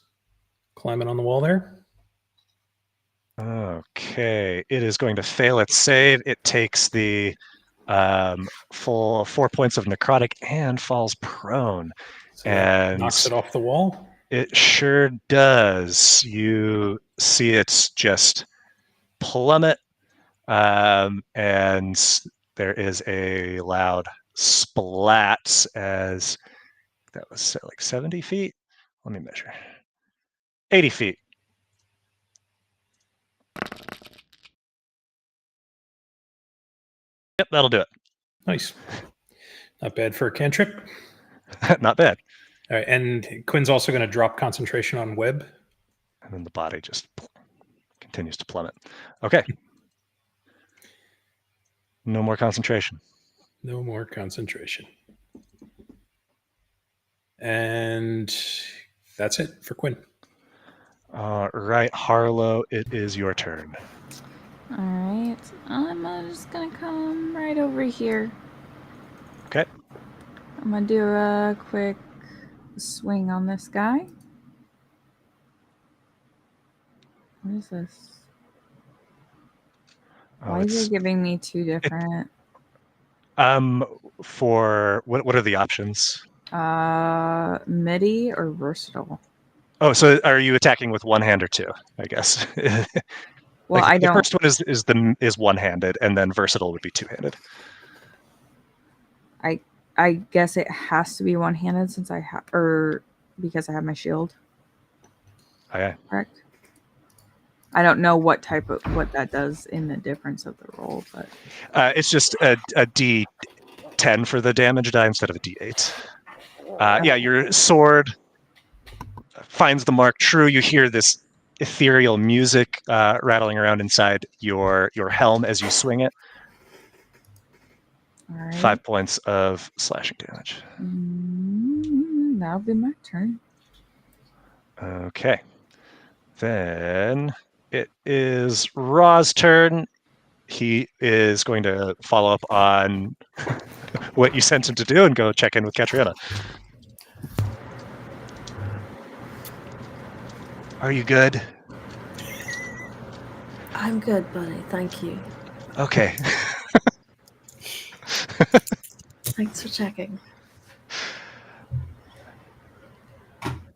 climbing on the wall there. Okay, it is going to fail its save. It takes the full 4 points of necrotic and falls prone. So that And knocks it off the wall. It sure does. You see it just plummet, and there is a loud splat as that was like 70 feet. Let me measure. 80 feet. Yep, that'll do it. Nice. Not bad for a cantrip. Not bad. All right, and Quinn's also going to drop concentration on web. And then the body just continues to plummet. Okay. No more concentration. No more concentration. And that's it for Quinn. All right, Harlow, it is your turn. All right. I'm just gonna come right over here. Okay. I'm gonna do a quick swing on this guy. What is this? Oh, Why is it's it giving me two different? for what are the options? MIDI or versatile? Oh, so are you attacking with one hand or two? I guess. Well, Like, I the don't. first one is one-handed, and then versatile would be two-handed. I guess it has to be one-handed since I have, or because I have my shield. Okay. Correct. I don't know what that does in the difference of the roll, but It's just a D10 for the damage die instead of a D8. Yeah, your sword finds the mark true. You hear this ethereal music rattling around inside your helm as you swing it. all right. 5 points of slashing damage. That'll be my turn. Okay. Then it is Ra's turn. He is going to follow up on what you sent him to do and go check in with Katriana. Are you good? I'm good, buddy. Thank you. Okay. Thanks for checking.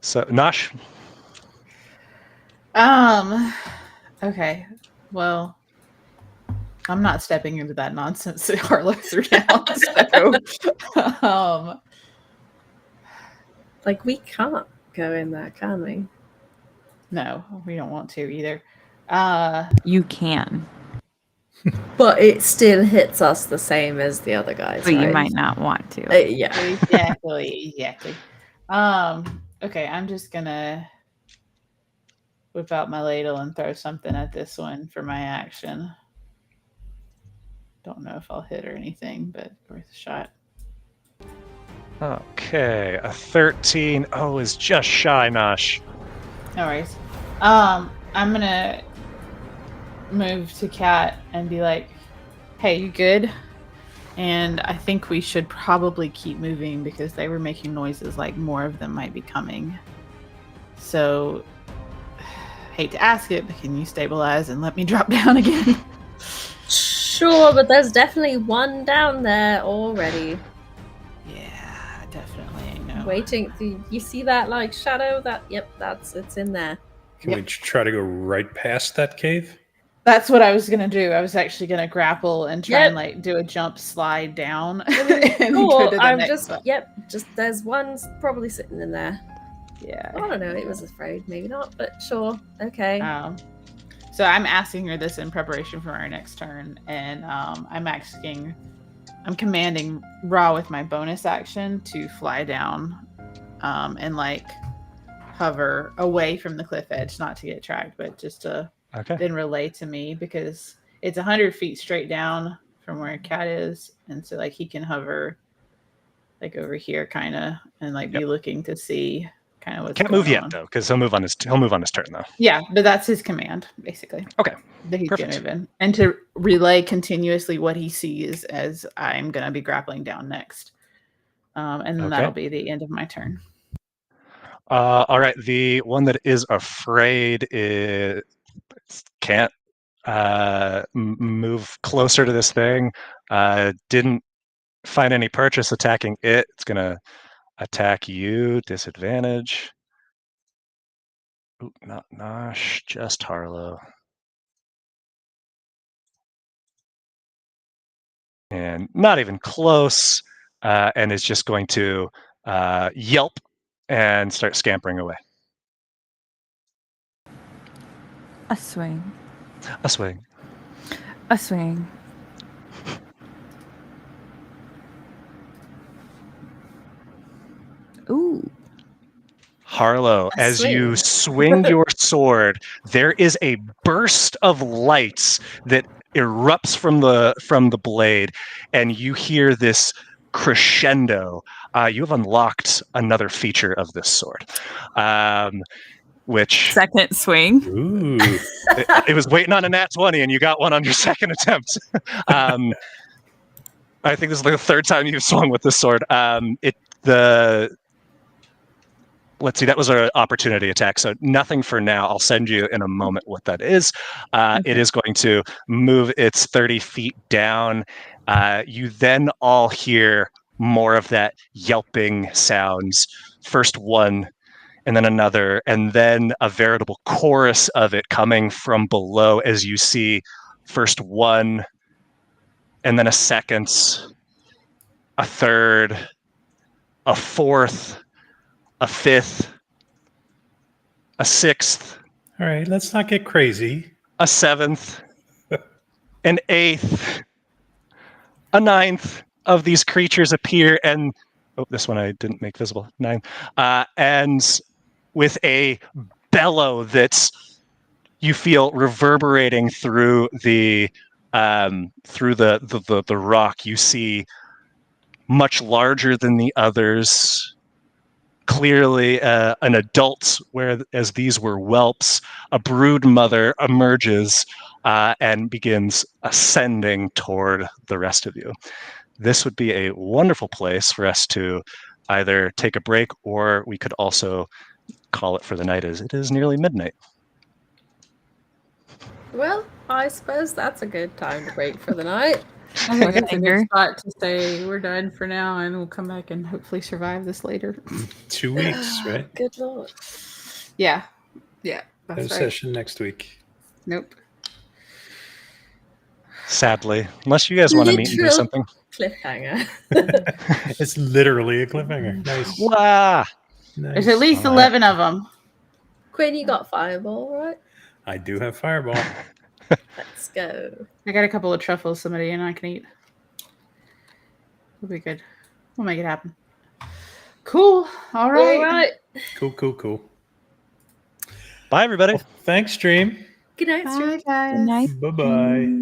So, Nosh? Okay. Well, I'm not stepping into that nonsense that Harlow threw down. So, Like, we can't go in there, can we? no, we don't want to either. You can, But it still hits us the same as the other guys, but right? you might not want to. Yeah. Exactly. Okay, I'm just gonna whip out my ladle and throw something at this one for my action. Don't know if I'll hit or anything, but worth a shot. Okay, a 13. Oh, is just shy, Nosh. No worries. I'm gonna move to Kat and be like, "Hey, you good?" And I think we should probably keep moving because they were making noises like more of them might be coming. So, hate to ask it, but can you stabilize and let me drop down again? Sure, but there's definitely one down there already. Yeah, definitely. No. Waiting. You see that, like, shadow? It's in there. Can we try to go right past that cave? That's what I was gonna do. I was actually gonna grapple and try Yep. and like do a jump slide down. And go cool. to the I'm next just one. just there's one probably sitting in there. Yeah. I don't know. It was afraid, maybe not, but sure. Okay. So I'm asking her this in preparation for our next turn, and I'm commanding Ra with my bonus action to fly down, and like hover away from the cliff edge, not to get tracked, but just to then relay to me because it's 100 feet straight down from where Cat is, and so like he can hover like over here, kind of, and like be looking to see kind of what's Can't going move yet on. though, because he'll move on his turn though. Yeah, but that's his command basically. Okay, that he's perfect. gonna move in, and to relay continuously what he sees as I'm gonna be grappling down next, and then that'll be the end of my turn. All right, the one that is afraid can't move closer to this thing. Didn't find any purchase attacking it. It's gonna attack you. Disadvantage. Ooh, not Nosh, just Harlow. And not even close. And is just going to yelp and start scampering away. A swing. A swing. A swing. Ooh. Harlow, as you swing your sword, there is a burst of lights that erupts from the blade, and you hear this crescendo. You have unlocked another feature of this sword, which second swing. Ooh. it was waiting on a nat 20, and you got one on your second attempt. I think this is like the third time you've swung with this sword. let's see, that was an opportunity attack. So nothing for now. I'll send you in a moment what that is. It is going to move its 30 feet down. You then all hear more of that yelping sounds. First one, and then another, and then a veritable chorus of it coming from below as you see first one, and then a second, a third, a fourth, a fifth, a sixth. All right, let's not get crazy. A seventh, an eighth, a ninth of these creatures appear, and this one I didn't make visible. 9, and with a bellow that's you feel reverberating through the rock. You see much larger than the others. Clearly, an adult, whereas these were whelps. A brood mother emerges and begins ascending toward the rest of you. This would be a wonderful place for us to either take a break, or we could also call it for the night, as it is nearly midnight. Well, I suppose that's a good time to break for the night. I think Like a that's a finger. good spot to say we're done for now, and we'll come back and hopefully survive this later. 2 weeks, right? Good lord. Yeah, No that's right. session next week. Nope. Sadly, unless you guys want to meet and do Literal something. Cliffhanger. It's literally a cliffhanger. Nice. Wow. Nice. There's at least 11 of them. Quinn, you got fireball, right? I do have fireball. Let's go. I got a couple of truffles somebody and I can eat. We'll be good. We'll make it happen. Cool. All right. All right. Cool. Bye, everybody. Well, thanks, stream. Good night, Bye, Stuart. guys. Good night. Bye-bye.